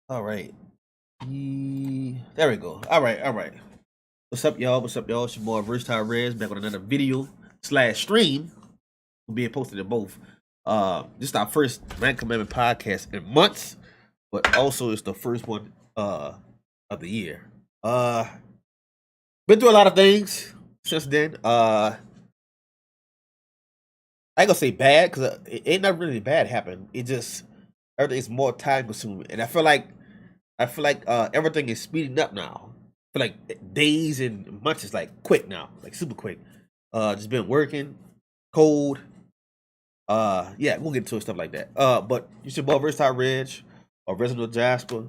All right. There we go. All right, all right. What's up, y'all? What's up, y'all? It's your boy Versatile Reds back with another video slash stream. Being posted in both. This is our first Man Commandment podcast in months, but also it's the first one of the year. Been through a lot of things since then. I ain't gonna say bad because it ain't not really bad happened. It just everything's more time consuming, and I feel like everything is speeding up now. I feel like days and months is like quick now, like super quick. Just been working, cold. Yeah, we'll get into stuff like that. But you should both Versatile Ridge or Resident Jasper.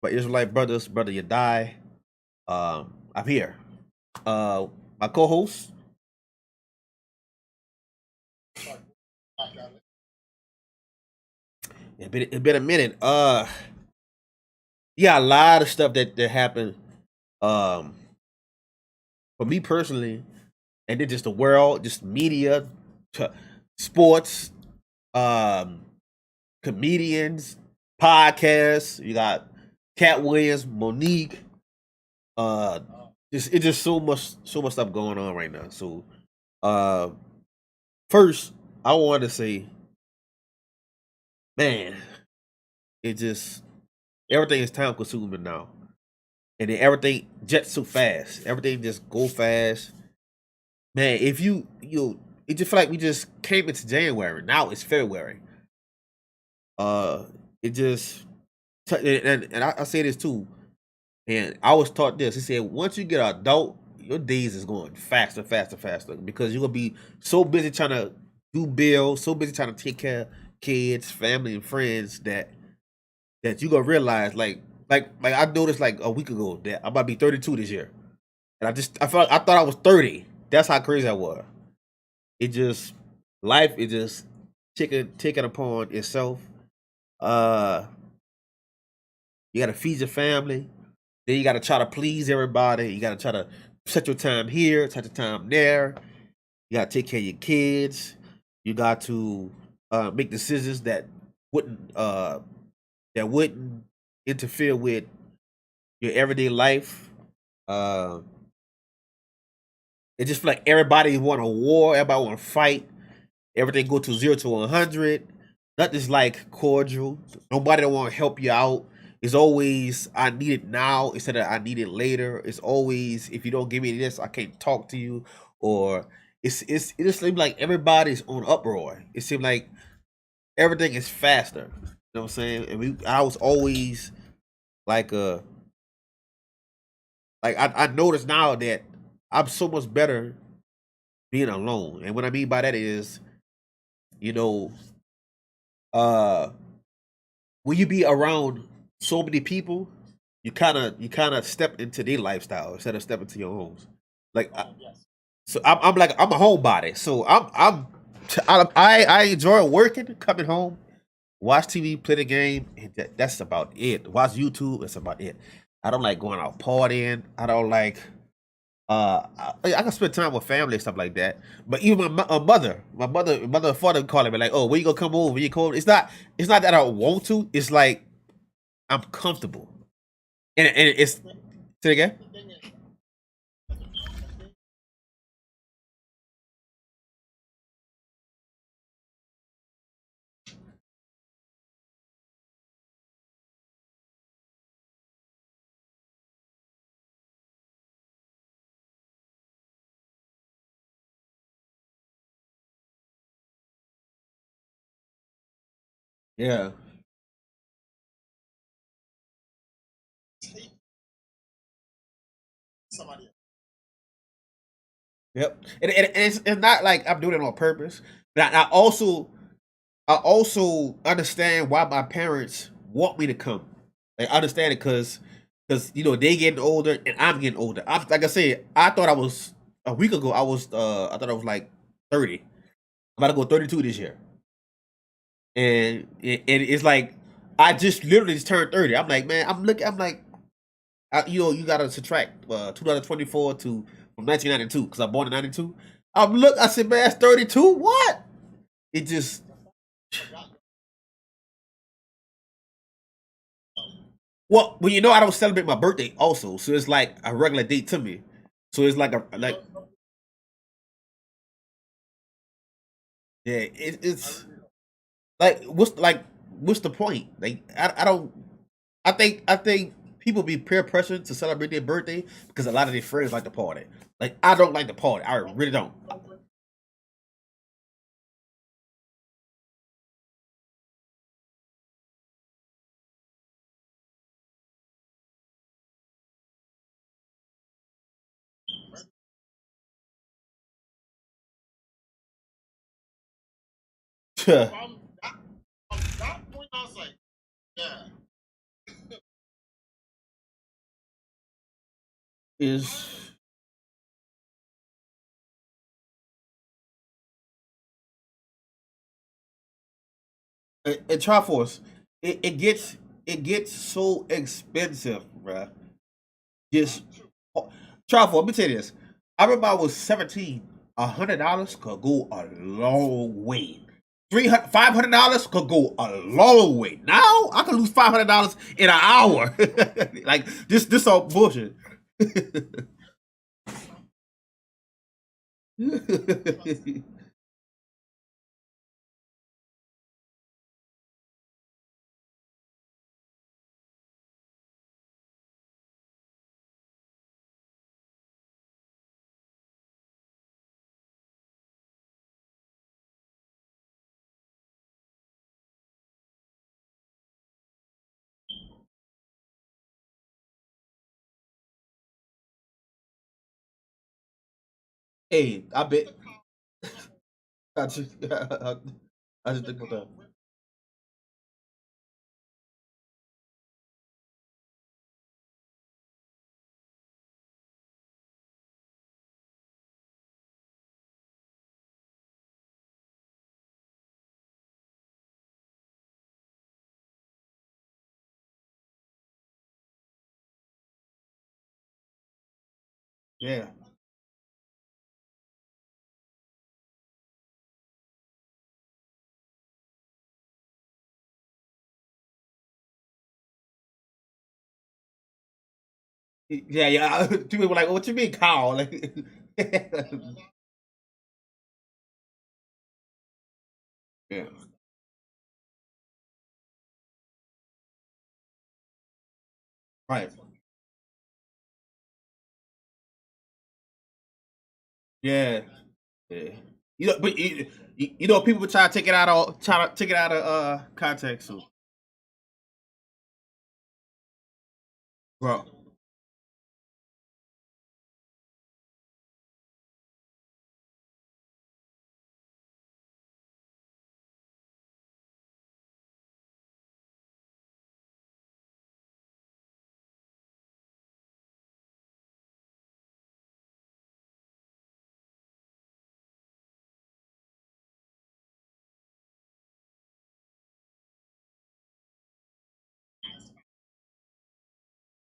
My Israelite brothers, brother you die. I'm here. My co-host. It been a minute. Yeah, a lot of stuff that happened. Um, for me personally, and then just the world, just media, sports, um, comedians, podcasts. You got Cat Williams, Monique. Uh, it's just so much stuff going on right now. So, uh, first I want to say, man, it just everything is time consuming now, and then everything jets so fast. Everything just go fast, man. If it just feel like we just came into January. Now it's February. Uh, it just and I say this too. And I was taught this. He said, once you get an adult, your days is going faster, faster, faster because you're gonna be so busy trying to do bills, so busy trying to take care of kids, family, and friends that you gonna realize like I noticed like a week ago that I'm about to be 32 this year, and I thought I was 30. That's how crazy I was. It just life is just taking upon itself. Uh, you gotta feed your family. Then you gotta try to please everybody. You gotta try to set your time here, set your time there. You gotta take care of your kids. You got to make decisions that wouldn't interfere with your everyday life. Uh, it just feel like everybody want a war. Everybody want to fight. Everything go to 0 to 100. Nothing's like cordial. Nobody don't want to help you out. It's always I need it now instead of I need it later. It's always if you don't give me this, I can't talk to you. Or it just seems like everybody's on uproar. It seems like everything is faster. You know what I'm saying? And I was always like I notice now that I'm so much better being alone. And what I mean by that is, you know, uh when you be around so many people, you kind of step into their lifestyle instead of stepping to your own. Like, I'm like I'm a homebody, so I enjoy working, coming home, watch TV, play the game, and that's about it. Watch YouTube, that's about it. I don't like going out partying. I don't like. I can spend time with family and stuff like that. But even my mother and father calling me like, "Oh, when you gonna come over? When you come?" It's not that I want to. It's like I'm comfortable, and it's say it again. Yeah. Yep. And it's not like I'm doing it on purpose. But I also understand why my parents want me to come. Like, I understand it because they getting older and I'm getting older. Like I said, I thought I was a week ago. I thought I was like 30. I'm about to go 32 this year, and it's like I just literally just turned 30. I'm like, man, I'm looking. I'm like, you gotta subtract 2024 to from 1992 because I born in 92. I said, man, that's 32. What? It just well, you know, I don't celebrate my birthday also, so it's like a regular date to me. So it's like a like yeah, it's what's the point? Like I don't I think people be peer pressured to celebrate their birthday because a lot of their friends like to party. Like I don't like to party. I really don't. is and Triforce, it gets so expensive, bruh. Just Triforce. Let me tell you this. I remember I was 17. $100 could go a long way. 300, $500 could go a long way. Now I could lose $500 in an hour. Like this all bullshit. Hey, I bet. I just, I just think about that. Yeah. Yeah, yeah. People were like, "What you mean, cow?" Like, yeah, right. Yeah, yeah. But people would try to take it out of context. So, bro,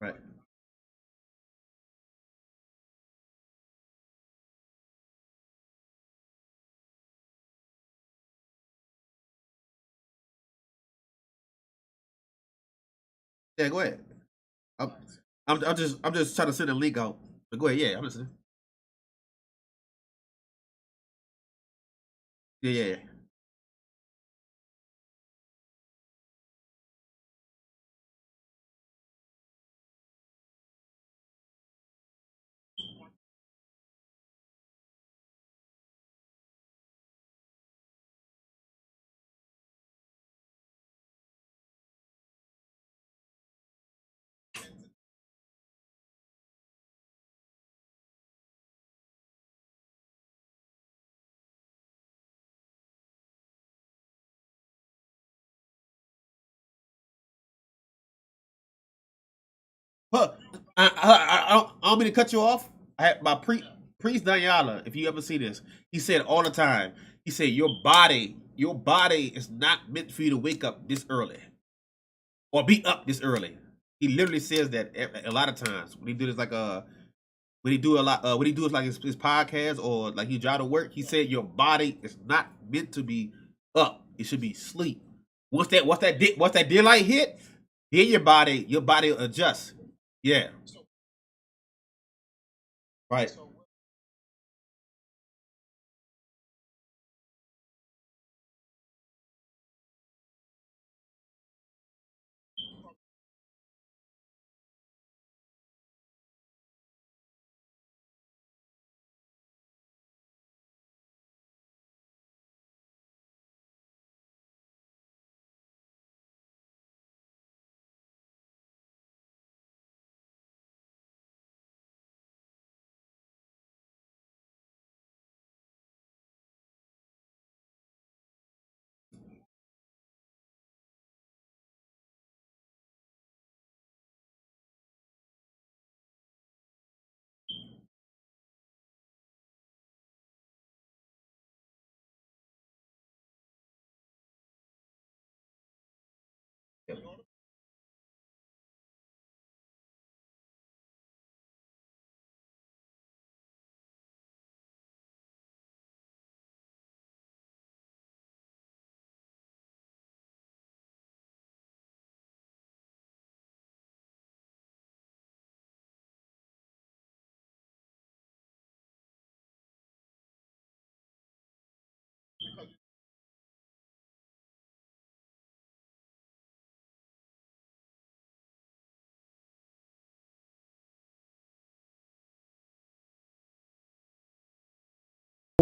right. Yeah, go ahead. I'm, I'm just trying to send a link out. But go ahead. Yeah, I'm listening. Yeah, yeah, yeah. Huh, I don't mean to cut you off. I had my priest Daniela. If you ever see this, he said all the time. He said your body is not meant for you to wake up this early or be up this early. He literally says that a lot of times when he do this like when he do a lot when he do it like his podcast or like he drive to work. He said your body is not meant to be up. It should be sleep. Once that daylight hit, Then your body will adjust. Yeah, right.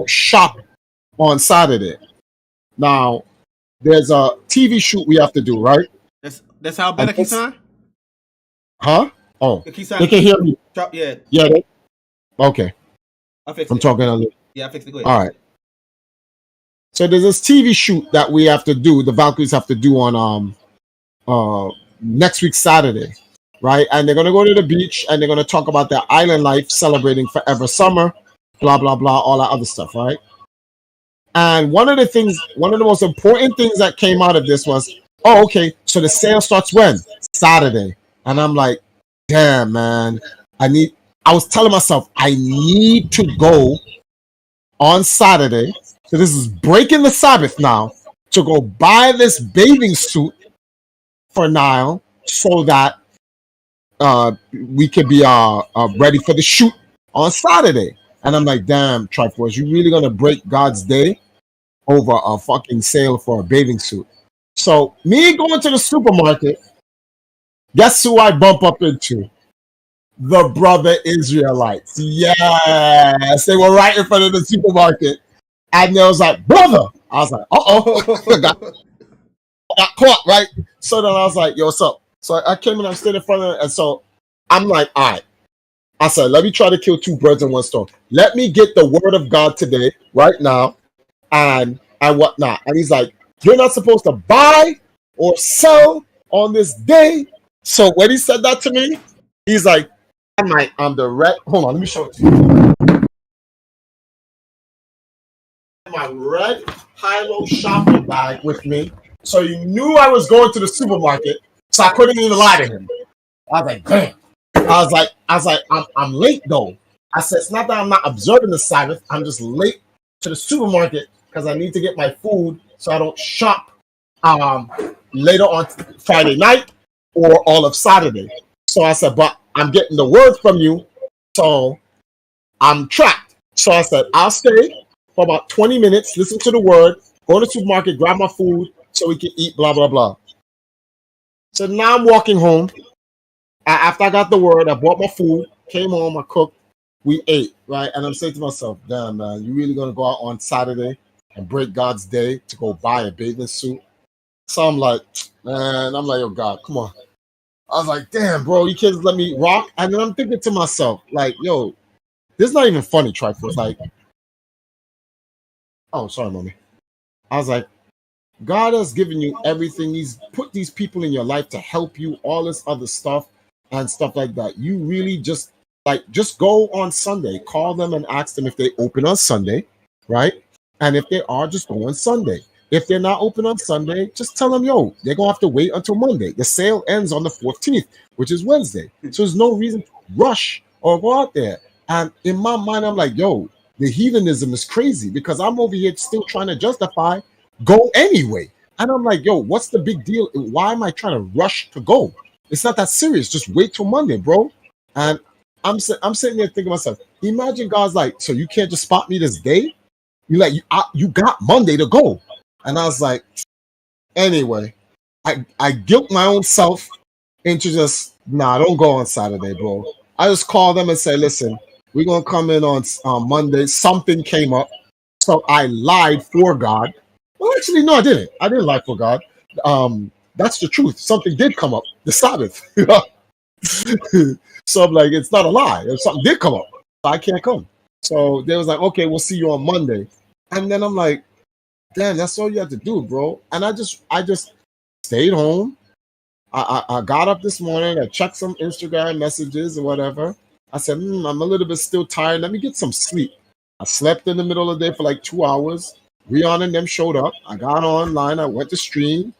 Shop on Saturday. Now, there's a TV shoot we have to do, right? That's how And better this, Kisan. huh? Oh, they Kisan, can hear me. drop. Yeah, Yeah. Okay. I fixed I'm it. talking a little. Yeah, I fixed it. Go ahead. All right. So there's this TV shoot that we have to do. The Valkyries have to do on next week Saturday, right? And they're gonna go to the beach and they're gonna talk about their island life, celebrating forever summer, blah blah blah, all that other stuff, right? And one of the most important things that came out of this was, oh, okay, so the sale starts when? Saturday. And I'm like, damn, man, I was telling myself, I need to go on Saturday. So this is breaking the Sabbath now to go buy this bathing suit for Nile so that we could be ready for the shoot on Saturday. And I'm like, damn, Triforce, you really gonna break God's day over a fucking sale for a bathing suit? So me going to the supermarket, guess who I bump up into? The brother Israelites. Yes, they were right in front of the supermarket, and they was like, brother. I was like, uh-oh. got caught, right? So then I was like, yo, what's up? So I came and I stood in front of it, and so I'm like, all right. I said, let me try to kill two birds in one stone. Let me get the word of God today, right now, and whatnot. And he's like, you're not supposed to buy or sell on this day. So when he said that to me, he's like, I'm the red. Hold on, let me show it to you. My red high-low shopping bag with me. So you knew I was going to the supermarket, so I couldn't even lie to him. I was like, damn. I'm late though. I said, it's not that I'm not observing the Sabbath. I'm just late to the supermarket because I need to get my food so I don't shop later on Friday night or all of Saturday. So I said, but I'm getting the word from you, so I'm trapped. So I said, I'll stay for about 20 minutes, listen to the word, go to the supermarket, grab my food so we can eat, blah, blah, blah. So now I'm walking home. After I got the word, I bought my food, came home, I cooked, we ate, right? And I'm saying to myself, damn, man, you really going to go out on Saturday and break God's day to go buy a bathing suit? So I'm like, man, oh, God, come on. I was like, damn, bro, you can't just let me rock. And then I'm thinking to myself, like, yo, this is not even funny, Triforce. Like, oh, sorry, mommy. I was like, God has given you everything. He's put these people in your life to help you, all this other stuff and stuff like that. You really just go on Sunday, call them and ask them if they open on Sunday, right? And if they are, just go on Sunday. If they're not open on Sunday, just tell them, yo, they're going to have to wait until Monday. The sale ends on the 14th, which is Wednesday. So there's no reason to rush or go out there. And in my mind, I'm like, yo, the heathenism is crazy because I'm over here still trying to justify go anyway. And I'm like, yo, what's the big deal? Why am I trying to rush to go? It's not that serious. Just wait till Monday, bro. And I'm sitting there thinking to myself, imagine God's like, so you can't just spot me this day? You got Monday to go. And I was like, anyway, I guilt my own self into just, nah, don't go on Saturday, bro. I just called them and said, listen, we're going to come in on Monday. Something came up. So I lied for God. Well, actually, no, I didn't. I didn't lie for God. That's the truth. Something did come up, the Sabbath. So I'm like, it's not a lie. If something did come up, I can't come. So they was like, okay, we'll see you on Monday. And then I'm like, damn, that's all you have to do, bro. And I just stayed home. I got up this morning. I checked some Instagram messages or whatever. I said, I'm a little bit still tired. Let me get some sleep. I slept in the middle of the day for like 2 hours. Rion and them showed up. I got online. I went to stream.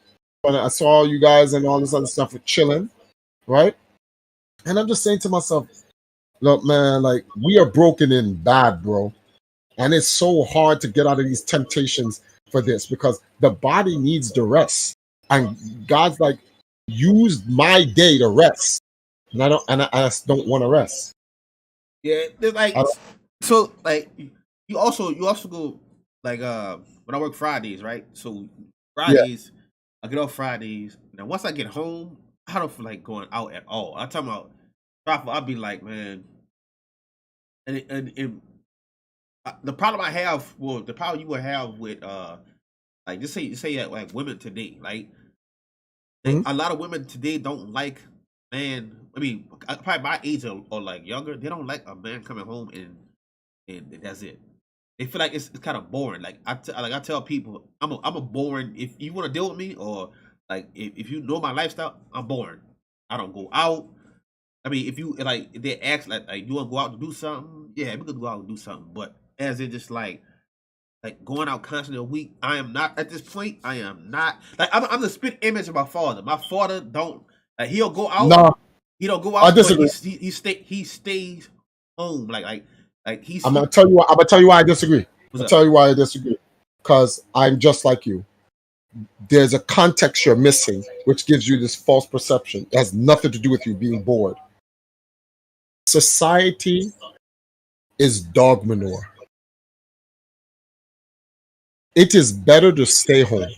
But I saw you guys and all this other stuff with chilling, right? And I'm just saying to myself, look, man, like we are broken in bad, bro. And it's so hard to get out of these temptations for this because the body needs the rest. And God's like, use my day to rest. And I just don't want to rest. Yeah, there's like so like you also go like when I work Fridays, right? So Fridays, I get off Fridays. Now once I get home, I don't feel like going out at all. I'm talking about I'll be like, man, and the problem I have, well, the problem you will have with like just say like women today, like a lot of women today don't like man. I mean, probably my age or like younger, they don't like a man coming home and that's it. They feel like it's kind of boring. Like I tell people, I'm a boring. If you want to deal with me or like if you know my lifestyle, I'm boring. I don't go out. I mean, if you like, if they ask like you want to go out to do something, yeah, we could go out and do something. But as it just like going out constantly a week, I am not at this point. I am not like I'm the spit image of my father. My father don't like he'll go out. No, he don't go out. I disagree. He stays home. Like he's. I'm gonna tell you why. I'm gonna tell you why I disagree. I'll tell you why I disagree. Because I'm just like you. There's a context you're missing, which gives you this false perception. It has nothing to do with you being bored. Society is dog manure. It is better to stay home.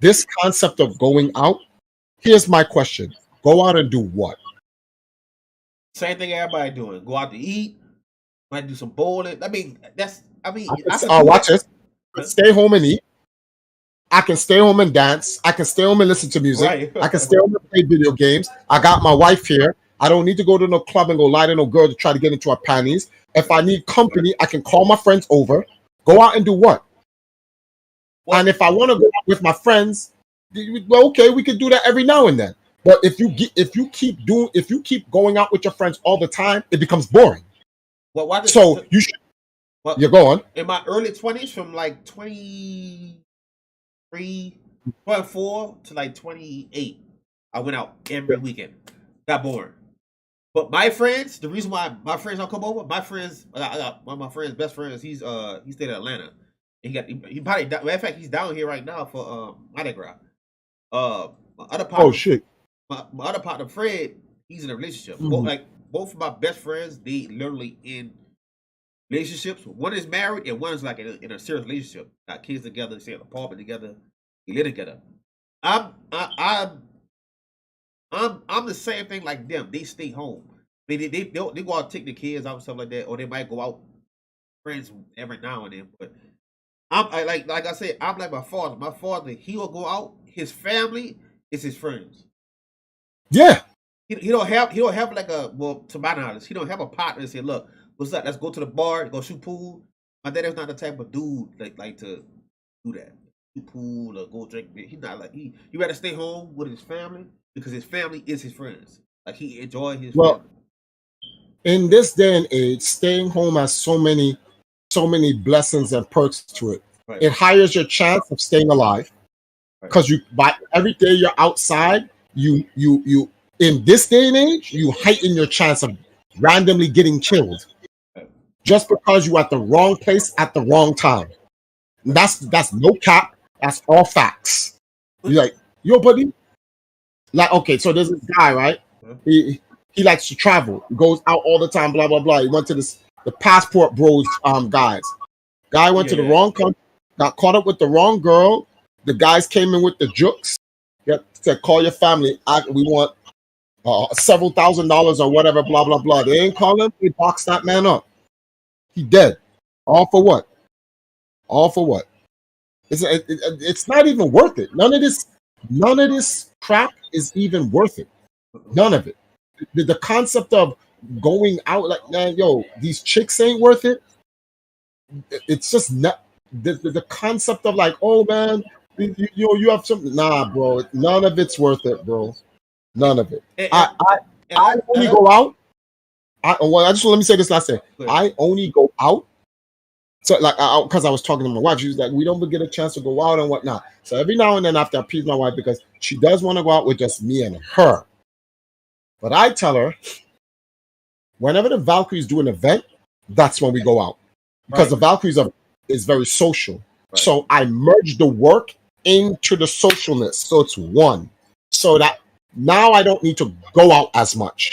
This concept of going out, here's my question. Go out and do what? Same thing everybody doing. Go out to eat, might do some bowling. I mean, watch this. Stay home and eat. I can stay home and dance. I can stay home and listen to music. Right. I can stay home and play video games. I got my wife here. I don't need to go to no club and go lie to no girl to try to get into her panties. If I need company, I can call my friends over. Go out and do what? And if I want to go out with my friends, well, okay, we can do that every now and then. But if you keep going out with your friends all the time, it becomes boring. Well, you should. Well, you're going in my early 20s, from like 23, 24 to like 28. I went out every weekend. Got bored. But my friends, the reason why my friends don't come over, my friends, I got one of my friends' best friends. He stayed in Atlanta. He probably, matter of fact, he's down here right now for Mardi Gras. My other partner, my other partner Fred, he's in a relationship. Both of my best friends, they literally in relationships. One is married and one is like in a serious relationship. Got kids together, they stay in an apartment together, they live together. I'm the same thing like them. They stay home. I mean, they go out and take the kids out and stuff like that, or they might go out friends every now and then. But like I said, I'm like my father. My father, he will go out. His family is his friends. Yeah. He don't have like to my knowledge, he don't have a partner and say, look, what's up? Let's go to the bar, go shoot pool. My dad is not the type of dude like to do that. Shoot pool or go drink. He's not like he rather stay home with his family because his family is his friends. Like he enjoy his family. In this day and age, staying home has so many blessings and perks to it. Right. It higher your chance of staying alive because by every day you're outside, you in this day and age, you heighten your chance of randomly getting killed just because you're at the wrong place at the wrong time. That's no cap. That's all facts. You're like, yo, buddy. Like, okay, so there's this guy, right? He likes to travel. He goes out all the time, blah, blah, blah. He went to the passport bros guys. Guy went to the wrong country, got caught up with the wrong girl. The guys came in with the jukes. Said, call your family. We want several $1,000s or whatever, blah, blah, blah. They ain't call him. They boxed that man up. He dead. All for what? All for what? It's not even worth it. None of this crap is even worth it. None of it. The concept of going out like, man, yo, these chicks ain't worth it. It's just not the concept of like, oh man, you have something. Nah, bro, none of it's worth it, bro. None of it. I only go out. I just let me say this last thing. I only go out. So like, because I was talking to my wife, she was like, we don't get a chance to go out and whatnot. So every now and then, after I appease my wife because she does want to go out with just me and her. But I tell her, whenever the Valkyries do an event, that's when we go out because the Valkyries is very social. Right. So I merge the work into the socialness, so it's one. So that now I don't need to go out as much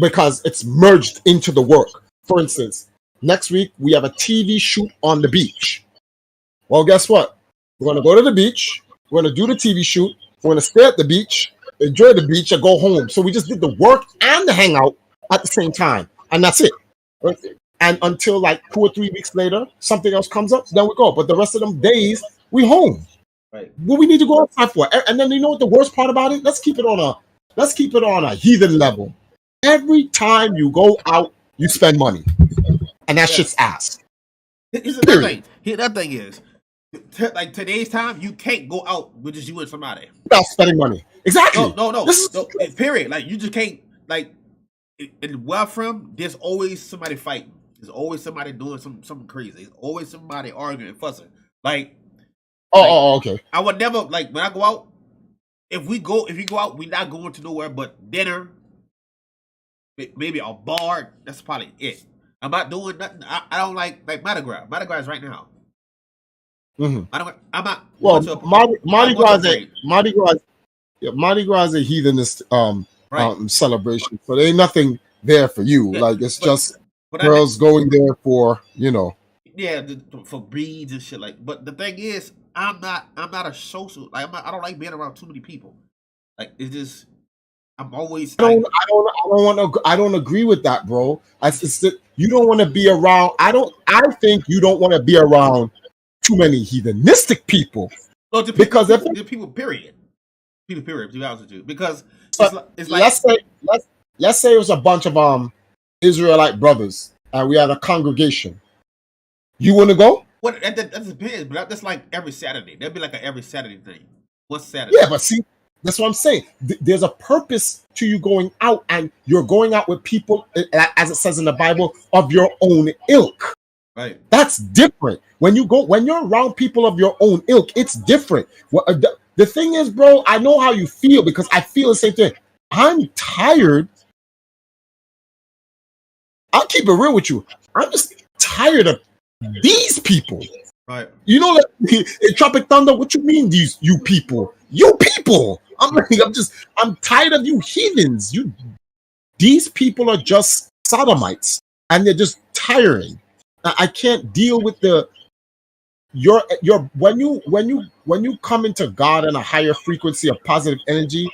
because it's merged into the work. For instance, next week we have a TV shoot on the beach. Well, guess what? We're going to go to the beach. We're going to do the TV shoot. We're going to stay at the beach, enjoy the beach, and go home. So we just did the work and the hangout at the same time. And that's it. And until like 2 or 3 weeks later, something else comes up, then we go. But the rest of them days, we home. Right. What we need to go outside for. And then you know what the worst part about it? Let's keep it on a heathen level. Every time you go out, you spend money. And that shit's ass. Here's the thing is, like today's time, you can't go out with just you and somebody without spending money. Exactly. No. Period. Like you just can't. Like in where I'm from, there's always somebody fighting. There's always somebody doing something crazy. There's always somebody arguing and fussing. Like, okay. I would never like when I go out. If you go out, we're not going to nowhere but dinner, maybe a bar. That's probably it. I'm not doing nothing. I don't like Mardi Gras. Mardi Gras is right now. Mm-hmm. I'm not. Well, Mardi Gras is a heathenist celebration, so there ain't nothing there for you. Like it's just girls going there for for breeds and shit. Like, but the thing is, I'm not a social. Like, I don't like being around too many people. Like, it's just. I'm always. I don't agree with that, bro. You don't want to be around. I think you don't want to be around too many heathenistic people. Well, because the people, period. People, period. To be honest with you, because it's like let's say it was a bunch of Israelite brothers and we had a congregation. You want to go? Well, that depends, but that's like every Saturday. That'd be like an every Saturday thing. What's Saturday? Yeah, but see, that's what I'm saying. There's a purpose to you going out, and you're going out with people, as it says in the Bible, of your own ilk. Right. That's different. When you're around people of your own ilk, it's different. The thing is, bro, I know how you feel because I feel the same thing. I'm tired. I'll keep it real with you. I'm just tired of these people. Right. You know, like, in Tropic Thunder, what you mean you people? You people. I'm tired of you heathens. These people are just sodomites and they're just tiring. I can't deal with when you come into God in a higher frequency of positive energy,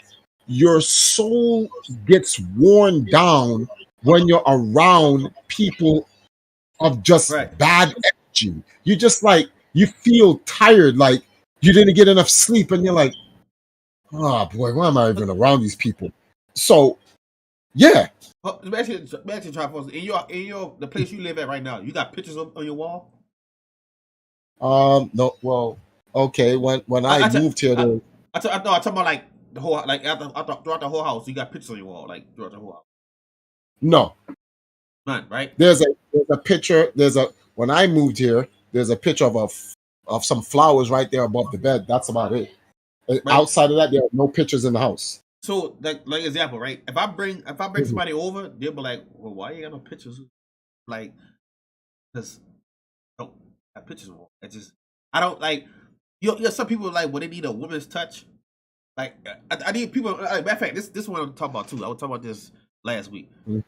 your soul gets worn down when you're around people of just bad energy. You just like, you feel tired, like you didn't get enough sleep, and you're like, oh boy, why am I even around these people? So, yeah. Actually, in your the place you live at right now, you got pictures on your wall? No. Well, okay. When I moved here, I'm talking about like the whole, like throughout the whole house. You got pictures on your wall, like throughout the whole house. No. None, right? There's a picture. When I moved here, there's a picture of some flowers right there above the bed. That's about it. Right. Outside of that, there are no pictures in the house. So, like example, right? If I bring somebody over, they'll be like, "Well, why you got no pictures?" Like, because I don't have pictures of. I don't like. some people like when they need a woman's touch. Like I need people. Matter of fact, this is what I'm talking about too. I was talking about this last week. Mm.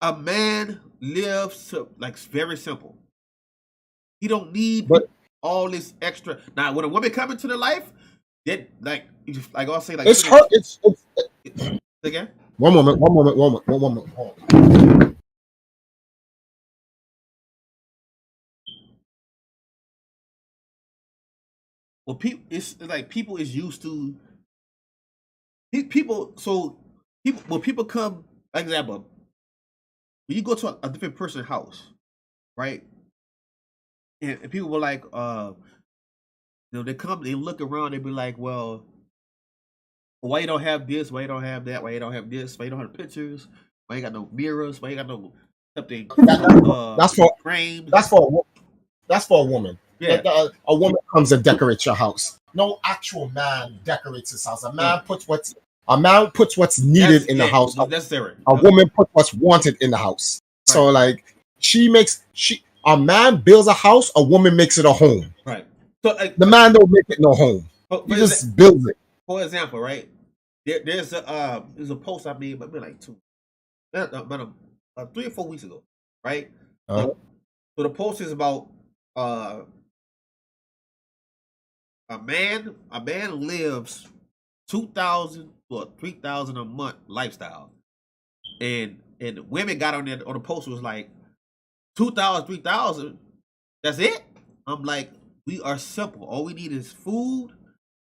A man lives like very simple. He don't need But all this extra. Now, when a woman come into the life, then like I'll say like it's her. It's again. One moment. Hold on. Well, it's like people is used to people. So people when people come, like example, when you go to a different person's house, right? And people were like, they come, they look around, they be like, well, why you don't have this? Why you don't have that? Why you don't have this? Why you don't have pictures? Why you got no mirrors? Why you got no something? That's for frames. That's for a woman. Yeah. A woman comes and decorates your house. No actual man decorates his house. A man puts what's needed in the house. Necessary. A woman puts what's wanted in the house. Right. So like a man builds a house, a woman makes it a home. Right. So the man don't make it no home. He just builds it. For example, right? There's a post I made, but like 3 or 4 weeks ago, right? So the post is about a man lives 2,000 or 3,000 a month lifestyle, and women got on there on the post was like 2,000, 3,000. That's it. I'm like, we are simple. All we need is food,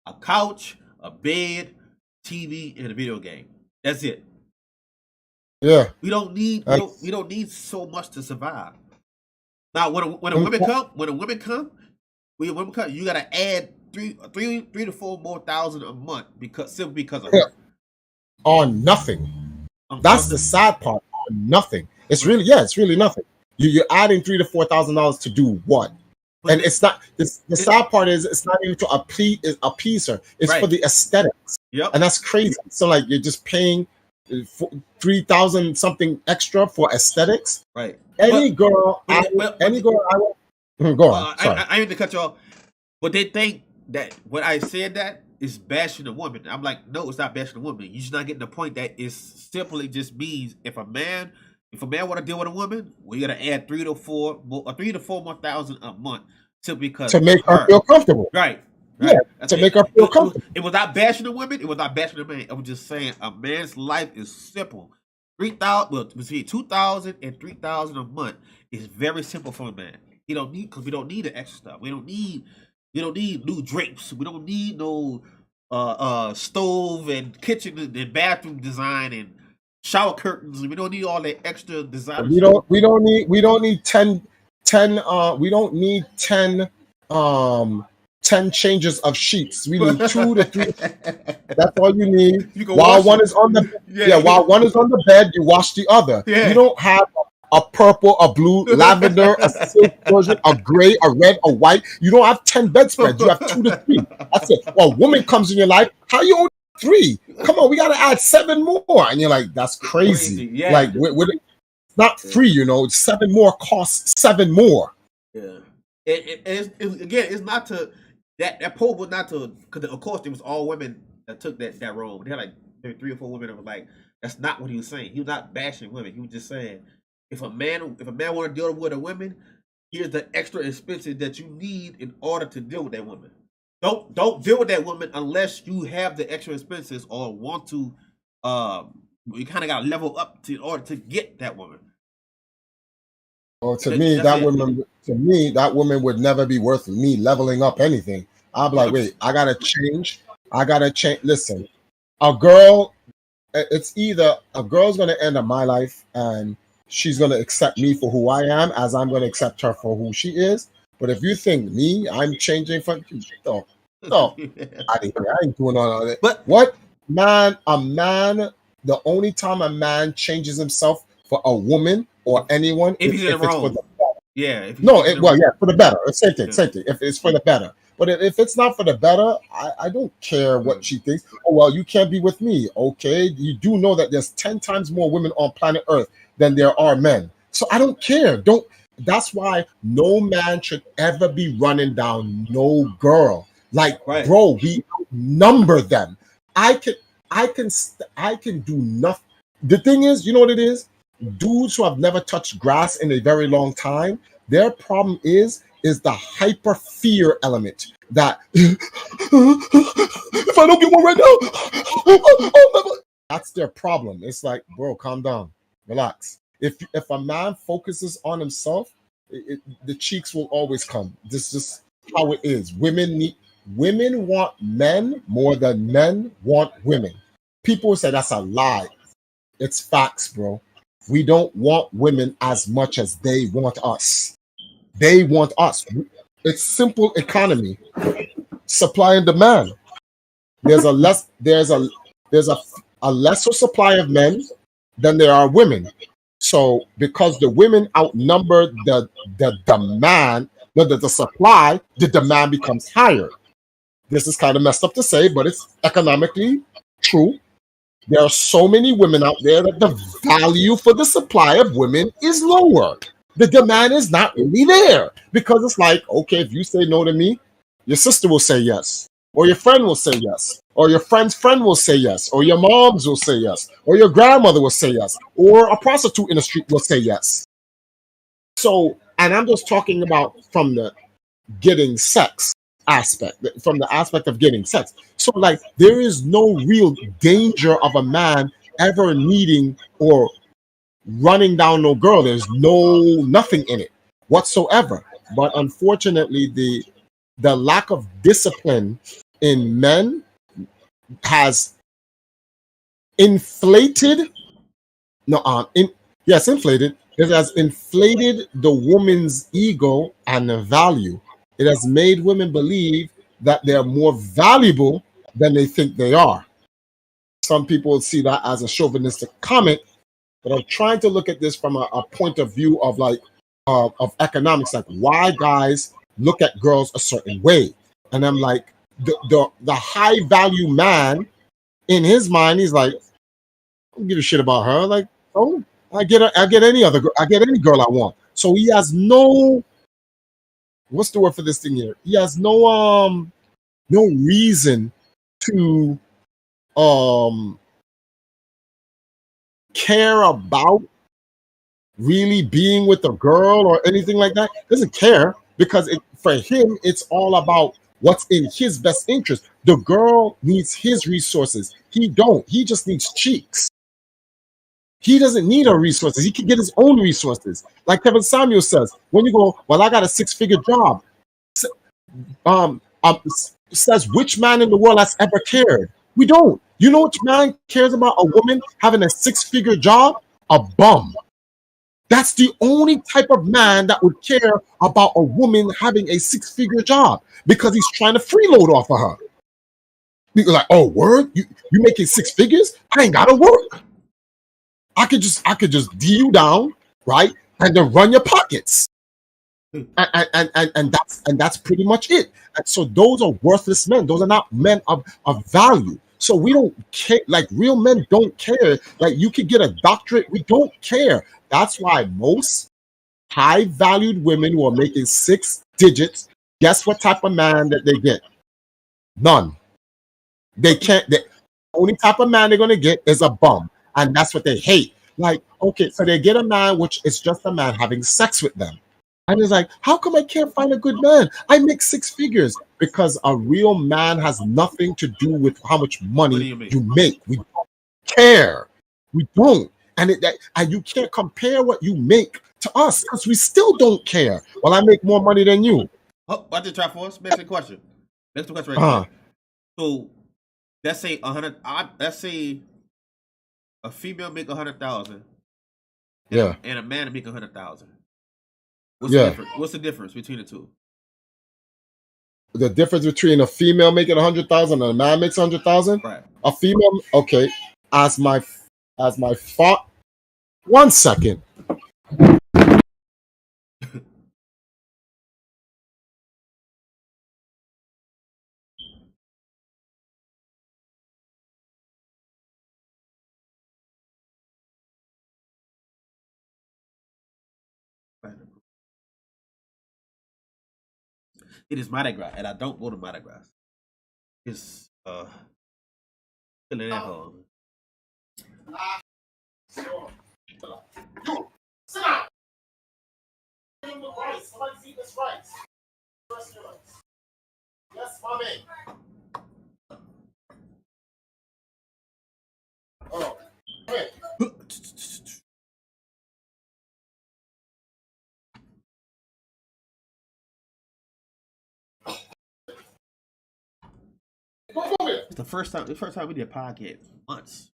a couch, a bed, TV, and a video game. That's it. Yeah. We don't need so much to survive. Now, when a woman come, you gotta add three to 4 more thousand a month simply because of her. On nothing. That's the sad part. On nothing. It's really nothing. You're adding $3,000 to $4,000 to do what? And it's not. The sad part is it's not even to appease her. It's for the aesthetics. Yep. And that's crazy. So like you're just paying 3,000 something extra for aesthetics. Right. Any girl I want. Go on. Sorry. I need to cut you off. But they think that when I said that is bashing a woman. I'm like, no, it's not bashing a woman. You're just not getting the point that it simply just means if a man want to deal with a woman, we gotta add 3 to 4 more thousand a month simply because to make her feel comfortable. Right. Yeah, to make her feel comfortable. It was not bashing the women. It was not bashing the man. I was just saying a man's life is simple. 3,000, between 2,000 and 3,000 a month is very simple for a man. We don't need the extra stuff. We don't need new drapes. We don't need no stove and kitchen and bathroom design and shower curtains. We don't need all that extra design. We don't need 10 changes of sheets. We need 2 to 3. That's all you need. While one is on the bed, you wash the other. Yeah. You don't have a purple, a blue, lavender, a silk version, a gray, a red, a white. You don't have 10 bedspreads. You have 2 to 3. That's it. Well, a woman comes in your life. How you only 3? Come on, we got to add 7 more. And you're like, that's crazy. Yeah. Like, it's not free, 7 more costs 7 more. Yeah. It's not to that poll was not to, because of course there was all women that took that role. They had like 3 or 4 women that was like, that's not what he was saying. He was not bashing women. He was just saying if a man want to deal with a woman, here's the extra expenses that you need in order to deal with that woman. Don't deal with that woman unless you have the extra expenses or want to. You kind of got to level up in order to get that woman. Well, to me, that woman would never be worth me leveling up anything. I'm like, wait, I gotta change. Listen, it's either a girl's gonna end up my life and she's gonna accept me for who I am, as I'm gonna accept her for who she is. But if you think I'm changing for you, no, I ain't doing all that. But what man? The only time a man changes himself for a woman or anyone, if it's for the better. Yeah. For the better. Same thing. If it's for the better. But if it's not for the better, I don't care what she thinks. Oh, well, you can't be with me. Okay. You do know that there's 10 times more women on planet Earth than there are men. So I don't care. That's why no man should ever be running down no girl. Like, Right. bro, we number them. I can, I can do nothing. The thing is, you know what it is? Dudes who have never touched grass in a very long time, their problem is the hyper fear element. That if I don't get one right now, I'll never. That's their problem. It's like, bro, calm down, relax. If a man focuses on himself, the cheeks will always come. This is just how it is. Women want men more than men want women. People say that's a lie. It's facts, bro. We don't want women as much as they want us. They want us. It's simple economy, supply and demand. There's a less there's a lesser supply of men than there are women. So because the women outnumber the demand, the supply, the demand becomes higher. This is kind of messed up to say, but it's economically true. There are so many women out there that the value for the supply of women is lower. The demand is not really there because it's like, okay, if you say no to me, your sister will say yes, or your friend will say yes, or your friend's friend will say yes, or your moms will say yes, or your grandmother will say yes, or a prostitute in the street will say yes. So, and I'm just talking about from the getting sex aspect, from the aspect of getting sex. So, like, there is no real danger of a man ever needing or running down no girl. There's nothing in it whatsoever. But unfortunately, the lack of discipline in men has inflated no in yes inflated it has inflated the woman's ego and the value. It has made women believe that they're more valuable than they think they are. Some people see that as a chauvinistic comment, but I'm trying to look at this from a point of view of like of economics, like why guys look at girls a certain way. And I'm like, the high value man in his mind, he's like, I don't give a shit about her. Like, oh, I get any other I get any girl I want. So he has no, what's the word for this thing here? He has no reason to um care about really being with a girl or anything like that. Doesn't care because for him it's all about what's in his best interest. The girl needs his resources. He don't. He just needs cheeks. He doesn't need her resources. He can get his own resources. Like Kevin Samuel says, when you go, well, I got a six-figure job. Says which man in the world has ever cared? We don't. You know which man cares about a woman having a six-figure job? A bum. That's the only type of man that would care about a woman having a six-figure job because he's trying to freeload off of her. People like, oh, word, you making six figures? I ain't gotta work. I could just D you down, right, and then run your pockets, and that's pretty much it. And so those are worthless men. Those are not men of value. So we don't care. Like real men don't care. Like you could get a doctorate. We don't care. That's why most high valued women who are making six digits, guess what type of man that they get? None. They can't. The only type of man they're gonna get is a bum, and that's what they hate. Like, okay, so they get a man which is just a man having sex with them, and it's like, how come I can't find a good man? I make six figures because a real man has nothing to do with how much What do money you mean? you make. We don't care. We don't, and you can't compare what you make to us because we still don't care. Well, I make more money than you. Oh, I just try for us. Basic question. Basic question, right Uh, quick. So let's say 100. Let's say a female make 100,000, yeah, and a man make 100,000. What's the yeah. difference? What's the difference between the two? The difference between a female making 100,000 and a man makes 100,000. Right. A female, okay. As my thought. 1 second. It is Mardi Gras, and I don't go to Mardi Gras. It's filling that hole. You, sit down. Give him the rice. Somebody's eating this rice. Yes, mommy. Oh, come here. It's the first time. The first time we did a podcast once.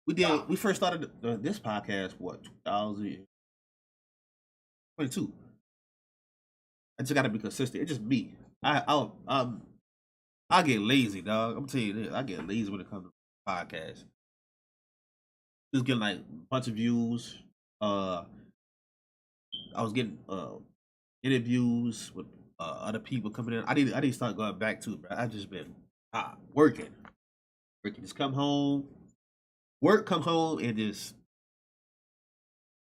We first started this podcast what 2022. I just got to be consistent. It's just me. I get lazy, dog. I'm telling you this. I get lazy when it comes to podcasts. Just getting like a bunch of views. I was getting interviews with other people coming in. I need to start going back to it, bro. I've just been working. Just come home, work, come home, and just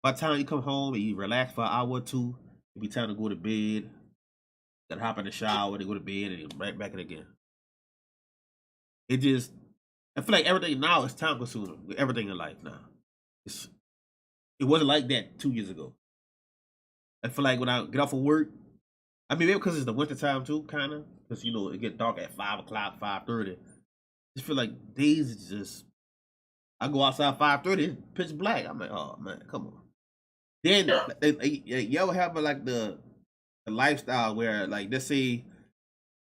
by the time you come home and you relax for an hour or two, it'll be time to go to bed. Gotta hop in the shower, then go to bed, and then right back in again. It just, I feel like everything now is time consuming with everything in life now. It wasn't like that 2 years ago. I feel like when I get off of work, I mean, maybe because it's the winter time too, kind of, because you know it get dark at 5 o'clock, 5:30. Just feel like days is just. I go outside 5:30, it's pitch black. I'm like, oh man, come on. Then you ever have like the lifestyle where, like, let's say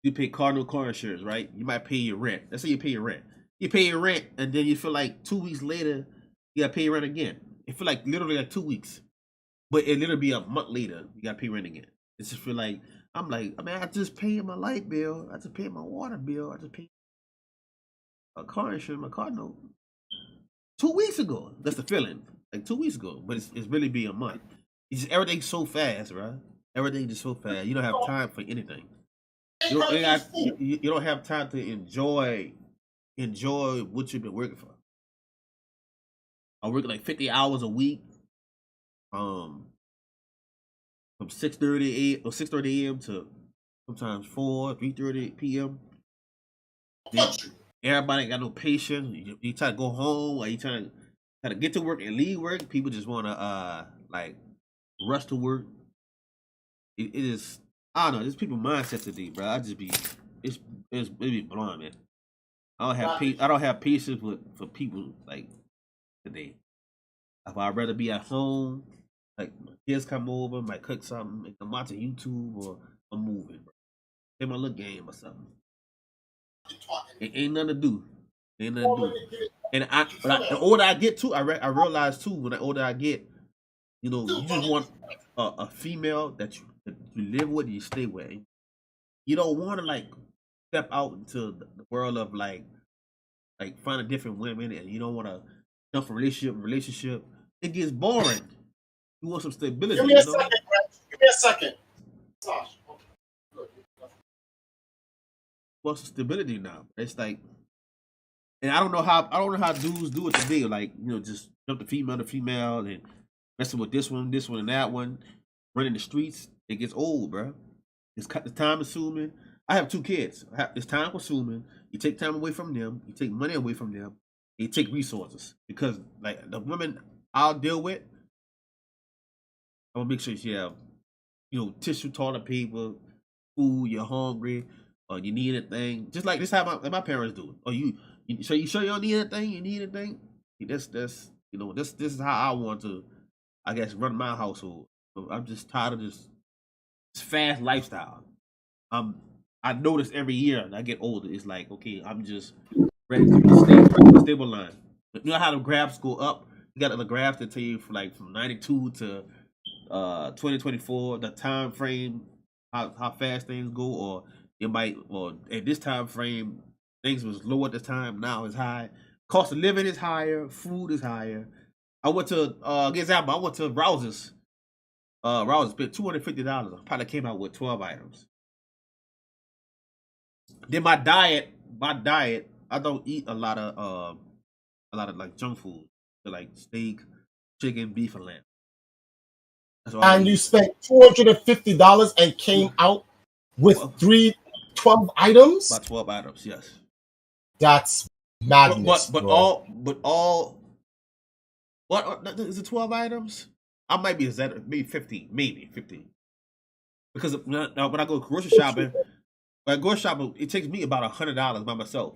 you pay Cardinal car insurance, right? You might pay your rent. Let's say you pay your rent. You pay your rent, and then you feel like 2 weeks later you gotta pay your rent again. It feel like literally like 2 weeks, but it literally be a month later you gotta pay rent again. It just feel like I'm like, I mean, I just paid my light bill, I just paid my water bill, I just paid a car insurance, my car note 2 weeks ago. That's the feeling, like 2 weeks ago, but it's really be a month. It's just everything's so fast, right? Everything just so fast. You don't have time for anything. You don't have time to enjoy what you've been working for. I work like 50 hours a week, from 6:30 a.m. or 6:30 a.m. to sometimes 3:30 p.m. Everybody ain't got no patience. You try to go home, or you try to get to work and leave work. People just want to like rush to work. It is, I don't know. This people mindset today, bro. I just be it be blowing, man. I don't have patience for people like today. If I'd rather be at home, like my kids come over, might cook something, and I'm watching YouTube or I'm moving, bro. Play my little game or something. It ain't nothing to do. Ain't nothing to do. And the older I get too, I realize too, when the older I get, you know, you just want a female that you live with and you stay with. You don't want to like step out into the world of like finding different women, and you don't want to jump from relationship. It gets boring. You want some stability. Give me a second, Brett. Give me a second. Want some stability now. It's like, and I don't know how dudes do it today. Like, you know, just jump to female and messing with this one, and that one, running the streets. It gets old, bro. It's time consuming. I have 2 kids. It's time consuming. You take time away from them. You take money away from them. You take resources, because like the women I'll deal with, I'm gonna make sure she have, you know, tissue, toilet paper, food. You're hungry, or you need anything. Just like this, how my parents do. Or you sure you don't need anything? You need anything? That's you know, this is how I want to, I guess, run my household. So I'm just tired of this fast lifestyle. I notice every year I get older, it's like, okay, I'm just ready to stable line. You know how the graphs go up? You got the graphs that tell you from 92 to 2024, the time frame, how fast things go, or at this time frame things was low at the time, now it's high. Cost of living is higher, food is higher. I went to example, I went to Rousers. Rousers spent $250. I probably came out with 12 items. Then my diet, I don't eat a lot of like junk food, like steak, chicken, beef, and lamb. And you spent $250 and came out with 12 items? About 12 items, yes. That's madness, But bro. what is it? 12 items? I might be exaggerating, maybe 15. Because when I go grocery shopping, it takes me about $100 by myself.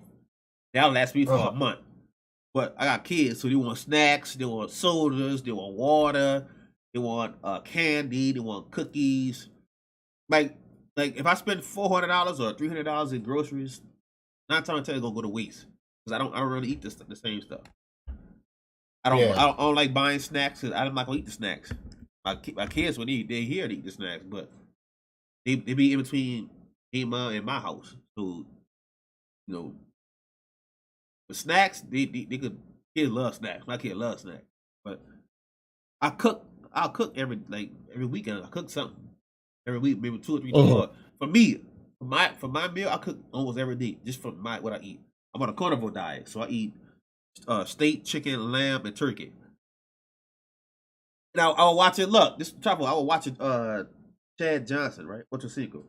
That'll last me for a month. But I got kids, so they want snacks, they want sodas, they want water, they want candy, they want cookies. Like if I spend $400 or $300 in groceries, 9 times out of 10 it's gonna go to waste because I don't really eat the same stuff. I don't like buying snacks because I'm not gonna eat the snacks. My kids when they here to eat the snacks, but they be in between me and my house. So the snacks they could kids love snacks. My kid loves snacks, but I'll cook every weekend. I cook something every week, maybe 2 or 3 times. For me, for my meal, I cook almost every day just for what I eat. I'm on a carnivore diet, so I eat steak, chicken, lamb, and turkey. Now I will watch it. Look, this travel. I will watch it. Chad Johnson, right? What's your secret?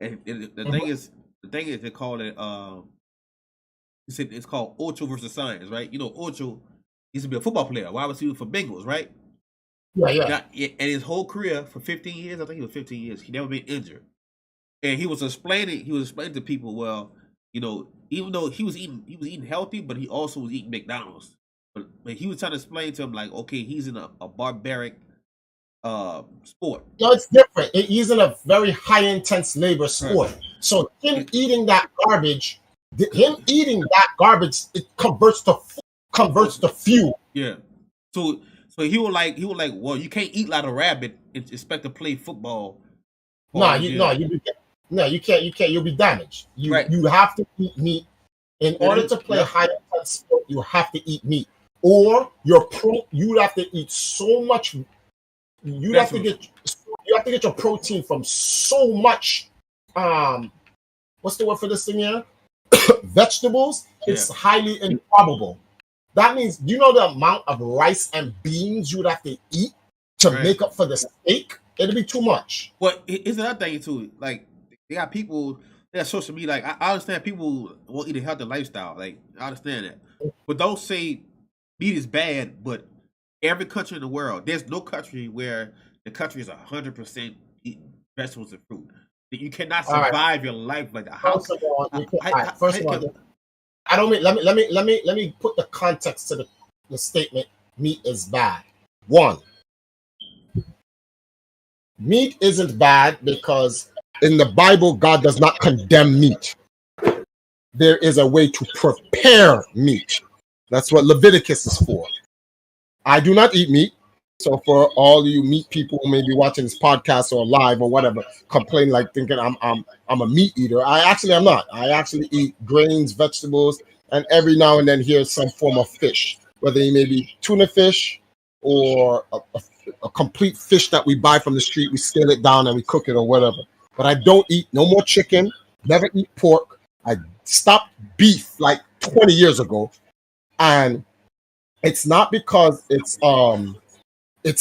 And the thing is, they call it. It's called Ocho versus Science, right? You know, Ocho used to be a football player, wide receiver for Bengals, right? Yeah. And his whole career for 15 years, I think it was 15 years, he never been injured. And he was explaining to people, well, even though he was eating healthy, but he also was eating McDonald's. But he was trying to explain to him, like, okay, he's in a barbaric sport. No, it's different. He's in a very high intense labor sport. Right. So him eating that garbage, it converts to fuel. Yeah. So he was like, well, you can't eat like a rabbit and expect to play football. You can't. You'll be damaged. You have to eat meat in order to play high intense sport. You have to eat meat, or you have to eat so much. You have to get your protein from so much. What's the word for this thing here? Vegetables. Yeah. It's highly improbable. That means, do you know the amount of rice and beans you would have to eat to make up for the steak? It'd be too much. Well, it's another thing too. Like, they got people that social media. Like, I understand people will eat a healthy lifestyle. Like, I understand that, but don't say meat is bad. But every country in the world, there's no country where the country is 100% eating vegetables and fruit. You cannot survive your life like that. First of all, let me put the context to the statement. Meat is bad. One, meat isn't bad because in the Bible, God does not condemn meat. There is a way to prepare meat. That's what Leviticus is for. I do not eat meat. So for all you meat people who may be watching this podcast or live or whatever, complain like thinking I'm a meat eater. I'm not. I actually eat grains, vegetables, and every now and then here's some form of fish, whether it may be tuna fish or a complete fish that we buy from the street. We scale it down and we cook it or whatever. But I don't eat no more chicken, never eat pork. I stopped beef like 20 years ago. And it's not because it's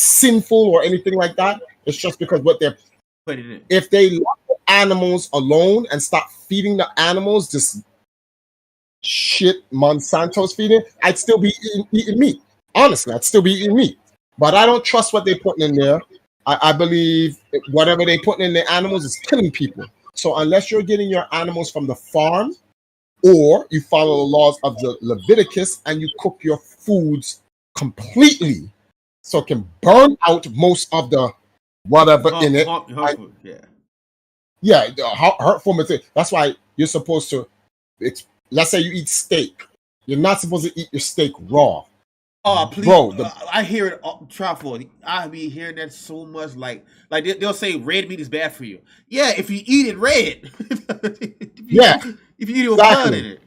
sinful or anything like that. It's just because if they let the animals alone and stop feeding the animals this shit Monsanto's feeding, I'd still be eating meat. Honestly, I'd still be eating meat. But I don't trust what they're putting in there. I believe whatever they're putting in the animals is killing people. So unless you're getting your animals from the farm or you follow the laws of the Leviticus and you cook your foods completely so it can burn out most of the whatever in it. Hurtful material. That's why you're supposed to, let's say you eat steak. You're not supposed to eat your steak raw. Oh, please. Bro, I hear it, truffle. I be hearing that so much. Like they'll say red meat is bad for you. Yeah, if you eat it red. If you eat it with blood in it.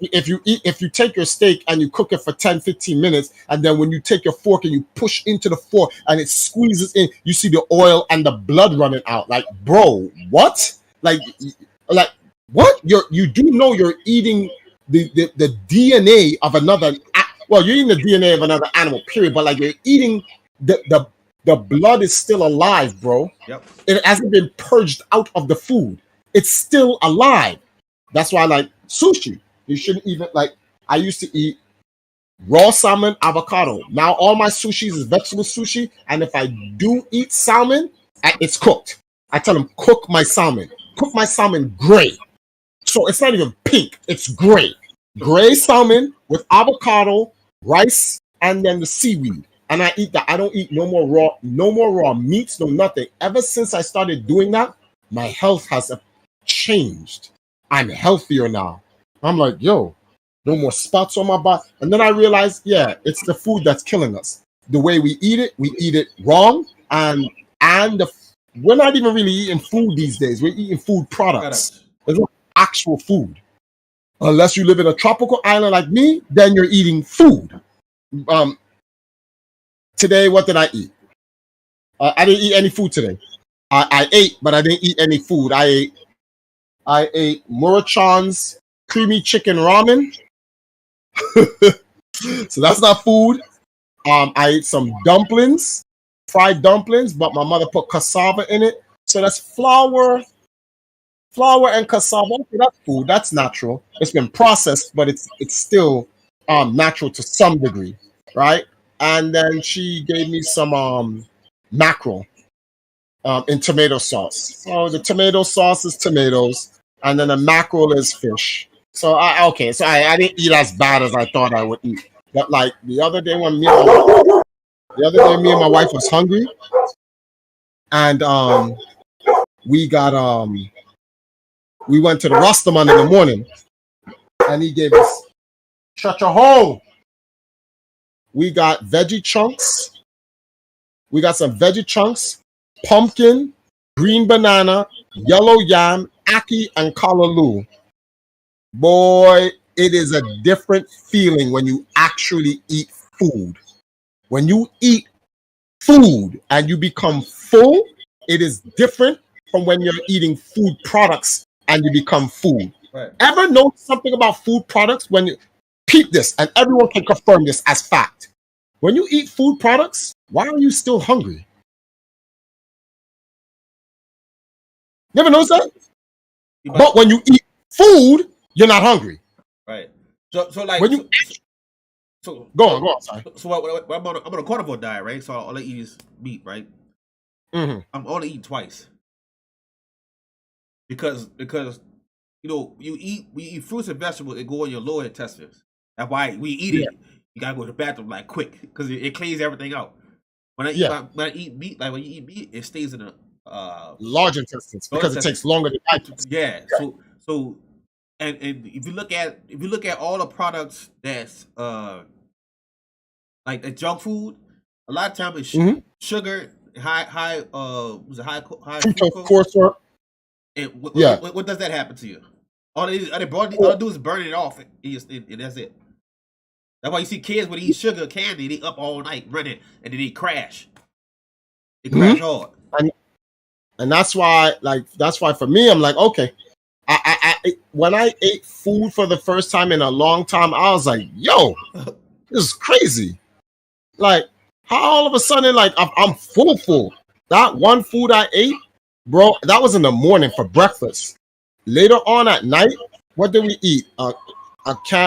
If you take your steak and you cook it for 10-15 minutes, and then when you take your fork and you push into the fork and it squeezes in, you see the oil and the blood running out. Like, bro, what? Like what? You do know you're eating the DNA of another. Well, you're eating the DNA of another animal, period. But like you're eating the blood is still alive, bro. Yep. It hasn't been purged out of the food. it's still alive. That's why I like sushi. You shouldn't even like. I used to eat raw salmon, avocado. Now all my sushis is vegetable sushi, and if I do eat salmon, it's cooked. I tell them cook my salmon. Cook my salmon gray. So it's not even pink. It's gray. Gray salmon with avocado, rice, and then the seaweed. And I eat that. I don't eat no more raw meats, no nothing. Ever since I started doing that, my health has changed. I'm healthier now. I'm like, yo, no more spots on my body. And then I realized, yeah, it's the food that's killing us. The way we eat it wrong. And we're not even really eating food these days. We're eating food products. It's not actual food. Unless you live in a tropical island like me, then you're eating food. Today, what did I eat? I didn't eat any food today. I ate, but I didn't eat any food. I ate Murachan's creamy chicken ramen. So that's not food. I ate some dumplings, fried dumplings, but my mother put cassava in it. So that's flour and cassava. Okay, that's food. That's natural. It's been processed, but it's still natural to some degree, right? And then she gave me some mackerel in tomato sauce. So the tomato sauce is tomatoes, and then the mackerel is fish. So I didn't eat as bad as I thought I would eat. But like the other day me and my wife was hungry, and we went to the Rastaman in the morning, and he gave us shut your hole. We got veggie chunks. We got some veggie chunks, pumpkin, green banana, yellow yam, ackee, and callaloo. Boy, it is a different feeling when you actually eat food. When you eat food and you become full, it is different from when you're eating food products and you become full. Right. Ever know something about food products when you peep this, and everyone can confirm this as fact. When you eat food products, why are you still hungry? Never noticed that? But when you eat food, you're not hungry. Right. So like when you so go on. Sorry. So I'm on a carnivore diet, right? So all I eat is meat, right? Mm-hmm. I'm only eating twice because we eat fruits and vegetables that go in your lower intestines. That's why we eat it. You gotta go to the bathroom like quick because it cleans everything out. When I eat meat, like when you eat meat, it stays in the large intestines because it takes longer to digest. Yeah. So and if you look at all the products that's like the junk food, a lot of times it's sugar, high fructose. And what does that happen to you? All they do is burn it off, and that's it. That's why you see kids when they eat sugar candy, they up all night running, and then they crash. They crash hard. And that's why for me, I'm like, okay. When I ate food for the first time in a long time, I was like, yo, this is crazy. Like, how all of a sudden, like, I'm full. That one food I ate, bro, that was in the morning for breakfast. Later on at night, what did we eat?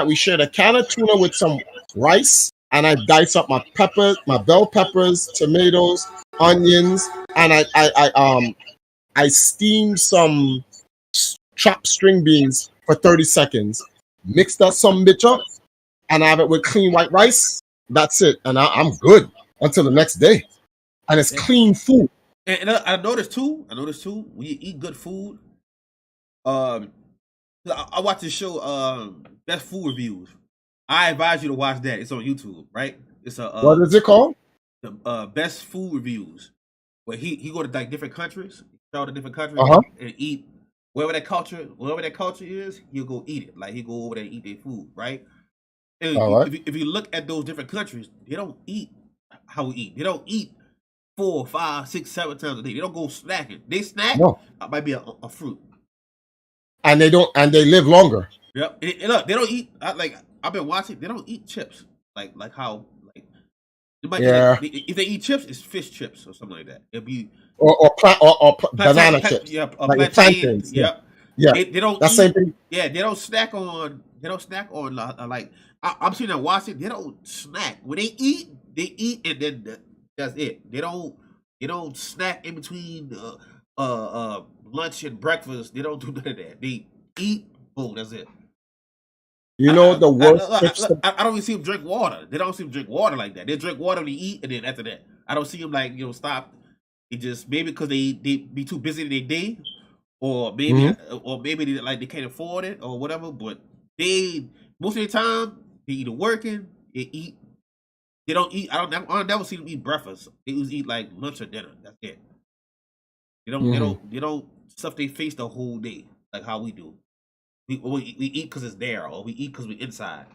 We shared a can of tuna with some rice, and I diced up my peppers, my bell peppers, tomatoes, onions, and I steamed some chopped string beans for 30 seconds, mixed that some bitch up, and I have it with clean white rice. That's it, and I'm good until the next day. And it's clean food. And I noticed too. When you eat good food, I watch this show, Best Food Reviews. I advise you to watch that. It's on YouTube, right? It's what is it called? The Best Food Reviews, where he go to like different countries, travel to different countries, and eat wherever that culture is. He'll go eat it. Like he go over there and eat their food, right? And if you look at those different countries, they don't eat how we eat. They don't eat 4, 5, 6, 7 times a day. They don't go snacking. They snack. No. Might be a fruit. And they live longer. Yep. And look, they don't eat. I've been watching. They don't eat chips. Like how they might if they eat chips, it's fish chips or something like that. It'll be or banana chips. Yeah, like plantains. Yep. Yeah, They don't that same eat. thing. Yeah, they don't snack on. They don't snack on like I'm sitting there watching. They don't snack when they eat and then that's it. They don't. They don't snack in between lunch and breakfast. They don't do none of that. They eat. Boom. That's it. You know the worst trips. I don't even see them drink water. They don't see them drink water like that. They drink water when they eat, and then after that, I don't see them like stop. It just maybe because they be too busy in their day, Mhm. or maybe they can't afford it or whatever. But they most of the time they either working, they eat. They don't eat. I don't never see them eat breakfast. They just eat like lunch or dinner. That's it. They don't. They Mhm. don't. They don't stuff their face the whole day like how we do. We eat because it's there, or we eat because we inside.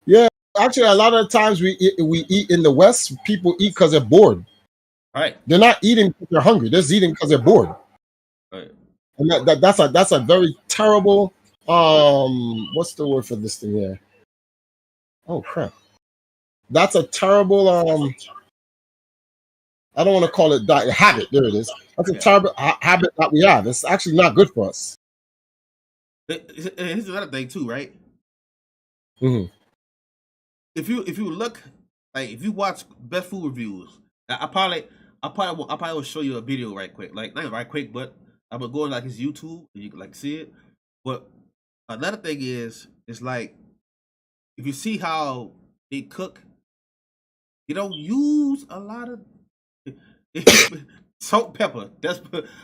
Yeah, actually, a lot of the times we eat in the West. People eat because they're bored. All right. They're not eating because they're hungry. They're just eating because they're bored. All right. And that's a very terrible what's the word for this thing here? Oh crap. That's a terrible I don't want to call it that habit. There it is. That's a Yeah. terrible habit that we have. It's actually not good for us. Here's another thing too, right? Mhm. If you look like if you watch best food reviews, I probably will show you a video right quick, like not right quick, but I'm gonna go on like his YouTube and you can like see it. But another thing is, it's like if you see how they cook, you don't use a lot of salt pepper. That's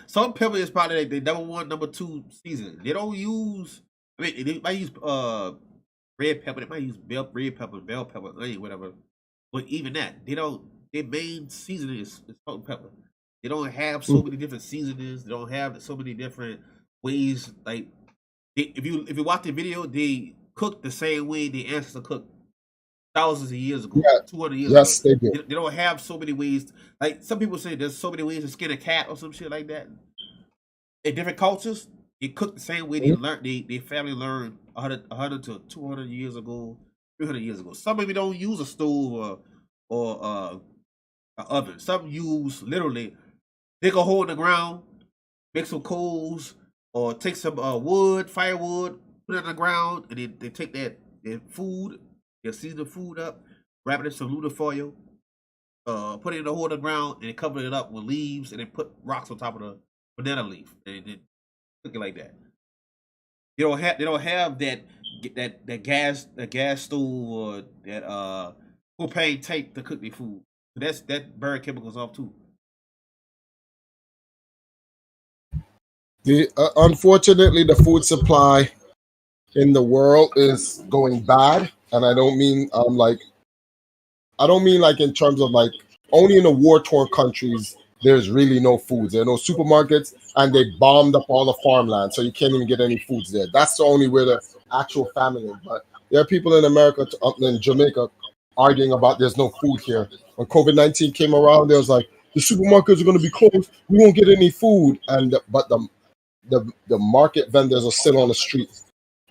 salt pepper is probably the number one, number two season. They don't use. I mean, they might use red pepper. They might use red pepper, bell pepper, onion, whatever. But even that, they don't. Their main seasoning is salt and pepper. They don't have so many different seasonings. They don't have so many different ways. Like if you watch the video, they cook the same way the ancestors cooked thousands of years ago, Yeah, 200 years ago. yes, they do. They don't have so many ways. Like some people say, there's so many ways to skin a cat or some shit like that. In different cultures, they cook the same way they Mhm. learned. They family learned 100 to 200 years ago, 300 years ago. Some maybe don't use a stove or an oven. Some use literally dig a hole in the ground, make some coals, or take some wood, firewood, put it on the ground, and then they take their food, they season the food up, wrap it in some aluminum foil, put it in the hole in the ground, and then cover it up with leaves, and then put rocks on top of the banana leaf, and then cook it like that. They don't have that gas stove or that propane tank to cook their food. That burn chemicals off too. Unfortunately, the food supply in the world is going bad, and I don't mean like in terms of like only in the war torn countries there's really no foods. There are no supermarkets, and they bombed up all the farmland, so you can't even get any foods there. That's the only where the actual famine is. But there are people in America, up in Jamaica, arguing about there's no food here. When COVID-19 came around, there was like the supermarkets are going to be closed. We won't get any food, and but the market vendors are still on the street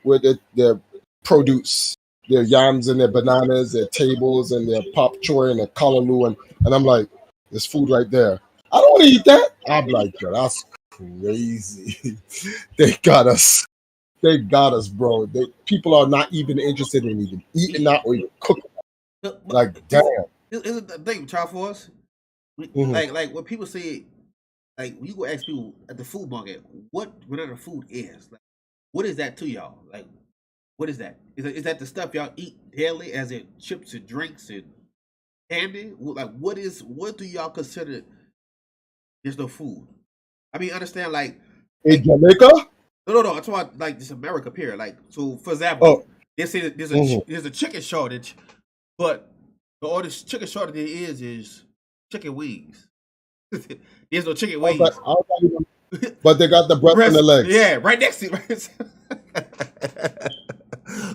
with their produce, their yams and their bananas, their tables and their pop choy and their kalaloo, and I'm like, there's food right there. I don't want to eat that. I'm like, yo, that's crazy. they got us. They got us, bro. People are not even interested in even eating that or even cooking. Like, damn. Isn't the thing, child for us? Mhm. Like when people say, like when you go ask people at the food market, whatever food is, like what is that to y'all? Like what is that? Is that the stuff y'all eat daily, as in chips and drinks and candy? Like what do y'all consider there's no food? I mean, understand In like Jamaica? no. I'm talking about like this America here. Like so, for example, Oh, they say that mhm. there's a chicken shortage, but all this chicken shortage there is chicken wings. There's no chicken wings. I was like, but they got the breast and the Breast, legs. yeah, right next to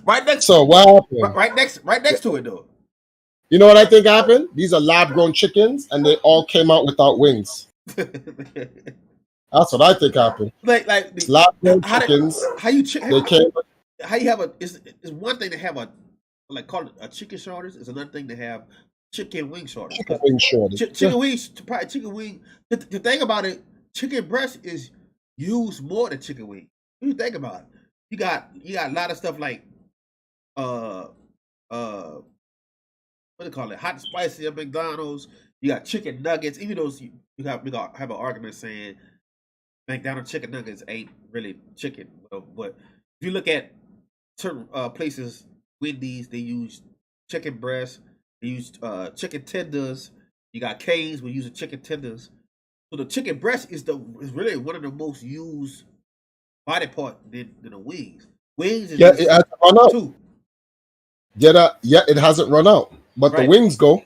right next, So what happened? right next to it though. You know what I think happened? These are lab grown chickens, and they all came out without wings. That's what I think happened. Like Lab grown how chickens, how you they came with how you have a it's one thing to have a like call it a chicken shortage. It's another thing to have chicken wing shortage chicken because wing shortage. Yeah. chicken wings probably chicken wing. The thing about it, chicken breast is used more than chicken wings. What you think about it? You got a lot of stuff like uh uh what do you call it, hot and spicy at McDonald's. You got chicken nuggets. Even though we got have an argument saying McDonald's chicken nuggets ain't really chicken, but if you look at certain places, Wendy's, they use chicken breast, they use chicken tenders. You got Cane's, we use chicken tenders. So the chicken breast is really one of the most used body part than the wings. Wings is Yeah, just it hasn't run out. two, Yeah, it hasn't run out. But the right? wings go.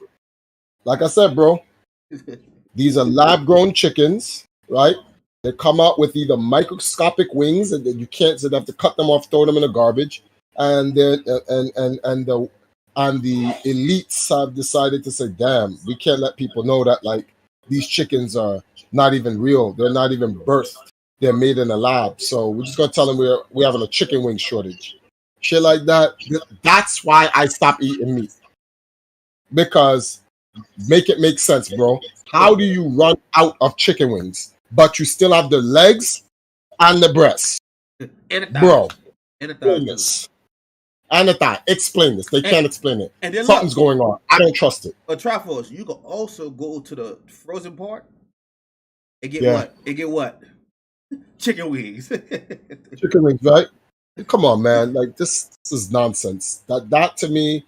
Like I said, bro, these are lab grown chickens, right? They come out with either microscopic wings and you can't, so they have to cut them off, throw them in the garbage. And then and the elites have decided to say, damn, we can't let people know that like these chickens are not even real. They're not even birthed. They're made in a lab. So we're just gonna tell them we're having a chicken wing shortage. Shit like that. That's why I stopped eating meat. Because make it make sense, bro. How do you run out of chicken wings, but you still have the legs and the breasts? And the thighs. Bro, And the explain thighs. this. And the thigh. Explain this. They can't explain it. And then Something's going on. I don't trust it. But Triforce, you can also go to the frozen part and get Yeah. what? And get what? Chicken wings. Chicken wings, right? Come on, man. Like this is nonsense. That to me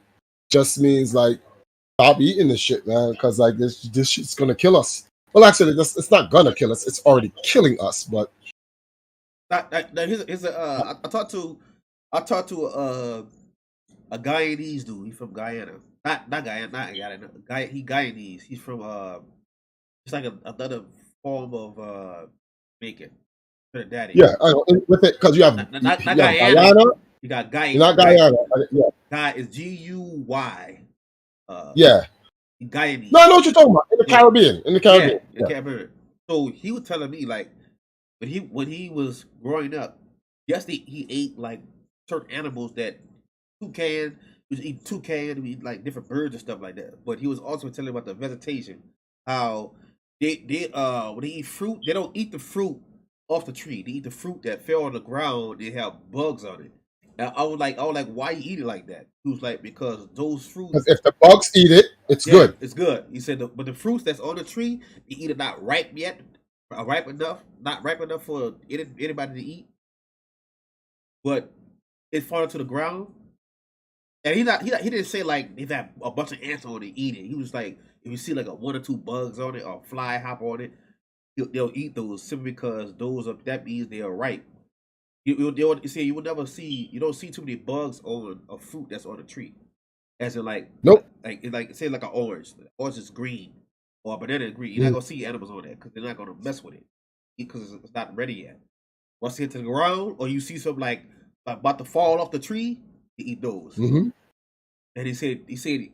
just means like stop eating this shit, man. Because like this shit's gonna kill us. Well, actually, it's not gonna kill us. It's already killing us. But Here's a I talked to a Guyanese dude. He's from Guyana. Not Guyana. He Guyanese. He's from it's like another form of Jamaican. Daddy. Yeah, I know, with it because you have not you have Guyana. Guyana. You got Guyana. You're not Guyana. Yeah. Guy is Guy. Yeah. Guyanese. No, I know what you're talking about. In the Caribbean. In the Caribbean. Yeah, Caribbean. So he was telling me like when he was growing up, yes, he ate like certain animals that toucan. He was eating toucan, we eat like different birds and stuff like that. But he was also telling about the vegetation, how they when they eat fruit, they don't eat the fruit off the tree. They eat the fruit that fell on the ground. They have bugs on it. And I was like, why you eat it like that? He was like, because those fruits. Because if the bugs eat it, it's good. It's good. He said, but the fruits that's on the tree, they either not ripe yet, not ripe enough for anybody to eat, but it falling to the ground. And he didn't say like if that a bunch of ants on it, eat it. He was like, if you see like a one or two bugs on it or fly hop on it, they'll eat those simply because that means they are ripe. You don't see too many bugs on a fruit that's on a tree, as in like Nope. like say like an orange. The orange is green or a banana is green. You're not gonna see animals on that because they're not gonna mess with it because it's not ready yet. Once it hits the ground or you see something like about to fall off the tree, you eat those. Mm-hmm. And he said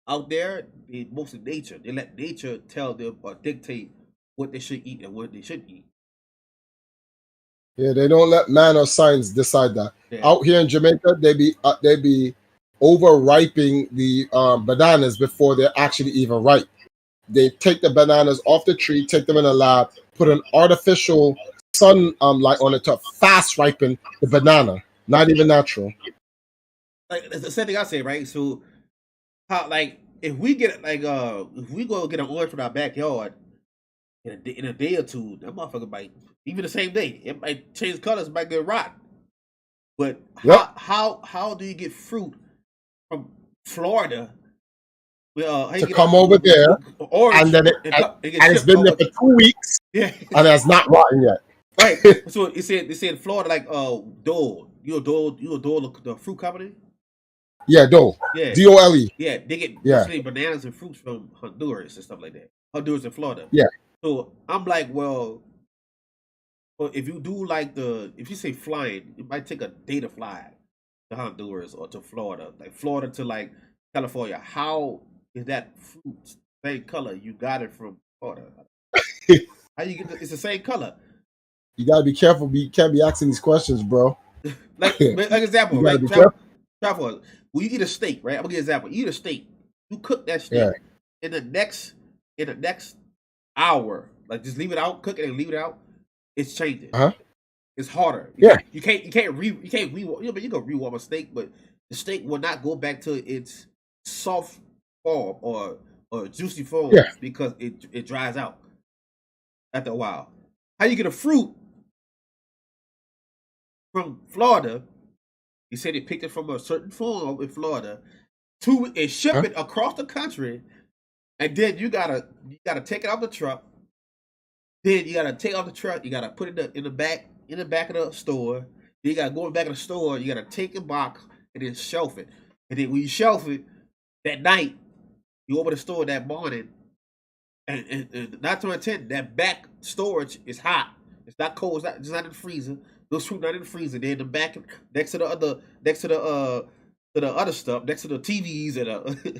out there, most of nature, they let nature tell them or dictate what they should eat and what they shouldn't eat. Yeah, they don't let man or science decide that. Yeah. Out here in Jamaica, they be over-riping the bananas before they're actually even ripe. They take the bananas off the tree, take them in a lab, put an artificial sun light on it to fast ripen the banana. Not even natural. Like it's the same thing I say, right? So how like if we get if we go get an orange from our backyard in a day or two, that motherfucker might even the same day, it might change colors, might get rotten. But how do you get fruit from Florida? To come over there, and then it's been there for 2 weeks, yeah, and it's not rotten yet. Right. So they said Florida like Dole. You a Dole the fruit company? Yeah, Dole. Yeah. DOLE. Yeah, they get mostly bananas and fruits from Honduras and stuff like that. Honduras and Florida. Yeah. So I'm like, well, if you do if you say flying, it might take a day to fly to Honduras or to Florida, like Florida to like California. How is that fruit same color? You got it from Florida. How you get it's the same color? You gotta be careful. You can't be asking these questions, bro. like example, right? Travel. When you eat a steak, right? I'm gonna give you an example. You eat a steak. You cook that steak in the next hour. Like just leave it out, cook it and leave it out. it's changing. Uh-huh. It's harder. Yeah. You can't re-warm. You know, you can rewarm a steak, but the steak will not go back to its soft form or juicy form Yeah. because it dries out after a while. How you get a fruit from Florida? He said he picked it from a certain farm in Florida, and ship Huh? it across the country, and then you gotta take it off the truck. Then you gotta take off the truck. You gotta put it in the back of the store. Then you gotta go in the back of the store. You gotta take a box and then shelf it. And then when you shelf it that night, you open the store that morning, and not to intend that back storage is hot. It's not cold. It's not in the freezer. Those fruit not in the freezer. They're in the back next to the other stuff, next to the TVs and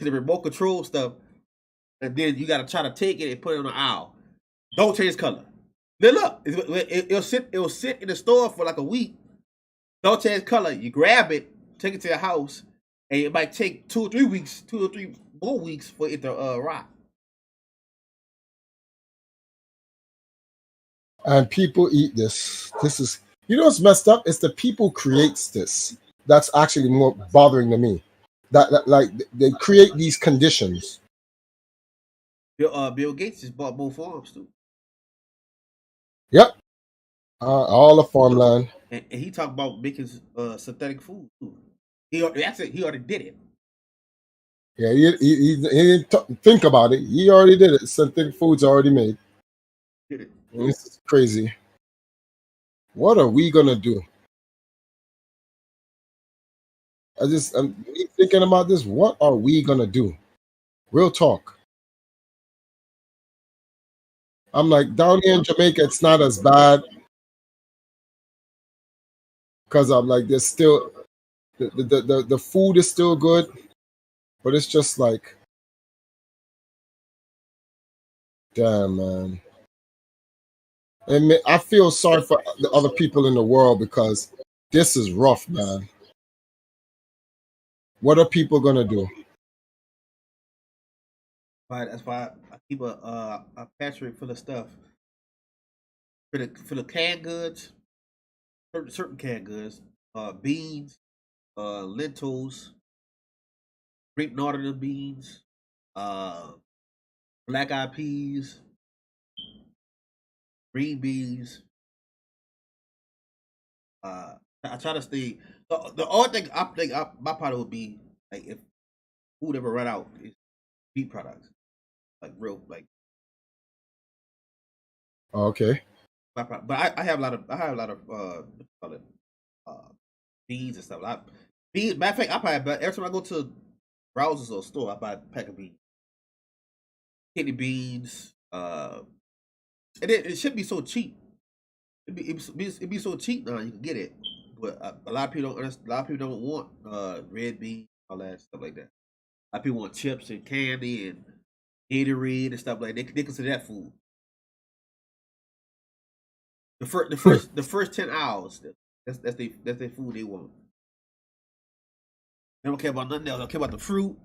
the remote control stuff. And then you gotta try to take it and put it on the aisle. Don't change color. Then look, it'll sit in the store for like a week. Don't change color. You grab it, take it to your house, and it might take 2 or 3 more weeks for it to rot. And people eat this. This is, you know what's messed up? It's the people creates this. That's actually more bothering to me. That like they create these conditions. Bill Gates just bought both farms too, Yep. All the farmland. and he talked about making synthetic food too. He already did it. Yeah, he didn't think about it. He already did it. Synthetic food's already made. Did it. This is crazy. What are we gonna do? I'm thinking about this. What are we gonna do? Real talk. I'm like, down here in Jamaica, it's not as bad because I'm like, there's still the food is still good, but it's just like, damn, man. And I feel sorry for the other people in the world because this is rough, man. What are people gonna do? That's why I keep a pantry full of stuff for the canned goods, certain canned goods, beans, lentils, Great Northern beans, uh, black eyed peas, green beans. I try to stay. The only thing I think my part would be like if food ever run out is meat products, like real like. Okay. But I have a lot of call it, uh, beans and stuff. Beans. Matter of fact, I probably every time I go to browsers or store, I buy a pack of beans, kidney beans. And it should be so cheap. It'd be so cheap now you can get it, but a lot of people don't. A lot of people don't want red beans, all that stuff like that. A lot of people want chips and candy and Gatorade and stuff like that. They consider that food. The first 10 hours, that's their food they want. They don't care about nothing else. They don't care about the fruit.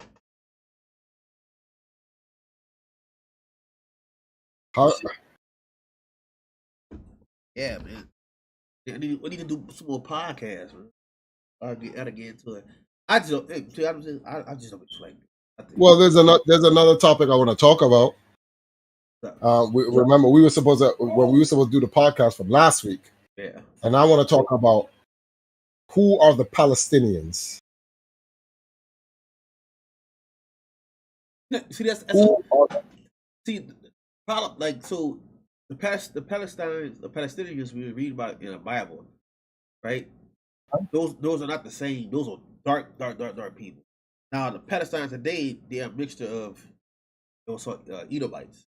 How, Yeah, man. We need to do some more podcasts, man. I'll get into it. I just don't. I just don't be like. well, there's another topic I want to talk about. Remember, we were supposed to do the podcast from last week, Yeah. and I want to talk about who are the Palestinians. See, that's Who are, see the problem. Like so, the Palestinians we read about in the Bible, right? Those are not the same. Those are dark people. Now the Palestinians today, they're a mixture of those Edomites.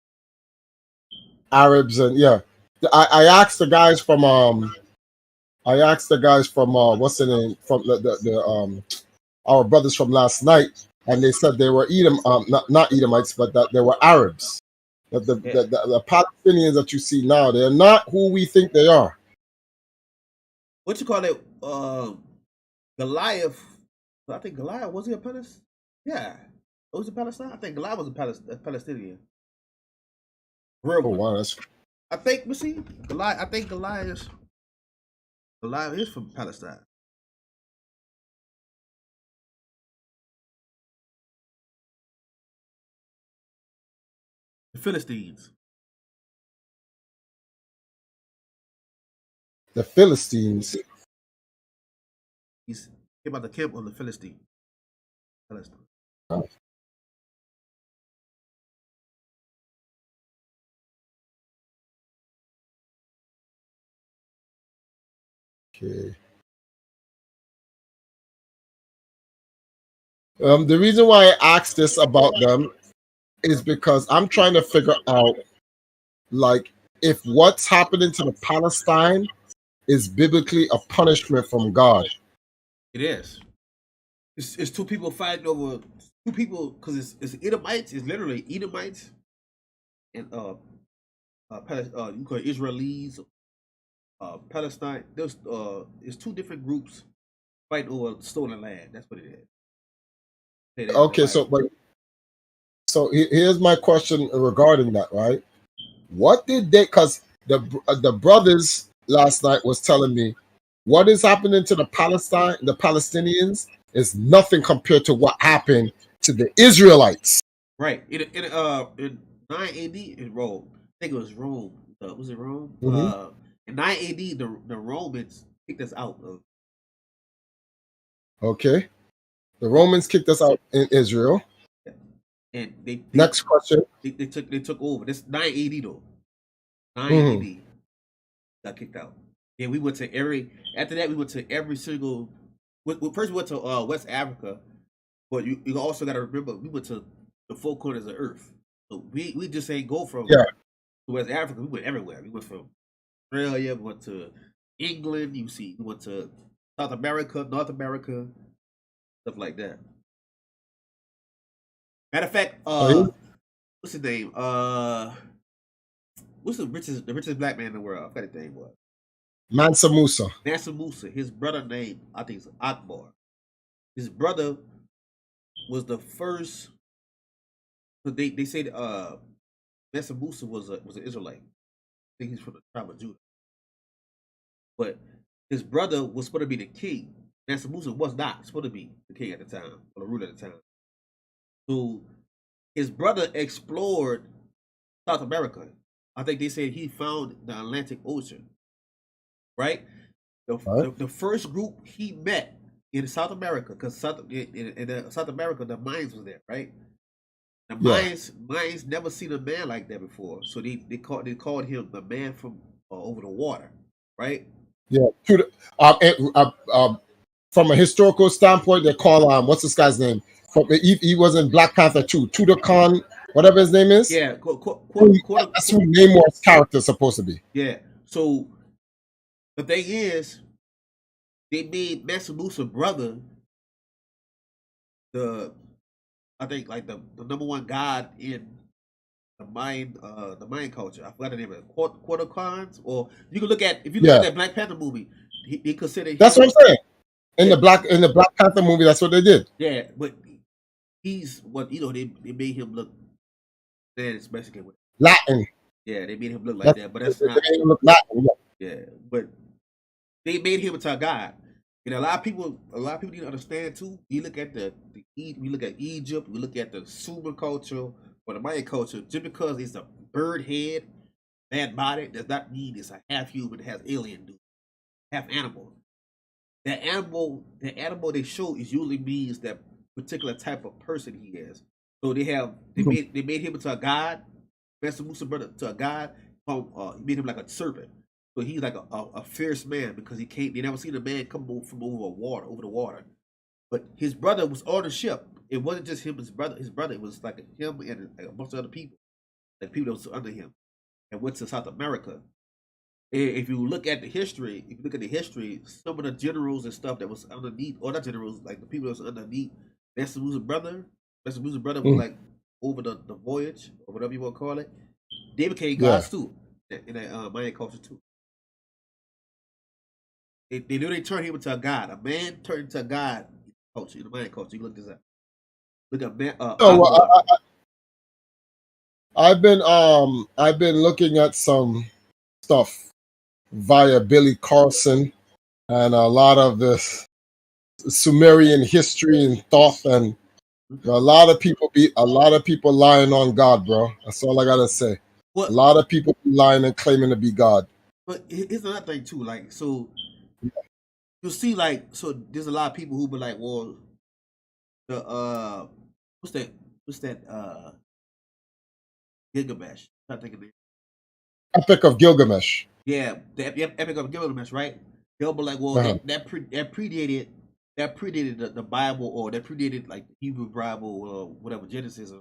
Arabs and yeah. I asked the guys from what's the name from the our brothers from last night, and they said they were not Edomites, but that they were Arabs. That Yeah. the Palestinians that you see now, they're not who we think they are. What you call it? Goliath. I think Goliath was he a Palestinian? Yeah. Was it Palestine? I think Goliath was a Palestinian. Real Oh one. wow, I think we see Goliath. I think Goliath is from Palestine. The Philistines. The Philistines. He's came out the camp on the Philistine. Palestine. Okay. The reason why I asked this about them is because I'm trying to figure out, like, if what's happening to the Palestine is biblically a punishment from God. It is. It's two people fighting over two people because it's Edomites. It's literally Edomites and you call it Israelis, Palestine. There's it's two different groups fighting over stolen land. That's what it is. Say that in the Okay, so Bible. but so here's my question regarding that, right? What did they? Because the brothers last night was telling me what is happening to the Palestinians is nothing compared to what happened to the Israelites. Right. In 9 AD in Rome. I think it was Rome. Was it Rome? Mhm. In 9 AD, the Romans kicked us out of. Okay, the Romans kicked us out in Israel. And Next question. they took over. This 9 AD though. 9 Mhm. AD got kicked out. Yeah, we went to every after that we went to every single first we went to West Africa, but you also gotta remember we went to the four corners of Earth. So we just ain't go from Yeah. West Africa, we went everywhere. We went from Australia, we went to England, you see, we went to South America, North America, stuff like that. Matter of fact, So here's what's his name? What's the richest black man in the world? I forgot his name was. Mansa Musa. Mansa Musa. His brother name, I think is Akbar. His brother was the first. So they say Mansa Musa was an Israelite. I think he's from the tribe of Judah. But his brother was supposed to be the king. Mansa Musa was not supposed to be the king at the time, or the ruler at the time. So his brother explored South America. I think they said he found the Atlantic Ocean, right? Right? The first group he met in South America, because South America, the mines was there, right? The Yeah. mines never seen a man like that before, so they called him the man from over the water, right? Yeah. From a historical standpoint, they call what's this guy's name? He was in Black Panther 2, Tudor Khan, whatever his name is. Yeah, quarter, That's who Namor's character is supposed to be. yeah. So the thing is, they made Mansa Musa brother the I think like the number one god in the Mayan culture. I forgot the name of it. Quarter Khans, or you can look at if you look at Yeah, that Black Panther movie, he considered that's him. what I'm saying. In Yeah, the Black Panther movie, that's what they did. yeah, but he's what they made him look. Man, it's Mexican. Latin. Yeah, they made him look like That's that, but they that's not. made him look Latin. Yeah. Yeah, but they made him into a god. And a lot of people need to understand too. You look at we look at Egypt, we look at the Sumer culture or the Mayan culture. Just because it's a bird head, bad body, does not mean it's a half human, has alien dude, half animal. The animal they show is usually means that particular type of person he is. So Mhm. they made him into a god, Master Musa brother to a god. He made him like a serpent. So he's like a fierce man because he can't. They never seen a man come from over the water. But his brother was on the ship. It wasn't just him. His brother. It was like him and like a bunch of other people, like people that was under him, and went to South America. If you look at the history, some of the generals and stuff that was underneath, or not generals, like the people that was underneath Master Musa's brother was Mhm. like over the voyage or whatever you want to call it. They became Yeah. gods too in that Mayan culture too. They knew they turned him into a god. A man turned into a god in culture in the Mayan culture. You look this up. Look at So Akbar. I've been looking at some. stuff via Billy Carson and a lot of the Sumerian history and thought, and a lot of people lying on God, bro. That's all I gotta say. A What? lot of people lying and claiming to be God. But here's another thing too. Like, so you see, like, so there's a lot of people who be like, well, the what's that? What's that? Gilgamesh. I'm thinking of it. Epic of Gilgamesh. Yeah, the Epic of Gilgamesh, right? They'll be like, well, Uh-huh. that predated the Bible, or that predated like the Hebrew Bible or whatever, Genesis.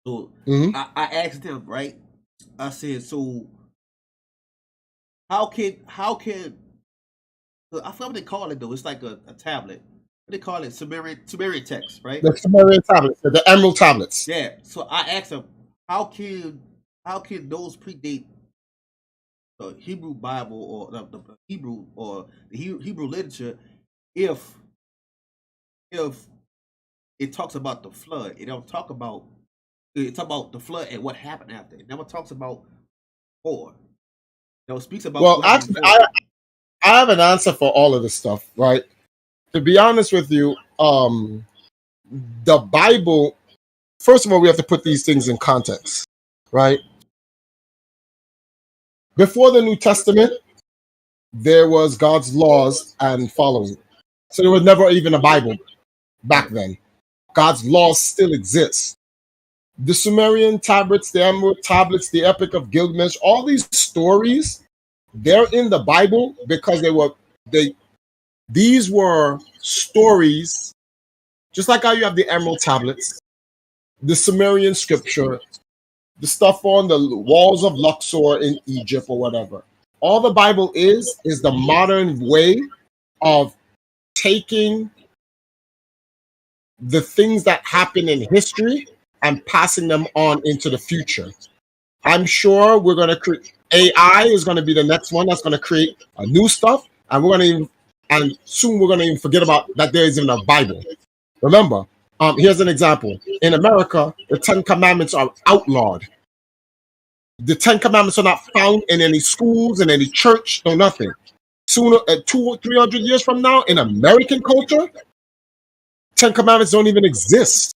So hmm I asked them, right? I said, so how can I forgot what they call it though. It's like a tablet. What they call it? Sumerian text, right? The Sumerian tablets, the Emerald tablets. Yeah. So I asked them, how can those predate the Hebrew Bible, or the Hebrew, or the Hebrew literature, if if it talks about the flood, it talk about the flood and what happened after. It never talks about before. No, it speaks about Well, what happened actually, before. I have an answer for all of this stuff, right? To be honest with you, the Bible. First of all, we have to put these things in context, right? Before the New Testament, there was God's laws and following. So there was never even a Bible back then. God's laws still exist. The Sumerian tablets, the Emerald tablets, the Epic of Gilgamesh, all these stories, they're in the Bible because these were stories, just like how you have the Emerald tablets, the Sumerian scripture, the stuff on the walls of Luxor in Egypt or whatever. All the Bible is the modern way of taking the things that happen in history and passing them on into the future. I'm sure we're going to create AI is going to be the next one that's going to create a new stuff, and and soon we're going to even forget about that there is even a Bible. Remember, here's an example. In America, the Ten Commandments are outlawed. The Ten Commandments are not found in any schools, in any church, no nothing. Sooner, 200-300 years from now, in American culture, Ten Commandments don't even exist.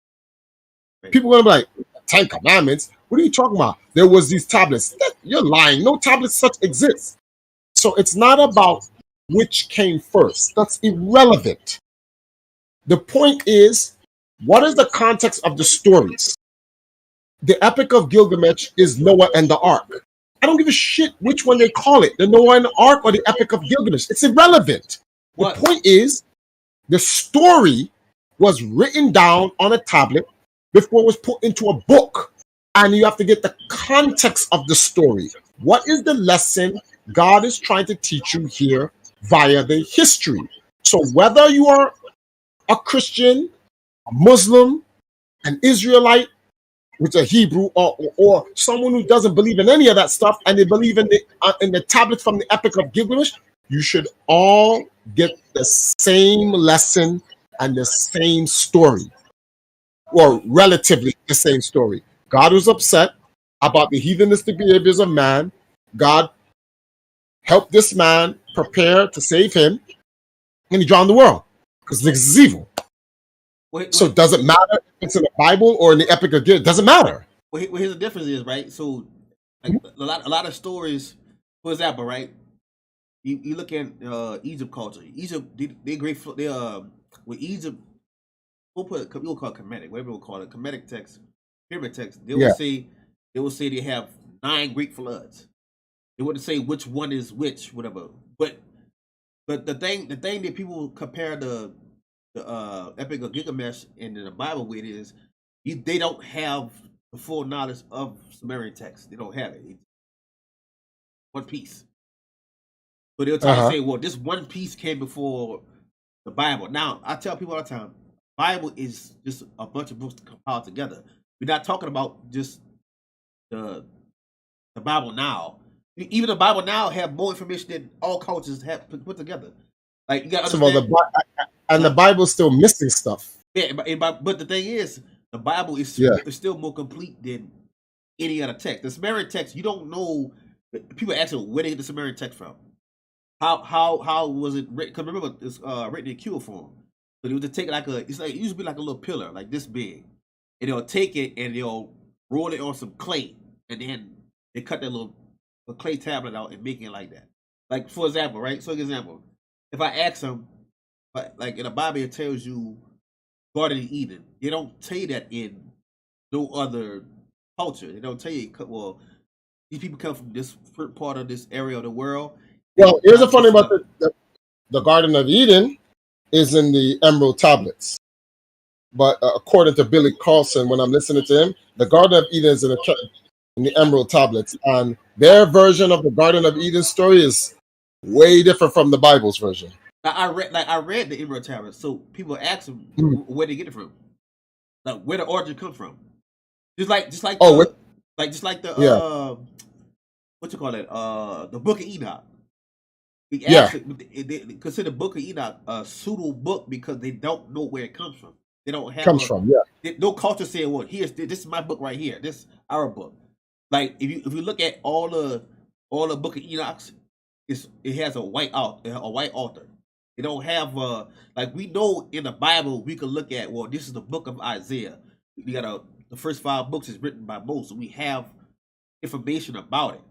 People are going to be like, Ten Commandments? What are you talking about? There was these tablets. You're lying. No tablets such exist. So it's not about which came first. That's irrelevant. The point is, what is the context of the stories? The Epic of Gilgamesh is Noah and the Ark. I don't give a shit which one they call it, the Noah and the Ark or the Epic of Gilgamesh. It's irrelevant. What? The point is, the story was written down on a tablet before it was put into a book. And you have to get the context of the story. What is the lesson God is trying to teach you here via the history? So whether you are a Christian, a Muslim, an Israelite, which a Hebrew, or someone who doesn't believe in any of that stuff, and they believe in the tablets from the Epic of Gilgamesh, you should all get the same lesson and the same story, or relatively the same story. God was upset about the heathenistic behaviors of man. God helped this man prepare to save him, and he drowned the world because this is evil. So does it matter if it's in the Bible or in the Epic of Gilgamesh? Doesn't matter. Well, here's the difference is, right? So, like, a lot of stories, for example, right? You look at Egypt culture. Egypt, they great. They with Egypt, we'll call it Kemetic, whatever we'll call it, Kemetic text, pyramid text. They will say they have 9 great floods. They wouldn't say which one is which, whatever. But the thing that people compare the Epic of Gilgamesh in the Bible with is they don't have the full knowledge of Sumerian text. They don't have it. It's one piece. So they'll try to say, well, this one piece came before the Bible. Now, I tell people all the time, Bible is just a bunch of books compiled together. We're not talking about just the Bible now. Even the Bible now have more information than all cultures have put together. Like, you got to understand. The Bible's still missing stuff. Yeah, but the thing is, the Bible is still more complete than any other text. The Sumerian text, you don't know People asking where they get the Sumerian text from. How was it written? Because remember, it's written in cube form. So they would take like it used to be like a little pillar, like this big, and they'll take it and they'll roll it on some clay, and then they cut that little clay tablet out and make it like that. Like for example, right? So example, if I ask them, like in the Bible, it tells you Garden of Eden. They don't tell you that in no other culture. They don't tell you, well, these people come from this part of this area of the world. Well, here's the funny about the Garden of Eden is in the Emerald Tablets. But according to Billy Carlson, when I'm listening to him, the Garden of Eden is in the Emerald Tablets. And their version of the Garden of Eden story is way different from the Bible's version. I read the Emerald Tablets, so people ask them where they get it from, like where the origin come from. Just like the what you call it? The Book of Enoch. We actually consider the Book of Enoch a pseudo book because they don't know where it comes from. They don't have no culture saying, well, this is my book right here. This is our book. Like if you look at all the Book of Enoch's, it has a white author. They don't have like we know in the Bible we can look at, well, this is the book of Isaiah. We got the first 5 books is written by Moses. We have information about it.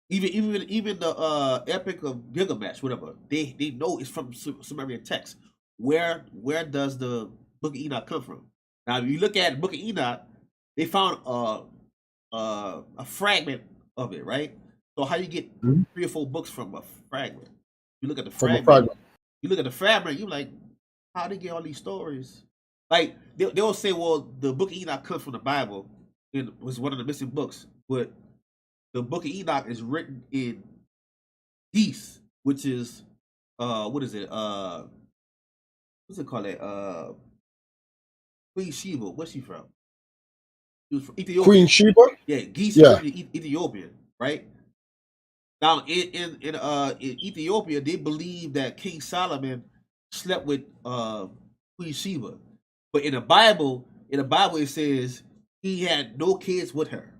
Even the Epic of Gilgamesh, whatever, they know it's from Sumerian text. Where does the Book of Enoch come from? Now, if you look at the Book of Enoch, they found a fragment of it, right? So how you get 3 or 4 books from a fragment? You look at the fragment. You look at the fragment. You're like, how they get all these stories? Like they'll say, well, the Book of Enoch comes from the Bible. It was one of the missing books, but the Book of Enoch is written in Geese, which is what is it? What's it called? Queen Sheba. Where's she from? She was from Ethiopia. Queen Sheba? Yeah, Geese is Ethiopian, right? Now in Ethiopia, they believe that King Solomon slept with Queen Sheba, but in the Bible it says he had no kids with her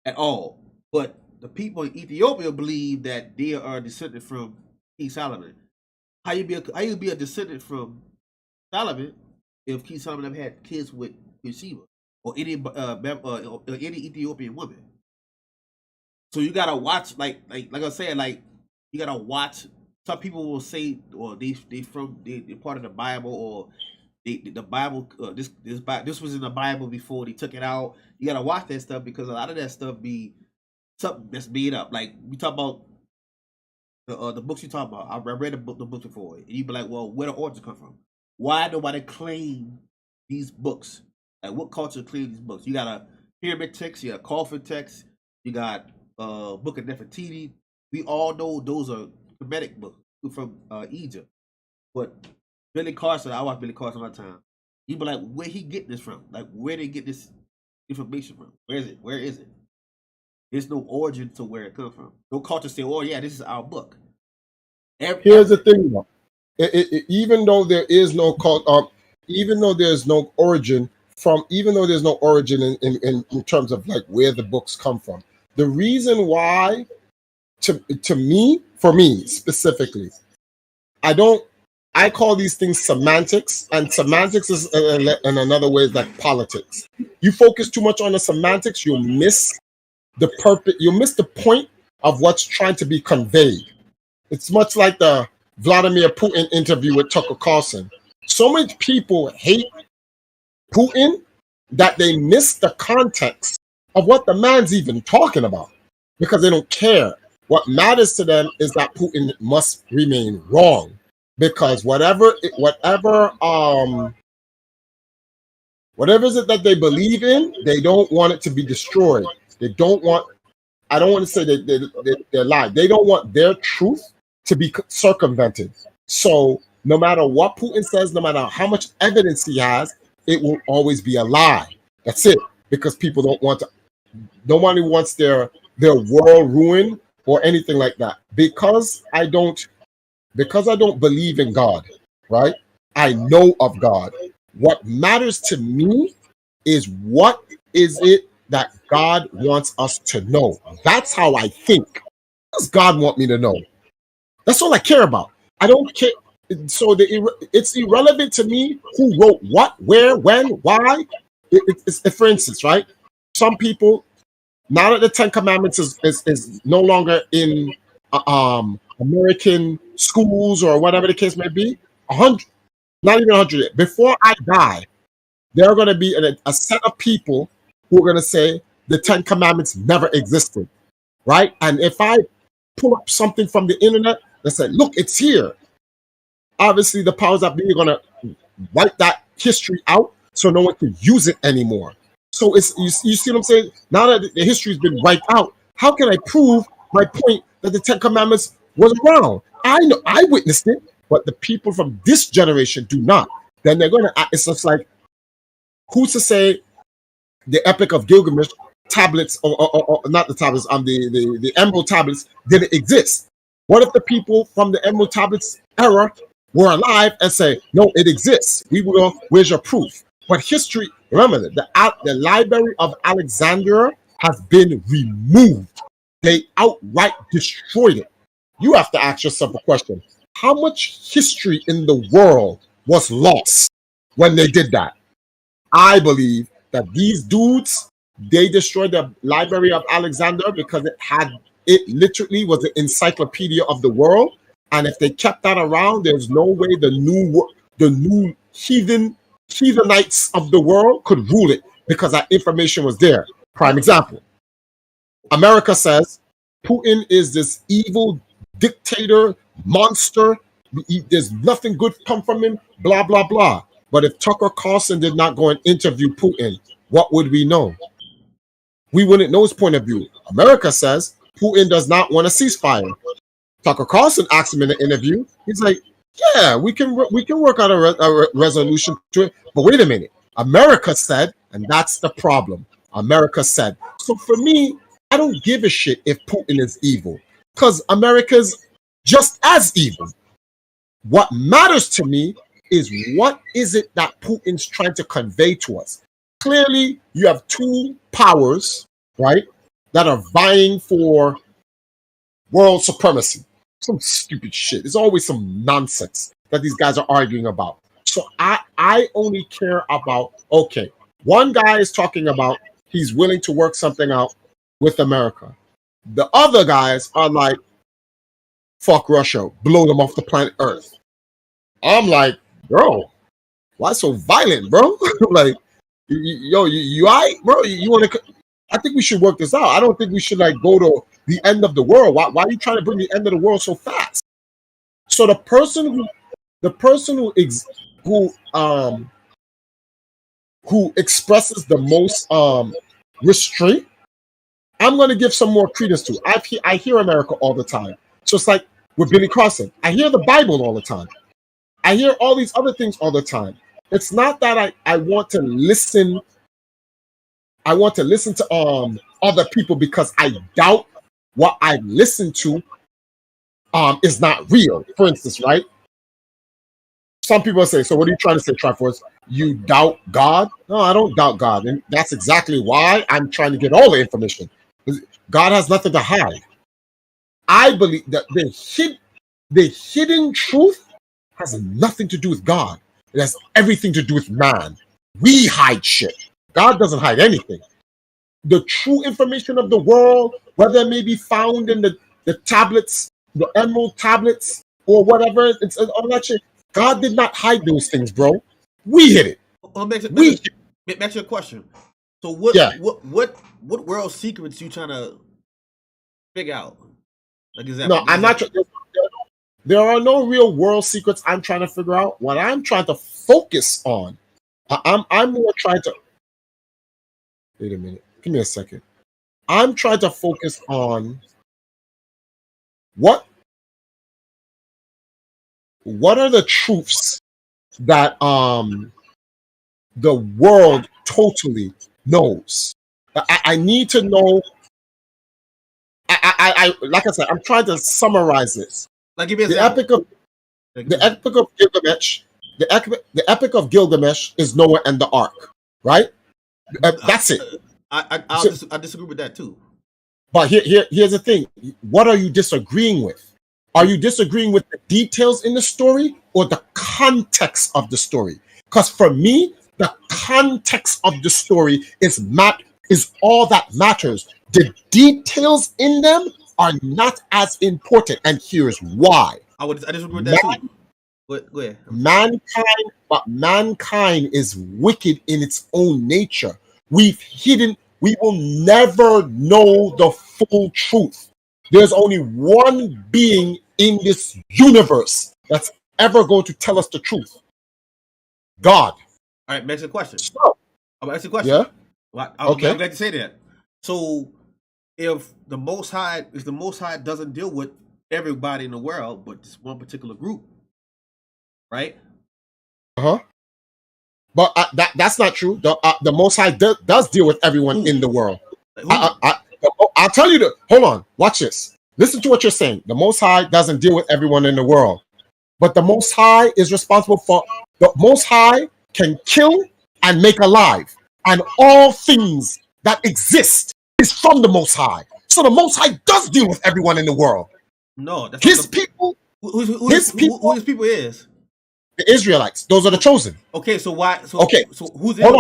at all. But the people in Ethiopia believe that they are descended from King Solomon. How you be a descendant from Solomon if King Solomon never had kids with Sheba or any Ethiopian woman? So you gotta watch, like I said, like you gotta watch. Some people will say, or they part of the Bible, or the Bible. This was in the Bible before they took it out. You gotta watch that stuff because a lot of that stuff be something that's made up. Like we talk about the books you talk about. I read the book before, and you be like, well, where the origins come from? Why nobody claim these books? Like what culture claim these books? You got a pyramid text, you got a coffin text, you got Book of Nefertiti. We all know those are Kemetic books from Egypt. But Billy Carson, I watch Billy Carson all the time. You be like, where he get this from? Like where they get this information from? Where is it? Where is it? There's no origin to where it comes from. No culture say, oh yeah, this is our book. Here's the thing, though. Even though there is no even though there's no origin in terms of like where the books come from. The reason why, for me specifically, I call these things semantics, and semantics is in another way is like politics. You focus too much on the semantics, you'll miss the point of what's trying to be conveyed. It's much like the Vladimir Putin interview with Tucker Carlson. So many people hate Putin that they miss the context of what the man's even talking about because they don't care. What matters to them is that Putin must remain wrong because whatever is it that they believe in, they don't want it to be destroyed. I don't want to say that they're lying. They don't want their truth to be circumvented. So no matter what Putin says, no matter how much evidence he has, it will always be a lie. That's it. Because people nobody wants their world ruined or anything like that. Because I don't believe in God, right? I know of God. What matters to me is what is it that God wants us to know. That's how I think. What does God want me to know? That's all I care about. I don't care. So it's irrelevant to me who wrote what, where, when, why. It's for instance, right? Some people, now that the Ten Commandments is no longer in American schools or whatever the case may be, 100, not even 100. Before I die, there are going to be a set of people who are going to say the Ten Commandments never existed, right? And if I pull up something from the internet that said, look, it's here, obviously the powers that be are going to wipe that history out so no one can use it anymore. So it's you see what I'm saying? Now that the history has been wiped out, how can I prove my point that the Ten Commandments was wrong? I know I witnessed it, but the people from this generation do not. Then they're going to, it's just like, who's to say the Epic of Gilgamesh tablets, or not the tablets, the Emerald tablets didn't exist? What if the people from the Emerald tablets era were alive and say, no, it exists? We will go, where's your proof? But history, remember that the Library of Alexandria has been removed. They outright destroyed it. You have to ask yourself a question. How much history in the world was lost when they did that? I believe that these dudes, they destroyed the Library of Alexandria because it literally was the encyclopedia of the world. And if they kept that around, there's no way the new heathenites of the world could rule it, because that information was there. Prime example. America says Putin is this evil dictator, monster. There's nothing good come from him, blah, blah, blah. But if Tucker Carlson did not go and interview Putin, what would we know? We wouldn't know his point of view. America says Putin does not want a ceasefire. Tucker Carlson asked him in the interview. He's like, yeah, we can work out a resolution to it. But wait a minute. America said, and that's the problem. America said. So for me, I don't give a shit if Putin is evil, because America's just as evil. What matters to me is, what is it that Putin's trying to convey to us? Clearly, you have two powers, right, that are vying for world supremacy. Some stupid shit. There's always some nonsense that these guys are arguing about. So I only care about, okay, one guy is talking about he's willing to work something out with America. The other guys are like, fuck Russia, blow them off the planet Earth. I'm like, bro, why so violent, bro? Like, you all right, bro? You want to? I think we should work this out. I don't think we should like go to the end of the world. Why are you trying to bring the end of the world so fast? So the person who expresses the most restraint, I'm going to give some more credence to. I hear America all the time. So it's like with Billy Carson. I hear the Bible all the time. I hear all these other things all the time. It's not that I want to listen. I want to listen to other people because I doubt what I listen to is not real. For instance, right? Some people say, so what are you trying to say, Triforce? You doubt God? No, I don't doubt God. And that's exactly why I'm trying to get all the information. God has nothing to hide. I believe that the hidden truth has nothing to do with God. It has everything to do with man. We hide shit. God doesn't hide anything. The true information of the world, whether it may be found in the tablets, the emerald tablets, or whatever, it's all that shit. God did not hide those things, bro. We hid it. Well, make your question. So what world secrets you trying to figure out? Like, no, I'm not. There are no real world secrets I'm trying to figure out. What I'm trying to focus on, I'm more trying to. Wait a minute. Give me a second. I'm trying to focus on what are the truths that the world totally knows. I need to know. I like I said, I'm trying to summarize this. Like, give me the epic of Gilgamesh. The epic of Gilgamesh is Noah and the Ark, right? That's it. I disagree with that too. But here's the thing. What are you disagreeing with? Are you disagreeing with the details in the story or the context of the story? Because for me, the context of the story is all that matters. The details in them are not as important, and here's why. I disagree with that too. Go ahead. Mankind is wicked in its own nature. We will never know the full truth. There's only one being in this universe that's ever going to tell us the truth. God. All right, next question. So, I'm asking a question. yeah. Well, Okay. I'm glad to say that. So, if the Most High doesn't deal with everybody in the world, but just one particular group, right? But that's not true. The Most High does deal with everyone in the world. I'll tell you hold on, watch this. Listen to what you're saying. The Most High doesn't deal with everyone in the world, but the Most High is responsible for. The Most High can kill and make alive, and all things that exist is from the Most High. So the Most High does deal with everyone in the world. No, that's his people. Who his people is? The Israelites. Those are the chosen. Okay, so why? So who's hold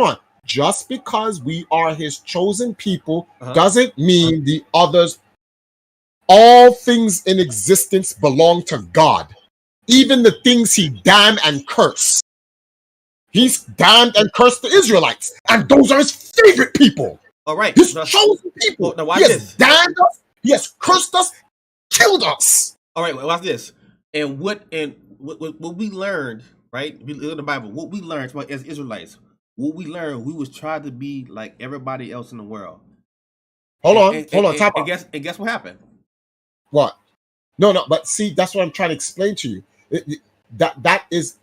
on? Just because we are his chosen people doesn't mean the others. All things in existence belong to God, even the things he damned and cursed. He's damned and cursed the Israelites, and those are his favorite people. All right, his chosen people. Now watch he has this. Damned us. He has cursed us, killed us. All right, watch this. And what we learned, right? We in the Bible. What we learned as Israelites. What we learned, we was trying to be like everybody else in the world. Hold on. And guess what happened? What? No. But see, that's what I'm trying to explain to you. It's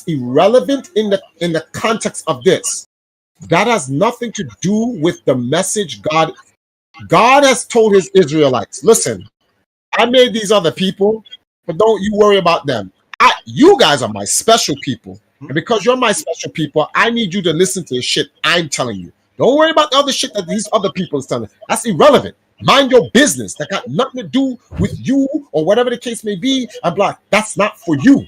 irrelevant in the context of this. That has nothing to do with the message God has told his Israelites. Listen, I made these other people, but don't you worry about them. You guys are my special people. And because you're my special people, I need you to listen to the shit I'm telling you. Don't worry about the other shit that these other people is telling. That's irrelevant. Mind your business. That got nothing to do with you or whatever the case may be. I'm like, that's not for you.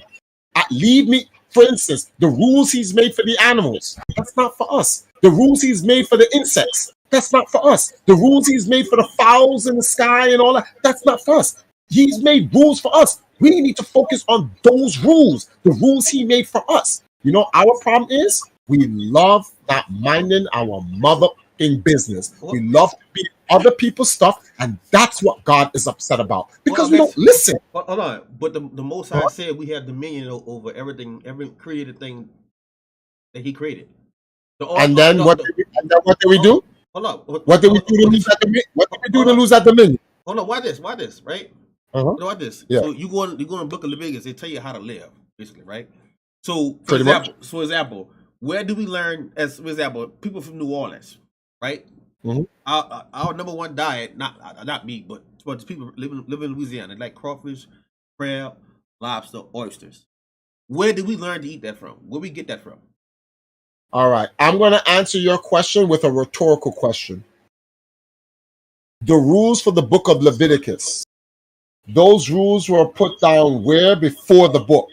Leave me. For instance, the rules he's made for the animals, that's not for us. The rules he's made for the insects, that's not for us. The rules he's made for the fowls in the sky and all that, that's not for us. He's made rules for us. We need to focus on those rules, the rules he made for us. You know, our problem is we love not minding our motherfucking business. We love to be other people's stuff, and that's what God is upset about because we don't listen. Hold on, but the Most High said we have dominion over everything, every created thing that He created. And then what did we do? Hold on. What did we do to lose that dominion? What did we do to lose that dominion? Hold on. Why this? Right? Why this? Yeah. So you go in the Book of Leviticus. They tell you how to live, basically, right? So, for example, where do we learn? For example, people from New Orleans, right? Mm-hmm. Our number one diet, not me, but people live in Louisiana, like crawfish, crab, lobster, oysters. Where did we learn to eat that from? Where we get that from? All right, I'm going to answer your question with a rhetorical question. The rules for the Book of Leviticus, those rules were put down where before the book?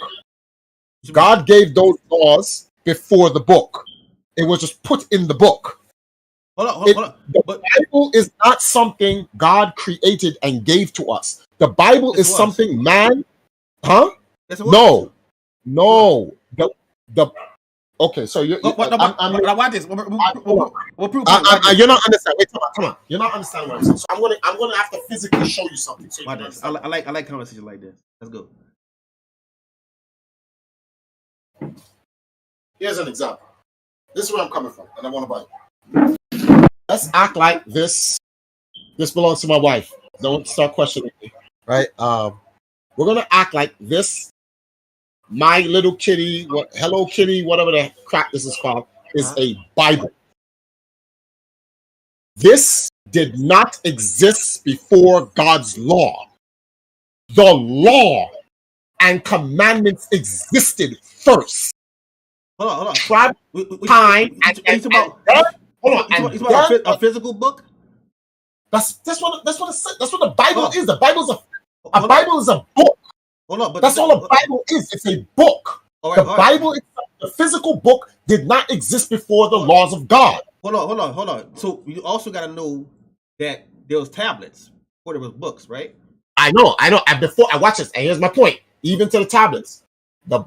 God gave those laws before the book. It was just put in the book. Hold on. The Bible is not something God created and gave to us. The Bible is something man, No. Okay, so you're not understanding. Wait, come on. You're not understanding what I'm saying. So I'm gonna have to physically show you something. So I like conversations like this. Let's go. Here's an example. This is where I'm coming from, and I want to buy it. Let's act like this belongs to my wife. Don't start questioning me, right? We're gonna act like this. My little kitty, Hello Kitty, whatever the crap this is called, is a Bible. This did not exist before God's law. The law and commandments existed first. Hold on. tribe, What time, you and talking about? then, You hold on, talking and about then a physical book? that's what it says. That's what the Bible Oh, is. The Bible is a hold on. Bible is a book. Hold on. But That's all the Bible is. It's a book. all right, The all right. Bible itself, the physical book, did not exist before the Hold on. laws of God. Hold on. So you also got to know that there was tablets before there was books, right? I know. And before I watch this, and here's my point. Even to the tablets, the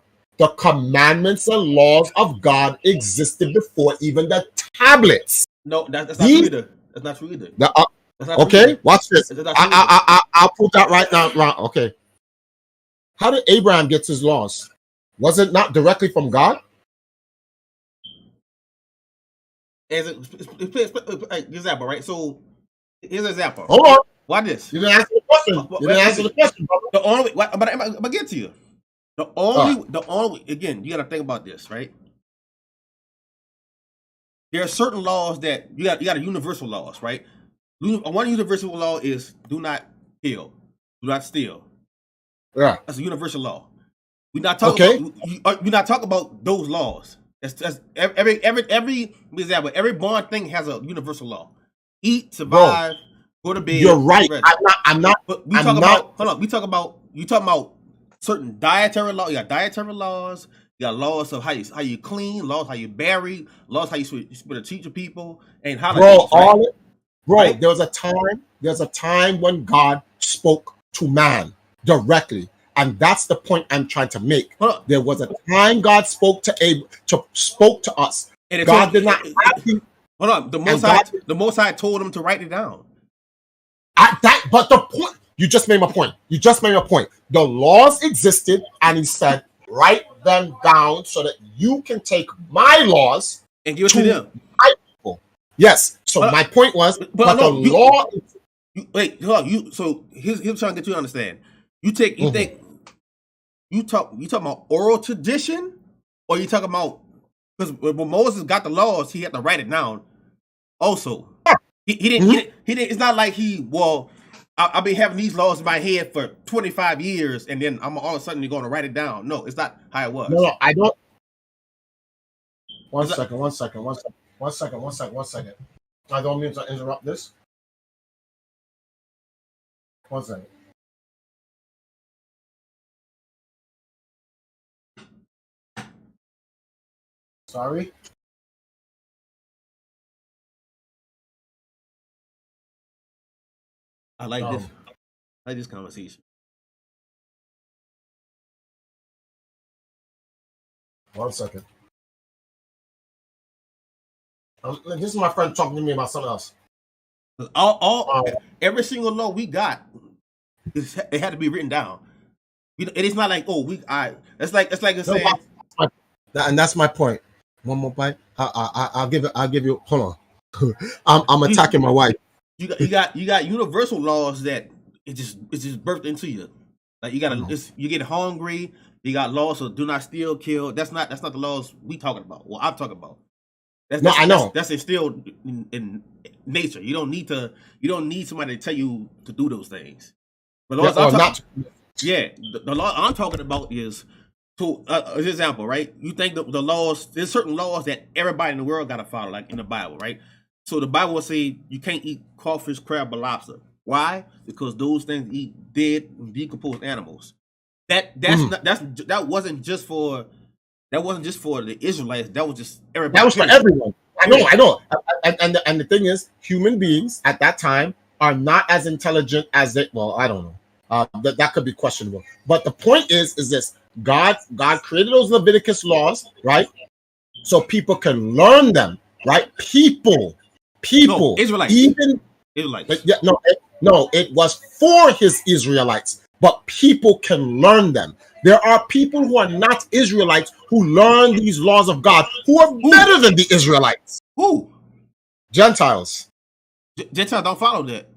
commandments and laws of God existed before even the tablets. No, that's not true These, either. That's not true either. the, That's not true okay, either. watch this. That's not true either. I'll put that right now. Right, okay. How did Abraham get his laws? Was it not directly from God? As example, right? So here's an example. Hold on. Why this? You didn't answer the question. You didn't answer the question, brother. The only way, but I'm gonna get to you. The only again, you got to think about this, right? There are certain laws that you got universal laws, right? One universal law is do not kill, do not steal. Yeah. That's a universal law. We're not talking about we're not talking about those laws. That's every example, every born thing has a universal law. Eat, survive, go to bed. You're right. I'm not. But we talk about hold on. We talk about you talking about certain dietary laws. You got dietary laws. You got laws of how you clean, laws how you bury, laws how you supposed to teach people, and how to right? There's a time when God spoke to man directly, and that's the point I'm trying to make. There was a time God spoke to us. And God did not. Hold on. The Most High told him to write it down. But the point, you just made my point. The laws existed, and he said, write them down so that you can take my laws and give it to them. My people. Yes. So my point was, law. Wait, hold on. So here's trying to get you to understand. You think you talk about oral tradition, or you talk about because when Moses got the laws, he had to write it down. Also, he didn't. It's not like I've been having these laws in my head for 25 years, and then I'm all of a sudden you're going to write it down. No, it's not how it was. No, I don't. One second. I don't mean to interrupt this. One second. Sorry. I like this. I like this conversation. One second. This is my friend talking to me about something else. Every single law we got, it had to be written down. It is not like it's like saying. And that's my point. One more bite. I'll give you. Hold on. I'm attacking my wife. You got universal laws that it's just birthed into you. Like you get hungry. You got laws of do not steal, kill. That's not the laws we talking about. Well, I'm talking about. I know. That's instilled in nature. You don't need somebody to tell you to do those things. The laws the law I'm talking about is an example, right? You think the laws, there's certain laws that everybody in the world gotta follow, like in the Bible, right? So the Bible will say you can't eat crawfish, crab, or lobster. Why? Because those things eat dead, decomposed animals. That wasn't just for the Israelites. That was just everybody. That was for everyone. I know. And the thing is, human beings at that time are not as intelligent as they. Well, I don't know. That could be questionable. But the point is this: God created those Leviticus laws, right? So people can learn them, right? People, Israelites, Israelites. No, it was for his Israelites, but people can learn them. There are people who are not Israelites who learn these laws of God who are better than the Israelites. Who? Gentiles. Gentiles don't follow that.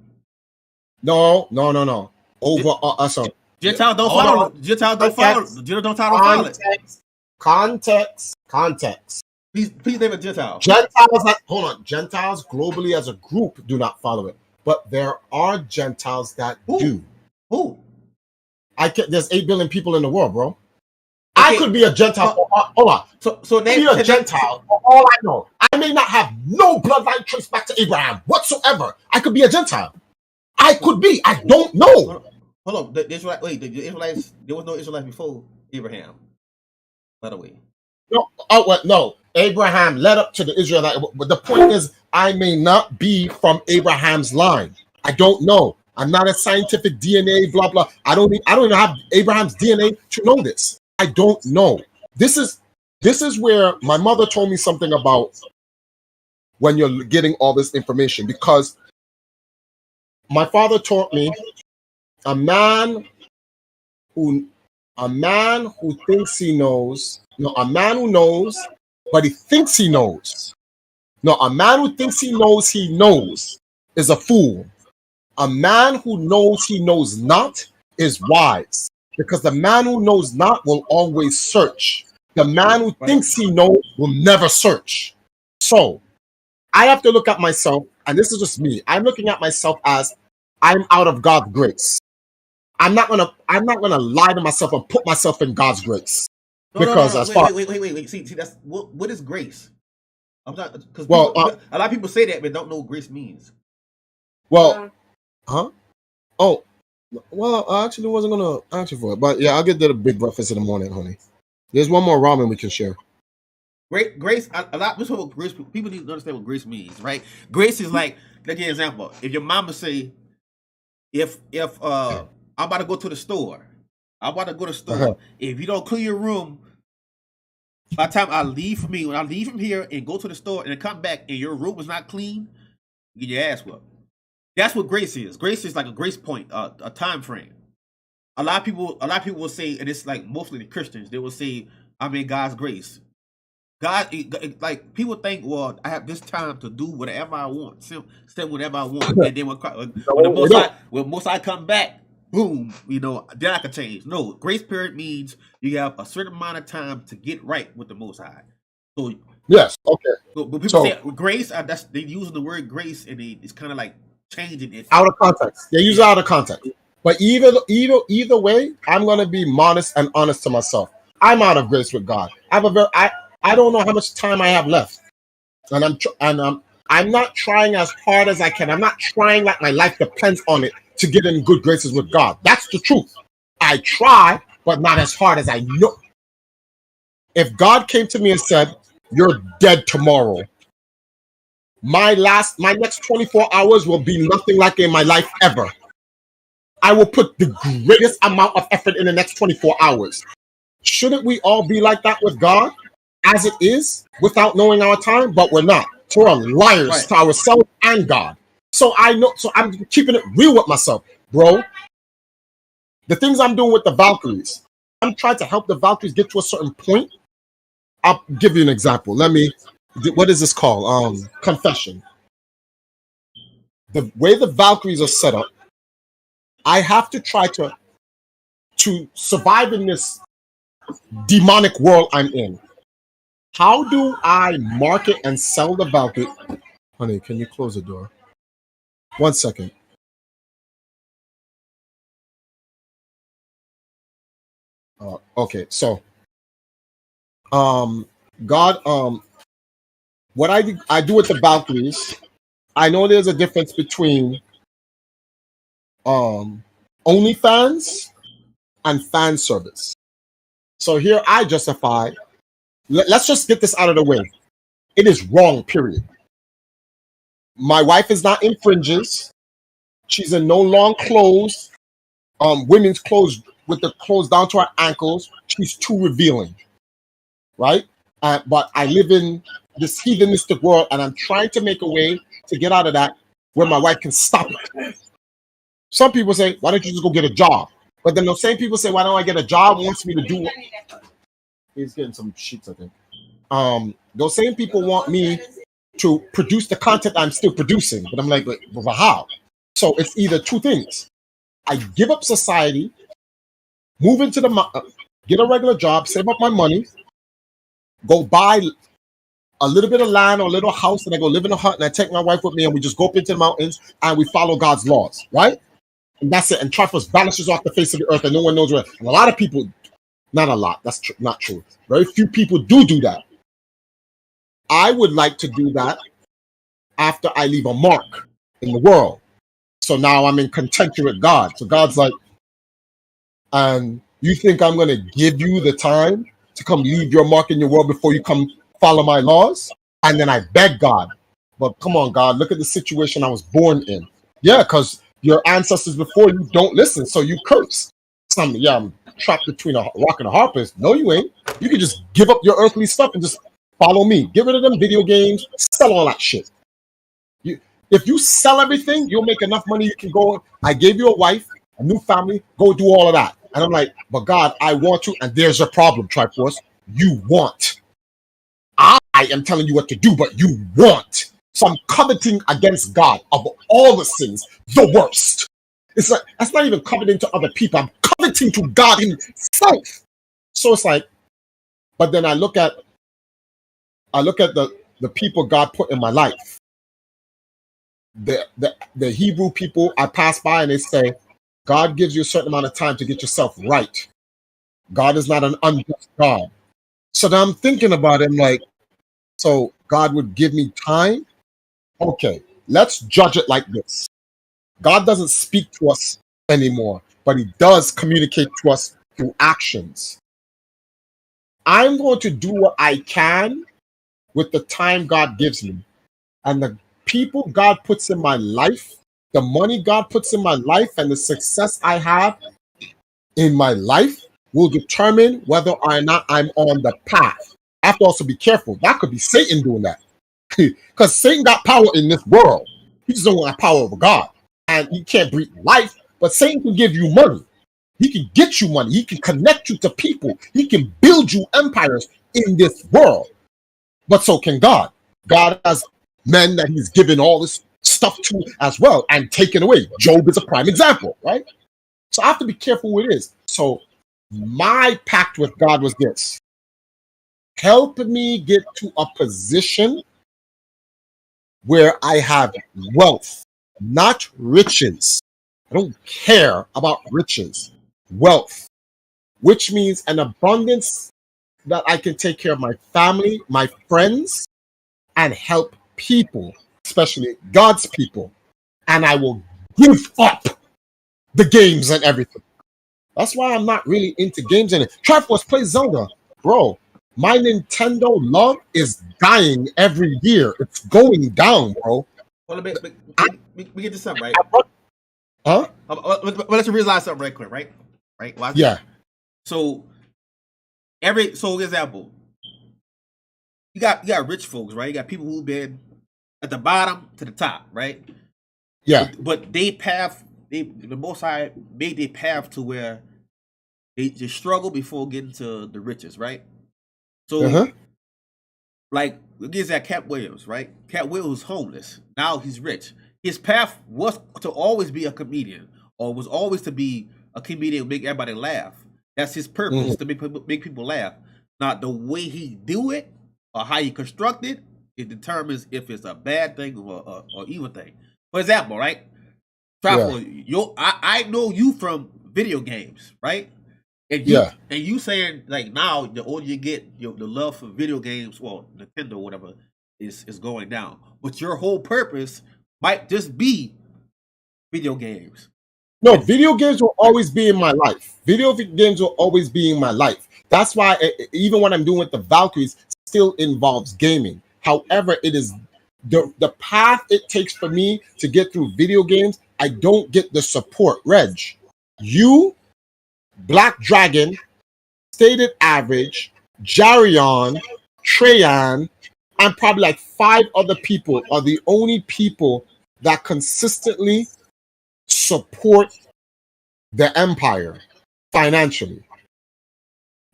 No. Gentiles don't follow. Gentiles don't follow. Gentiles don't follow it. Context. Please name a Gentile. Gentiles globally as a group do not follow it, but there are Gentiles that do. Who? There's 8 billion people in the world, bro. I could be a Gentile. Hold on. So be a Gentile. For all I know, I may not have no bloodline trace back to Abraham whatsoever. I could be a Gentile. I could be. I don't know. Hold on. The Israelites. There was no Israelites before Abraham. By the way. No. Oh, well, no. Abraham led up to the Israelite. But the point is, I may not be from Abraham's line. I don't know. I'm not a scientific DNA. Blah blah. I don't even have Abraham's DNA to know this. I don't know. This is where my mother told me something about when you're getting all this information, because my father taught me a man who thinks he knows, no, a man who knows, but he thinks he knows. No, a man who thinks he knows is a fool. A man who knows he knows not is wise, because the man who knows not will always search. The man who thinks he knows will never search. So I have to look at myself, and this is just me. I'm looking at myself as I'm out of God's grace. I'm not gonna lie to myself and put myself in God's grace. Wait. See, that's what is grace? I'm not, because a lot of people say that but don't know what grace means. Well, oh, well, I actually wasn't gonna answer for it, but yeah, I'll get to the big breakfast in the morning, honey. There's one more ramen we can share. Grace, a lot. This is what grace. People need to understand what grace means, right? Grace is like, let me give you an example. If your mama say, if I'm about to go to the store, if you don't clean your room, by the time I leave from here and go to the store and come back and your room is not clean, you get your ass whooped. That's what grace is. Grace is like a grace point, a time frame. A lot of people will say, and it's like mostly the Christians, they will say, I'm in God's grace. God, like people think, well, I have this time to do whatever I want, say whatever I want, and then when the Most High come back, boom, then I can change. No, grace period means you have a certain amount of time to get right with the Most High. So yes, okay. But people say grace, they using the word grace, and it's kind of like changing it out of context. They use it out of context. But either way, I'm gonna be modest and honest to myself. I'm out of grace with God. I don't know how much time I have left, and I'm not trying as hard as I can. I'm not trying like my life depends on it to get in good graces with God. That's the truth. I try, but not as hard as I know. If God came to me and said, "You're dead tomorrow," my next 24 hours will be nothing like in my life ever. I will put the greatest amount of effort in the next 24 hours. Shouldn't we all be like that with God? As it is, without knowing our time, but we're not. So we're liars to ourselves and God. So I'm keeping it real with myself, bro. The things I'm doing with the Valkyries, I'm trying to help the Valkyries get to a certain point. I'll give you an example. What is this called? Confession. The way the Valkyries are set up, I have to try to survive in this demonic world I'm in. How do I market and sell the Valkyrie? Honey, can you close the door? 1 second. Okay, so God, what I do with the Valkyries, I know there's a difference between OnlyFans and fan service. So here I justify. Let's just get this out of the way. It is wrong, period. My wife is not in fringes. She's in no long clothes, women's clothes with the clothes down to her ankles. She's too revealing, right? But I live in this heathenistic world, and I'm trying to make a way to get out of that where my wife can stop it. Some people say, why don't you just go get a job? But then those same people say, why don't I get a job? Wants me to do what? He's getting some sheets, I think. Those same people want me to produce the content I'm still producing, but I'm like, but how? So it's either two things. I give up society, move into get a regular job, save up my money, go buy a little bit of land or a little house, and I go live in a hut, and I take my wife with me, and we just go up into the mountains, and we follow God's laws, right? And that's it. And Truffles vanishes off the face of the earth, and no one knows where. And a lot of people Not a lot. That's not true. Very few people do that. I would like to do that after I leave a mark in the world. So now I'm in contention with God. So God's like, and you think I'm going to give you the time to come leave your mark in your world before you come follow my laws? And then I beg God, but come on, God, look at the situation I was born in. Yeah, because your ancestors before you don't listen, so you curse. I'm trapped between a rock and a hard place. No, you ain't. You can just give up your earthly stuff and just follow me. Get rid of them video games, sell all that shit. If you sell everything, you'll make enough money. You can go. I gave you a wife, a new family. Go do all of that. And I'm like, but God, I want you. And there's a problem, Triforce. You want. I am telling you what to do, but you want. So I'm coveting against God of all the sins, the worst. It's like that's not even coveting to other people. I'm coveting to God Himself. So it's like, but then I look at the people God put in my life. The Hebrew people, I pass by and they say, God gives you a certain amount of time to get yourself right. God is not an unjust God. So now I'm thinking about it, I'm like, so God would give me time? Okay, let's judge it like this. God doesn't speak to us anymore, but He does communicate to us through actions. I'm going to do what I can with the time God gives me. And the people God puts in my life, the money God puts in my life, and the success I have in my life will determine whether or not I'm on the path. I have to also be careful. That could be Satan doing that. Because Satan got power in this world. He just don't have power over God. And he can't breathe life, but Satan can give you money. He can get you money. He can connect you to people. He can build you empires in this world. But so can God. God has men that He's given all this stuff to as well and taken away. Job is a prime example, right? So I have to be careful who it is. So my pact with God was this. Help me get to a position where I have wealth, not riches. I don't care about riches. Wealth, which means an abundance that I can take care of my family, my friends, and help people, especially God's people. And I will give up the games and everything. That's why I'm not really into games anymore. Triforce, play Zelda. Bro, my Nintendo love is dying every year. It's going down, bro. Well, we get to something, right? Huh? Let's realize something right quick, right? Right? Watch Yeah. So, example, you got rich folks, right? You got people who've been at the bottom to the top, right? Yeah. But the Most High made their path to where they struggle before getting to the riches, right? So, like, against that Cat Williams, right? Cat Williams was homeless. Now he's rich. His path was to always be a comedian, or was always to be a comedian, make everybody laugh. That's his purpose, to make people laugh. Not the way he do it or how he construct it. It determines if it's a bad thing or evil thing. For example, right? I know you from video games, right? And you saying like now the older you get, the love for video games, well, Nintendo, whatever, is going down. But your whole purpose might just be video games. No, video games will always be in my life. Video games will always be in my life. That's why even what I'm doing with the Valkyries still involves gaming. However, it is the path it takes for me to get through video games. I don't get the support. Reg, you, Black Dragon, Stated Average, Jarion, Trayan, and probably like 5 other people are the only people that consistently support the empire financially.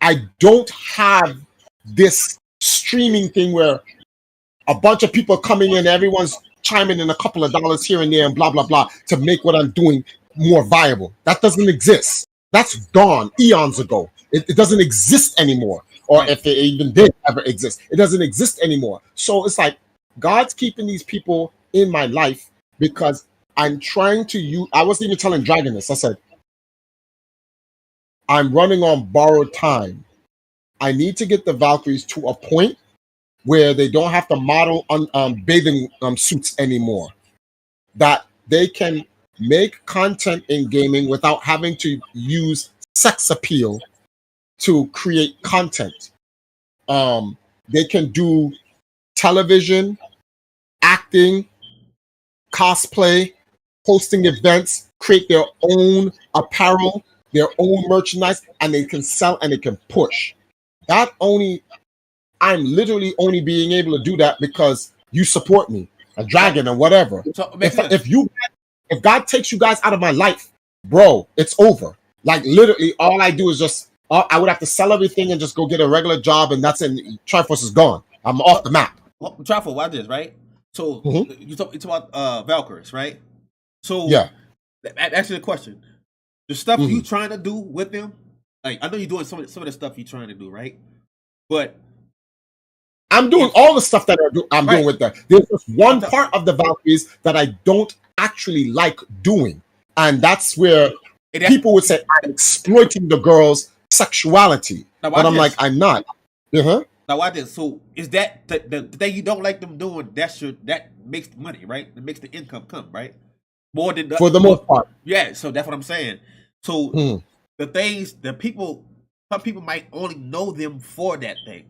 I don't have this streaming thing where a bunch of people coming in, everyone's chiming in a couple of dollars here and there and blah, blah, blah to make what I'm doing more viable. That doesn't exist. That's gone eons ago. It doesn't exist anymore. Or if it even did ever exist, it doesn't exist anymore. So it's like God's keeping these people in my life because I'm trying to use. I wasn't even telling Dragon this. I said, I'm running on borrowed time. I need to get the Valkyries to a point where they don't have to model on bathing suits anymore. That they can make content in gaming without having to use sex appeal to create content. They can do television, acting, cosplay, hosting events, create their own apparel, their own merchandise, and they can sell and they can push. That only, I'm literally only being able to do that because you support me, a dragon and whatever. So If God takes you guys out of my life, bro, it's over. Like literally, all I do is just I would have to sell everything and just go get a regular job, and that's it. Triforce is gone. I'm off the map. Triforce, watch this, right? So you talk about Valkyries, right? So yeah, answer the question. The stuff you trying to do with them, like I know you're doing some of the stuff you're trying to do, right? But I'm doing all the stuff that I'm doing with them. There's just one part of the Valkyries that I don't actually like doing, and that's where people would say I'm exploiting the girls' sexuality. But I'm like, I'm not. Now why this? So is that the thing you don't like them doing? That makes the money, right? It makes the income come, right? More than for the most part. Yeah, so that's what I'm saying. So the things, some people might only know them for that thing,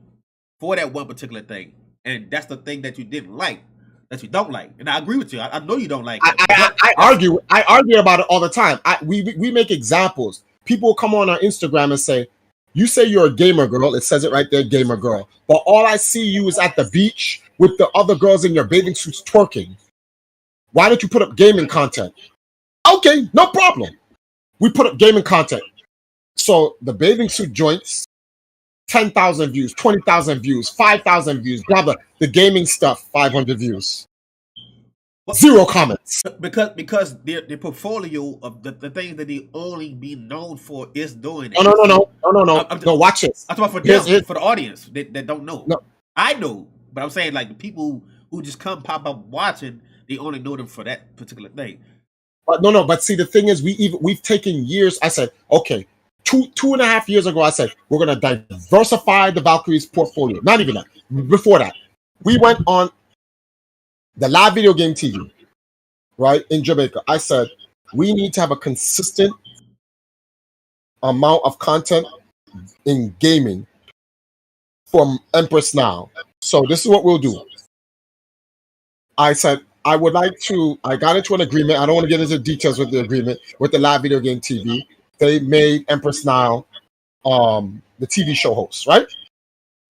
for that one particular thing, and that's the thing that you didn't like, that you don't like. And I agree with you. I know you don't like it. I argue about it all the time. We make examples. People come on our Instagram and say, you say you're a gamer girl. It says it right there, gamer girl. But all I see you is at the beach with the other girls in your bathing suits twerking. Why don't you put up gaming content? Okay, no problem. We put up gaming content. So the bathing suit joints, 10,000 views, 20,000 views, 5,000 views, blah, blah. The gaming stuff, 500 views. Zero comments. Because their portfolio of the things that they only be known for is doing it. No. No, watch this. I'm talking about for the audience that don't know. No. I know, but I'm saying like the people who just come pop up watching, they only know them for that particular thing. But no. But see, the thing is, we've taken years. I said, okay, two and a half years ago, I said we're gonna diversify the Valkyries portfolio. Not even that. Before that, we went on the live video game TV, right, in Jamaica. I said, we need to have a consistent amount of content in gaming from Empress Now. So this is what we'll do. I said, I got into an agreement. I don't want to get into details with the agreement with the live video game TV. They made Empress Now the TV show host, right?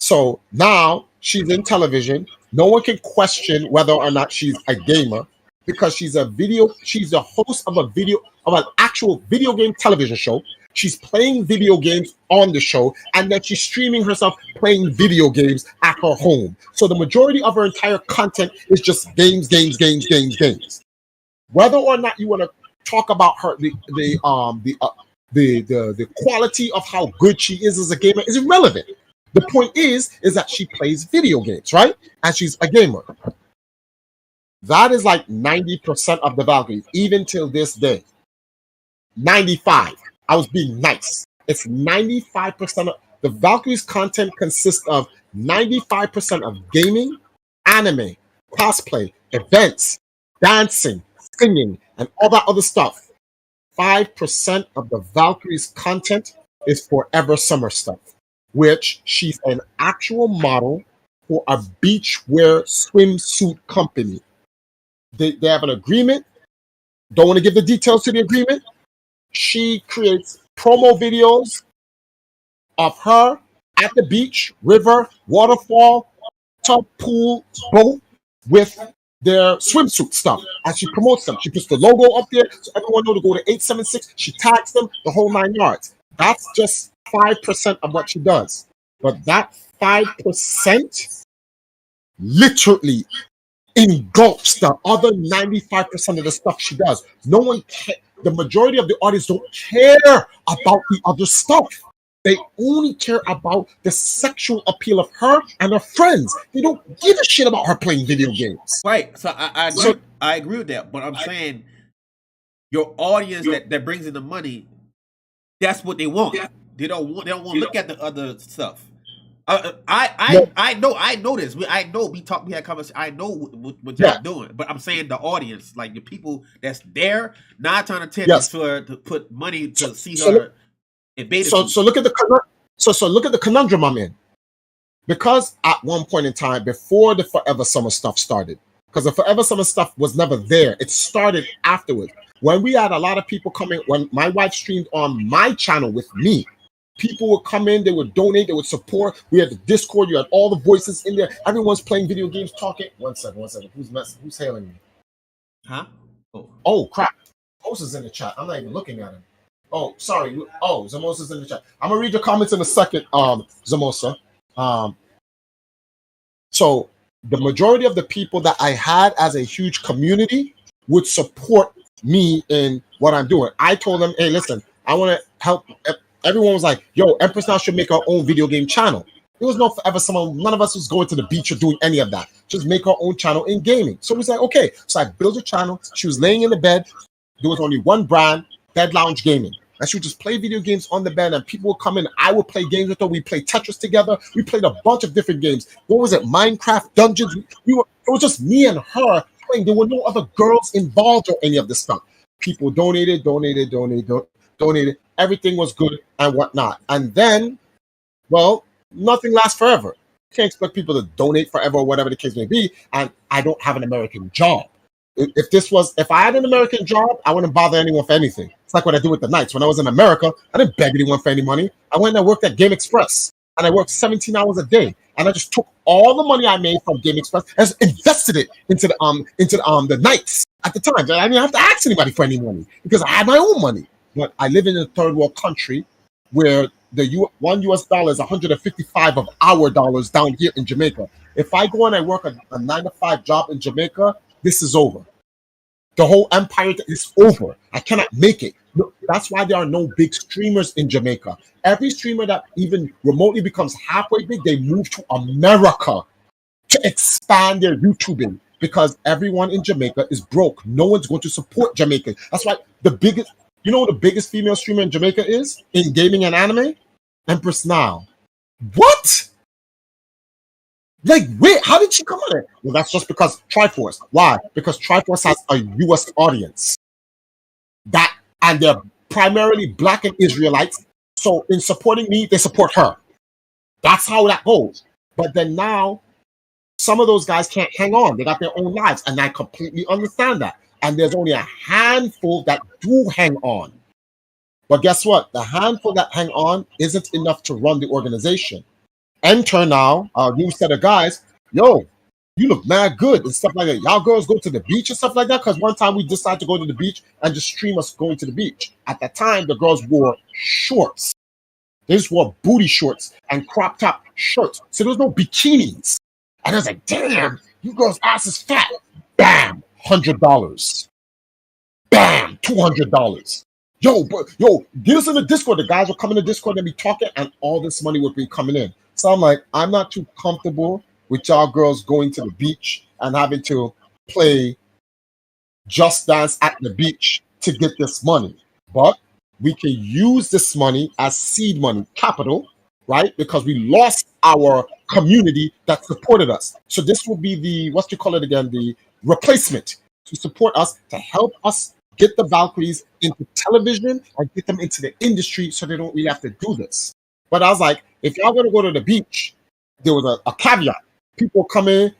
So now she's in television. No one can question whether or not she's a gamer because she's the host of an actual video game television show. She's playing video games on the show, and then she's streaming herself playing video games at her home. So the majority of her entire content is just games. Whether or not you want to talk about her, the quality of how good she is as a gamer is irrelevant. The point is that she plays video games, right? And she's a gamer. That is like 90% of the Valkyries, even till this day. 95. I was being nice. It's 95% of the Valkyries content consists of 95% of gaming, anime, cosplay, events, dancing, singing, and all that other stuff. 5% of the Valkyries content is Forever Summer stuff, which she's an actual model for a beachwear swimsuit company. They have an agreement. Don't want to give the details to the agreement. She creates promo videos of her at the beach, river, waterfall, tub, pool, boat with their swimsuit stuff. And she promotes them. She puts the logo up there so everyone knows to go to 876. She tags them the whole 9 yards. That's just 5% of what she does. But that 5% literally engulfs the other 95% of the stuff she does. No one cares. The majority of the audience don't care about the other stuff. They only care about the sexual appeal of her and her friends. They don't give a shit about her playing video games. Right. So I agree with that. But I'm saying your audience that brings in the money, That's what they want. They don't want. They don't want to look at the other stuff. No, I know this. I know we talk. We had conversation. I know what y'all yeah, doing. But I'm saying the audience, like the people that's there, 9 times out of 10 is yes. for to put money So to see so look, her in beta so suit. so look at the so look at the conundrum I'm in. Because at one point in time, before the Forever Summer stuff started, because the Forever Summer stuff was never there, it started afterwards. When we had a lot of people coming, when my wife streamed on my channel with me, people would come in, they would donate, they would support. We had the Discord, you had all the voices in there. Everyone's playing video games, talking. One second. Who's hailing me? Huh? Oh, Oh crap! Moses in the chat. I'm not even looking at him. Oh, sorry. Oh, Zamosa's in the chat. I'm gonna read your comments in a second, Zamosa. So the majority of the people that I had as a huge community would support me in what I'm doing. I told them, hey, listen, I want to help. Everyone was like, yo, Empress now should make her own video game channel. There was no Forever Summer. None of us was going to the beach or doing any of that. Just make our own channel in gaming. So we was like, okay. So I built a channel. She was laying in the bed. There was only one brand, Bed Lounge Gaming. And she would just play video games on the bed, and people would come in. I would play games with her. We played Tetris together. We played a bunch of different games. What was it? Minecraft, Dungeons. It was just me and her playing. There were no other girls involved or any of this stuff. People donated. Everything was good and whatnot. And then, well, nothing lasts forever. You can't expect people to donate forever or whatever the case may be. And I don't have an American job. If I had an American job, I wouldn't bother anyone for anything. It's like what I do with the Knights. When I was in America, I didn't beg anyone for any money. I went and worked at Game Express, and I worked 17 hours a day. And I just took all the money I made from Game Express and invested it into the Knights at the time. I didn't have to ask anybody for any money because I had my own money. But I live in a third world country where the one US dollar is 155 of our dollars down here in Jamaica. If I go and I work a 9 to 5 job in Jamaica, this is over. The whole empire is over. I cannot make it. That's why there are no big streamers in Jamaica. Every streamer that even remotely becomes halfway big, they move to America to expand their YouTubing because everyone in Jamaica is broke. No one's going to support Jamaica. That's why the biggest female streamer in Jamaica is in gaming and anime? Empress Now. What? Like, wait, how did she come on it? Well, that's just because Triforce. Why? Because Triforce has a US audience. And they're primarily Black and Israelites. So in supporting me, they support her. That's how that goes. But then now, some of those guys can't hang on. They got their own lives. And I completely understand that. And there's only a handful that do hang on. But guess what? The handful that hang on isn't enough to run the organization. Enter now a new set of guys. Yo, you look mad good and stuff like that. Y'all girls go to the beach and stuff like that. Because one time we decided to go to the beach and just stream us going to the beach. At that time, the girls wore shorts. They just wore booty shorts and crop top shirts. So there was no bikinis. And I was like, damn, you girls' ass is fat. Bam, $100. Bam, $200. Yo, get us in the Discord. The guys would come in the Discord and be talking, and all this money would be coming in. So I'm like, I'm not too comfortable with y'all girls going to the beach and having to play Just Dance at the beach to get this money. But we can use this money as seed money, capital, right? Because we lost our community that supported us. So this will be the replacement to support us, to help us get the Valkyries into television and get them into the industry so they don't really have to do this. But I was like, if y'all gonna go to the beach, there was a caveat. People come in,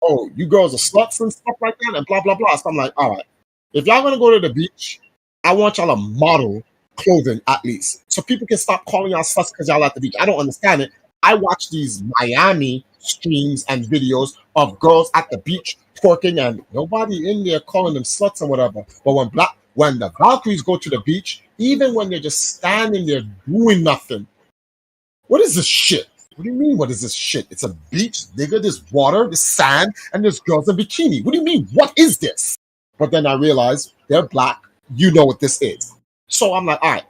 oh, you girls are sluts and stuff like that, and blah, blah, blah. So I'm like, all right, if y'all gonna go to the beach, I want y'all to model clothing at least. So people can stop calling y'all sluts because y'all at the beach. I don't understand it. I watch these Miami streams and videos of girls at the beach twerking and nobody in there calling them sluts and whatever. But when the Valkyries go to the beach, even when they're just standing there doing nothing, what is this shit? What do you mean, what is this shit? It's a beach, nigga, there's water, there's sand, and there's girls in bikini. What do you mean, what is this? But then I realized they're Black. You know what this is. So I'm like, all right.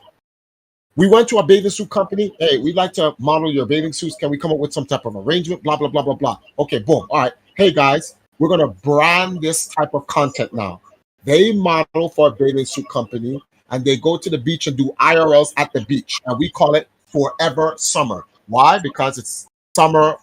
We went to a bathing suit company. Hey, we'd like to model your bathing suits. Can we come up with some type of arrangement? Blah, blah, blah, blah, blah. Okay, boom. All right. Hey, guys, we're going to brand this type of content now. They model for a bathing suit company, and they go to the beach and do IRLs at the beach, and we call it Forever Summer. Why? Because it's summer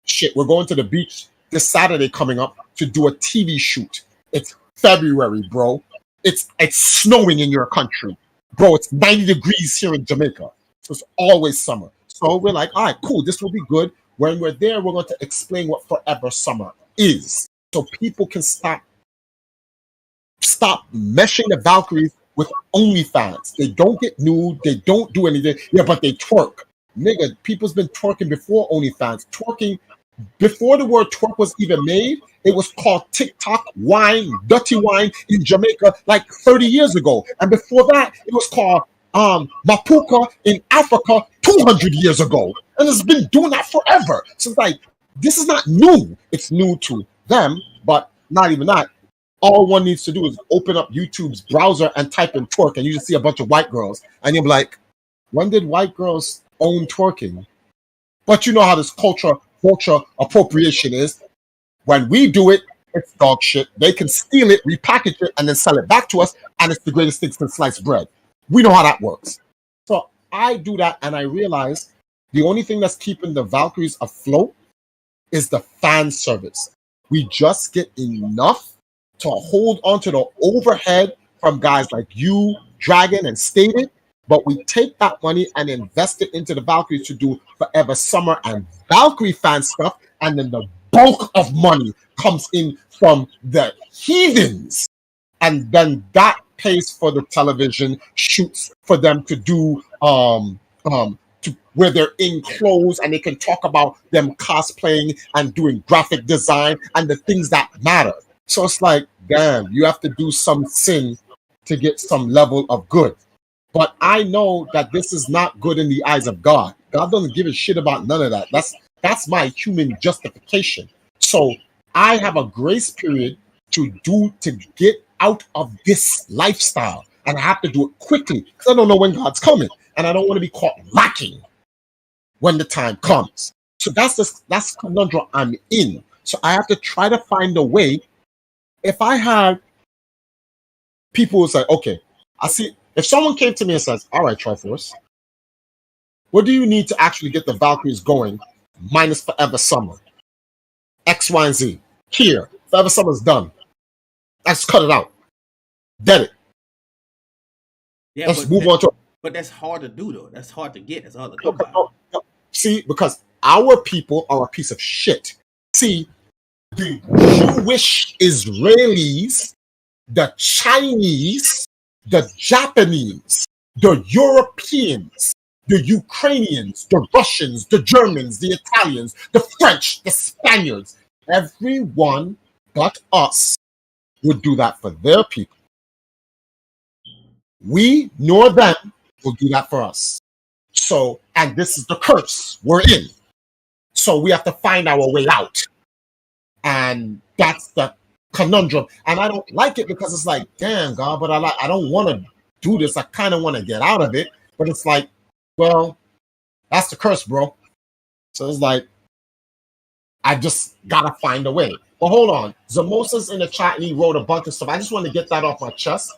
shit. We're going to the beach this Saturday coming up to do a TV shoot. It's February, bro. It's snowing in your country, bro. It's 90 degrees here in Jamaica, so it's always summer. So we're like, all right, cool. This will be good. When we're there, we're going to explain what Forever Summer is, so people can stop meshing the Valkyries with OnlyFans. They don't get nude. They don't do anything. Yeah, but they twerk. Nigga, people's been twerking before OnlyFans. Twerking, before the word twerk was even made, it was called TikTok wine, dirty wine in Jamaica like 30 years ago. And before that, it was called Mapuka in Africa 200 years ago. And it's been doing that forever. So it's like, this is not new. It's new to them, but not even that. All one needs to do is open up YouTube's browser and type in twerk, and you just see a bunch of white girls. And you'll be like, when did white girls own twerking? But you know how this culture appropriation is. When we do it, it's dog shit. They can steal it, repackage it, and then sell it back to us, and it's the greatest thing since sliced bread. We know how that works. So I do that, and I realize the only thing that's keeping the Valkyries afloat is the fan service. We just get enough to hold on to the overhead from guys like you, Dragon, and Stated, but we take that money and invest it into the Valkyries to do Forever Summer and Valkyrie fan stuff, and then the bulk of money comes in from the heathens, and then that pays for the television shoots for them to do to where they're in clothes and they can talk about them cosplaying and doing graphic design and the things that matter. So it's like, damn, you have to do some sin to get some level of good. But I know that this is not good in the eyes of God. God doesn't give a shit about none of that. That's my human justification. So I have a grace period to get out of this lifestyle. And I have to do it quickly because I don't know when God's coming. And I don't want to be caught lacking when the time comes. So that's the conundrum I'm in. So I have to try to find a way. If I had people who say, okay, I see, if someone came to me and says, all right, Triforce, what do you need to actually get the Valkyries going minus Forever Summer? X, Y, and Z. Here, Forever Summer's done. Let's cut it out. Dead it. Yeah, let's move on to. But that's hard to do, though. That's hard to get. That's hard to come by. See, because our people are a piece of shit. See, the Jewish Israelis, the Chinese, the Japanese, the Europeans, the Ukrainians, the Russians, the Germans, the Italians, the French, the Spaniards, everyone but us would do that for their people. We nor them will do that for us. So, and this is the curse we're in. So we have to find our way out. And that's the conundrum. And I don't like it because it's like, damn, God, but I don't want to do this. I kind of want to get out of it. But it's like, well, that's the curse, bro. So it's like, I just got to find a way. But hold on. Zamosa's in the chat and he wrote a bunch of stuff. I just want to get that off my chest.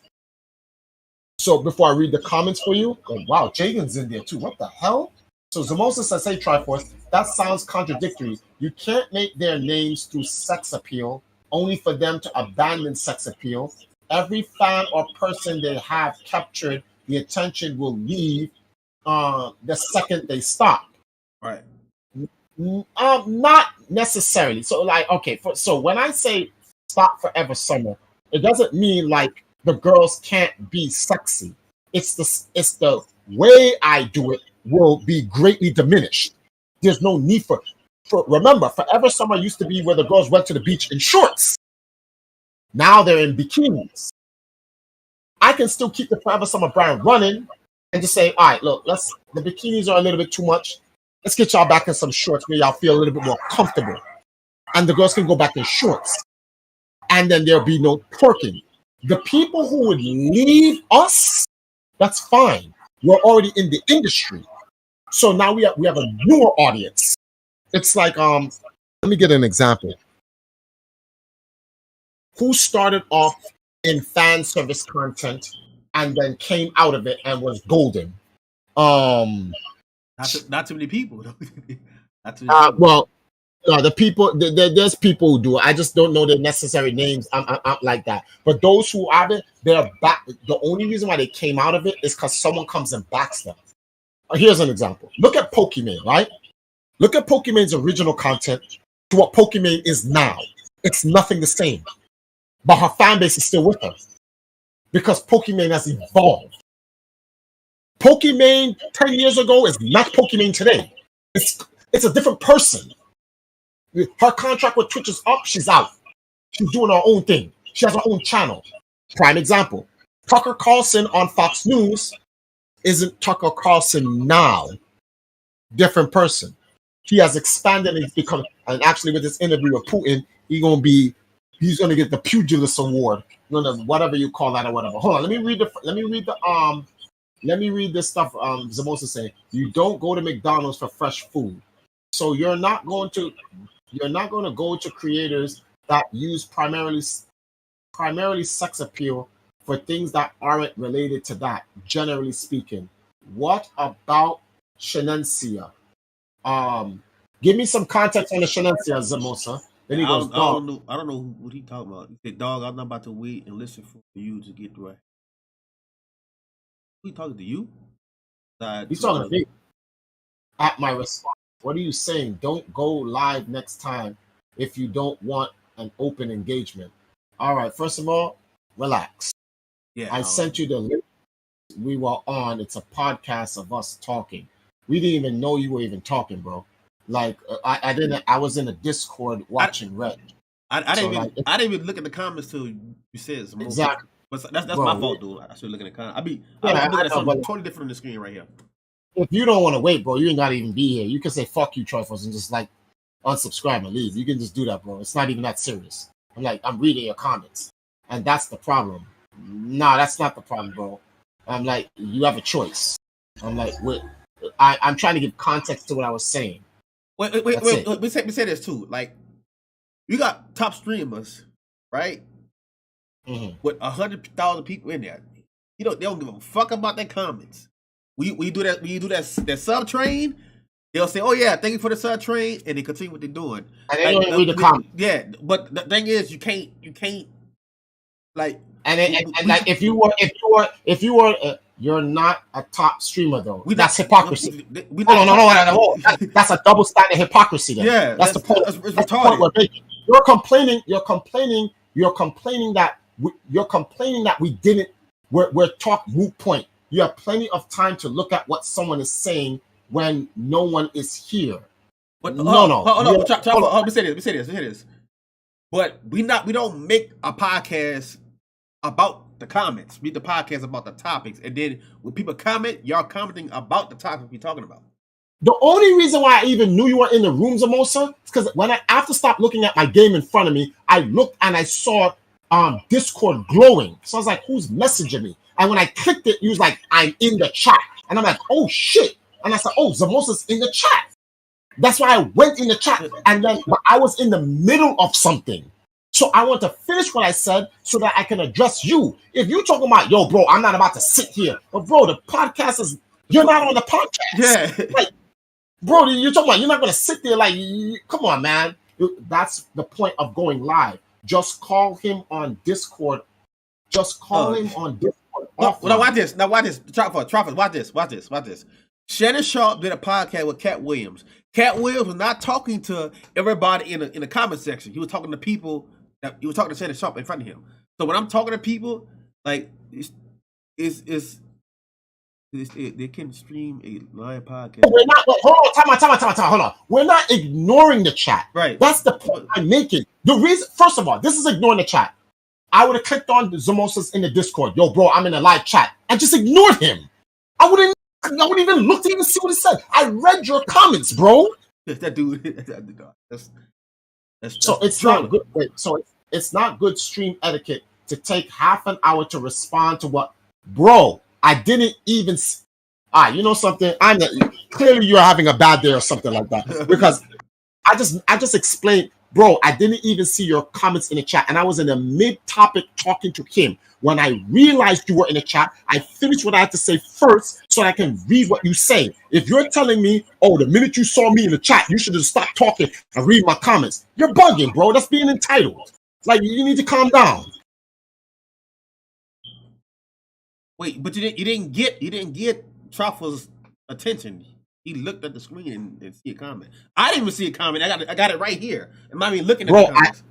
So before I read the comments for you, oh, wow, Jaden's in there too. What the hell? So Zamosa says, hey, Triforce, that sounds contradictory. You can't make their names through sex appeal, only for them to abandon sex appeal. Every fan or person they have captured, the attention will leave the second they stop. Right. Not necessarily. So like, okay, so when I say stop Forever Summer, it doesn't mean like the girls can't be sexy. It's the way I do it will be greatly diminished. There's no need for remember, Forever Summer used to be where the girls went to the beach in shorts. Now they're in bikinis. I can still keep the Forever Summer brand running and just say, all right, look, the bikinis are a little bit too much. Let's get y'all back in some shorts where y'all feel a little bit more comfortable. And the girls can go back in shorts. And then there'll be no twerking. The people who would leave us, that's fine. We're already in the industry. So now we have a newer audience. It's like, let me get an example. Who started off in fan service content and then came out of it and was golden. Not too many people. Not too many people. Well, the people, there's people who do it. I just don't know the necessary names. I'm like that. But those who have it, they're back. The only reason why they came out of it is because someone comes and backs them. Here's an example. Look at Pokemon, right? Look at Pokemon's original content to what Pokemon is now. It's nothing the same. But her fan base is still with her because Pokemon has evolved. Pokemon 10 years ago is not Pokemon today. It's a different person. Her contract with Twitch is up, she's out. She's doing her own thing. She has her own channel. Prime example. Tucker Carlson on Fox News isn't Tucker Carlson now. Different person. He has expanded and he's become, and actually with this interview with Putin, he's gonna get the Pugilist Award, whatever you call that or whatever. Hold on, let me read this stuff. Zamosa saying, you don't go to McDonald's for fresh food. So you're not going to go to creators that use primarily sex appeal for things that aren't related to that, generally speaking. What about Shenencia? Give me some context on the Shenencia, Zamosa. Then he goes, I don't know what he talking about. He said, dog, I'm not about to wait and listen for you to get right. Who he talking to you? He's talking to me. At my response. What are you saying? Don't go live next time if you don't want an open engagement. All right, first of all, relax. Yeah, I sent you the link we were on. It's a podcast of us talking. We didn't even know you were even talking, bro. Like I didn't. I was in a Discord watching Red. I didn't even look at the comments till you said some exactly. But that's bro, my fault, dude. I should look at the comments. I'm looking at something totally different on the screen right here. If you don't want to wait, bro, you ain't gotta even be here. You can say fuck you, Trifles, and just like unsubscribe and leave. You can just do that, bro. It's not even that serious. I'm reading your comments, and that's the problem. No, that's not the problem, bro. I'm like, you have a choice. I'm like, I'm trying to give context to what I was saying. Wait. We say this too. Like, you got top streamers, right? Mm-hmm. With 100,000 people in there. They don't give a fuck about their comments. When you do that sub train, they'll say, "Oh yeah, thank you for the sub train," and they continue what they're doing. And they don't read the comments. Yeah, but the thing is, you can't like. If you were, you're not a top streamer though. That's hypocrisy. No. That's a double standard hypocrisy. Then. Yeah, that's the point. That's the point we're making. You're complaining that we didn't. We're talk moot point. You have plenty of time to look at what someone is saying when no one is here. But let me say this. But we don't make a podcast about the comments. Make the podcast about the topics, and then when people comment, y'all commenting about the topic we're talking about. The only reason why I even knew you were in the room, Zamosa, is because when after stop looking at my game in front of me, I looked and I saw Discord glowing. So I was like, who's messaging me? And when I clicked it, he was like, I'm in the chat. And I'm like, oh shit. And I said, oh, Zamosa's in the chat. That's why I went in the chat. And then I was in the middle of something. So I want to finish what I said so that I can address you. If you're talking about, yo, bro, I'm not about to sit here. But bro, the podcast is, you're not on the podcast. Yeah. Like, bro, you're talking about, you're not going to sit there like, come on, man. That's the point of going live. Just call him on Discord. Just call him on Discord. Now watch this. Trafford, watch this. Shannon Sharp did a podcast with Cat Williams. Cat Williams was not talking to everybody in the comment section. He was talking to people he was talking to Shannon Sharp in front of him. So when I'm talking to people, like they can stream a live podcast. We're not. Hold on. Time. Hold on. We're not ignoring the chat. Right. That's the point I'm making. The reason, first of all, this is ignoring the chat. I would have clicked on the Zamosa's in the Discord. Yo, bro, I'm in a live chat. And just ignored him. I wouldn't even look to even see what he said. I read your comments, bro. That dude. That's so it's not good. So it's not good stream etiquette to take half an hour to respond to what, bro. I didn't even. You know something? Clearly you're having a bad day or something like that because I just explained. Bro, I didn't even see your comments in the chat, and I was in the mid-topic talking to Kim. When I realized you were in the chat, I finished what I had to say first so I can read what you say. If you're telling me, oh, the minute you saw me in the chat, you should have stopped talking and read my comments, you're bugging, bro. That's being entitled. Like, you need to calm down. Wait, but you didn't get Truffle's attention. He looked at the screen and see a comment. I didn't even see a comment. I got it right here. I'm not even looking at the comments.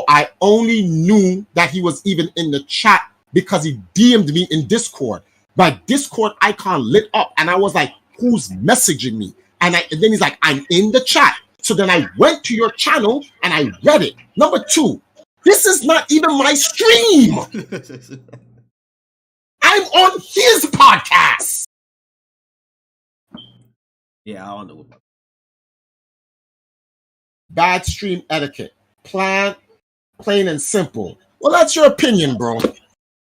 I only knew that he was even in the chat because he DM'd me in Discord. My Discord icon lit up, and I was like, who's messaging me? And then he's like, I'm in the chat. So then I went to your channel and I read it. Number 2, this is not even my stream. I'm on his podcast. Yeah, I don't know. Bad stream etiquette. Plain and simple. Well, that's your opinion, bro.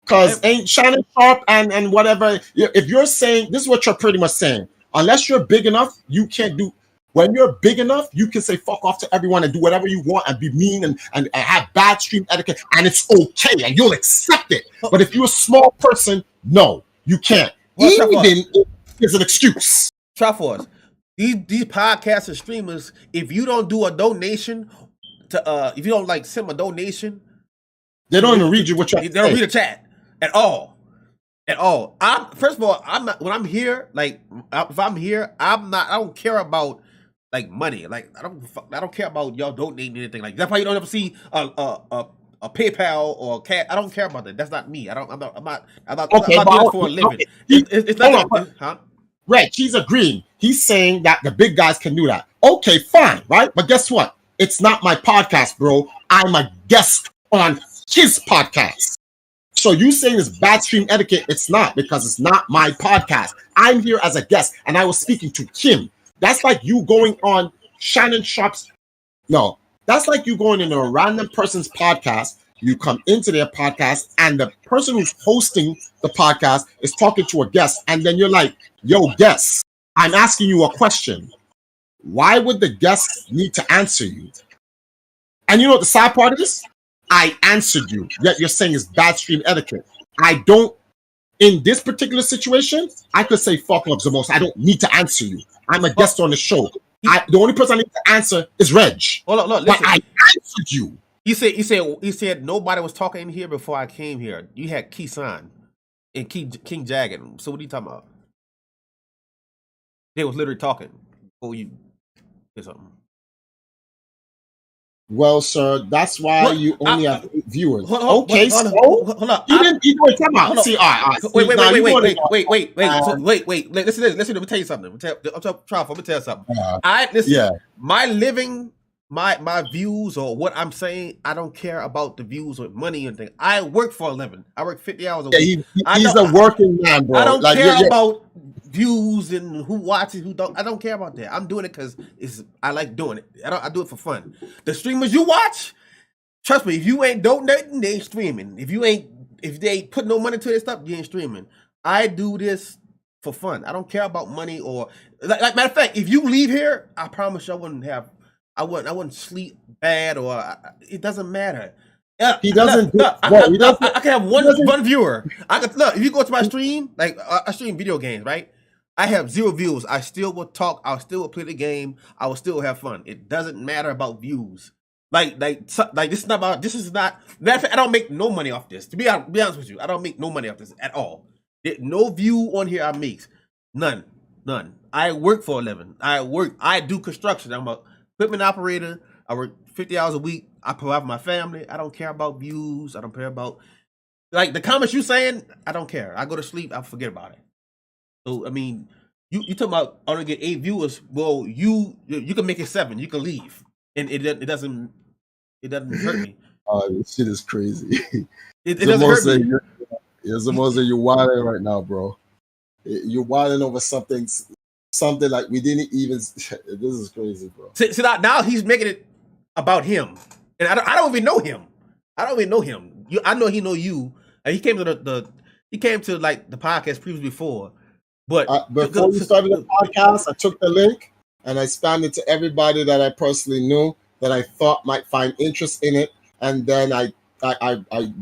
Because ain't Shannon Sharp and whatever. If you're saying, this is what you're pretty much saying. Unless you're big enough, you can't do. When you're big enough, you can say fuck off to everyone and do whatever you want and be mean and have bad stream etiquette, and it's okay and you'll accept it. But if you're a small person, no, you can't. Even is an excuse. Truffles. These podcasts and streamers, if you don't do a donation to if you don't like send a donation, they don't even read you what you're saying. They don't read the chat at all. At all. First of all, I'm not when I'm here, like if I'm here, I don't care about like money. Like I don't care about y'all donating anything. Like that's why you don't ever see a PayPal or cash. I don't care about that. That's not me. I'm not doing it for a living. It's not huh? Reg, he's agreeing. He's saying that the big guys can do that. Okay, fine, right? But guess what? It's not my podcast, bro. I'm a guest on his podcast. So you saying it's bad stream etiquette? It's not, because it's not my podcast. I'm here as a guest, and I was speaking to Kim. That's like you going on Shannon Sharp's. No, that's like you going into a random person's podcast. You come into their podcast, and the person who's hosting the podcast is talking to a guest, and then you're like, yo, guest, I'm asking you a question. Why would the guest need to answer you? And you know what the sad part is? I answered you, yet you're saying it's bad stream etiquette. I don't, in this particular situation, I could say fuck up the most. I don't need to answer you. I'm a guest on the show. The only person I need to answer is Reg. Hold on, look, but I answered you. He said nobody was talking in here before I came here. You had Keysan and King Jagged. So what are you talking about? They was literally talking before you did something. Well, sir, that's why you only have 8 viewers. Hold on. You didn't wait, come on. See, all right. Wait. Listen to this. Let me tell you something. I'm trying to tell you something. My living, my views or what I'm saying, I don't care about the views or money or anything. I work for a living. I work 50 hours a week. He's a working man, bro. I don't care about views and who watches, who don't. I don't care about that. I'm doing it because I like doing it. I do it for fun. The streamers you watch, trust me, if you ain't donating, they ain't streaming. If they ain't put no money to this stuff, you ain't streaming. I do this for fun. I don't care about money or like matter of fact, if you leave here, I promise you I wouldn't sleep bad or it doesn't matter. He doesn't. I can have one viewer. I could look if you go to my stream, like I stream video games, right? I have 0 views. I still will talk. I still will play the game. I will still have fun. It doesn't matter about views. Like this is not about. This is not. Matter of fact, I don't make no money off this. To be honest with you, I don't make no money off this at all. No view on here I make. None. I work for a living. I do construction. I'm a equipment operator. I work 50 hours a week. I provide for my family. I don't care about views. I don't care about like the comments you saying. I don't care. I go to sleep. I forget about it. So I mean, you talking about only get 8 viewers? Well, you can make it 7. You can leave, and it doesn't hurt me. Oh, this shit is crazy. It doesn't hurt me. It's almost like you're wilding right now, bro. You're wilding over something like we didn't even. This is crazy, bro. See now he's making it about him, and I don't even know him. I know he know you. And he came to he came to like the podcast previously before. But before we started the podcast, I took the link and I spammed it to everybody that I personally knew that I thought might find interest in it, and then I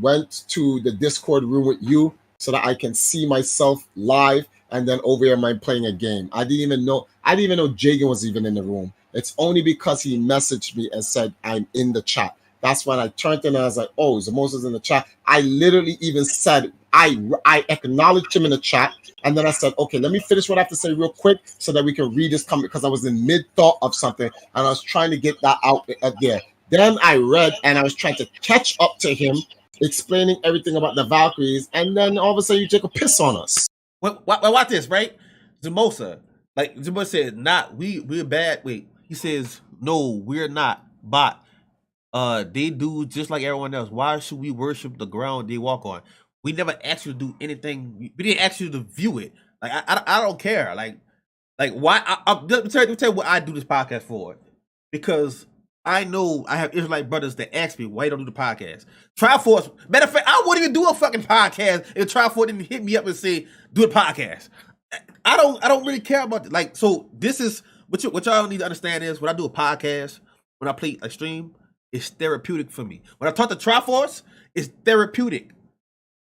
went to the Discord room with you so that I can see myself live, and then over here I'm playing a game. I didn't even know Jagan was even in the room. It's only because he messaged me and said I'm in the chat. That's when I turned in and I was like, oh, Moses in the chat. I literally even said I acknowledged him in the chat, and then I said, okay, let me finish what I have to say real quick so that we can read this comment, because I was in mid thought of something and I was trying to get that out there. Then I read and I was trying to catch up to him, explaining everything about the Valkyries, and then all of a sudden you take a piss on us. Watch this, right? Zemosa, like Zemosa said, not we're bad. Wait, he says no, we're not. But they do just like everyone else. Why should we worship the ground they walk on? We never asked you to do anything. We didn't ask you to view it. Like I don't care. Like why? Let me tell you what I do this podcast for. Because I know I have Israelite brothers that ask me why you don't do the podcast. Triforce, matter of fact, I wouldn't even do a fucking podcast if Triforce didn't hit me up and say do a podcast. I don't really care about it. Like, so this is what y'all need to understand is when I do a podcast, when I play a stream, it's therapeutic for me. When I talk to Triforce, it's therapeutic.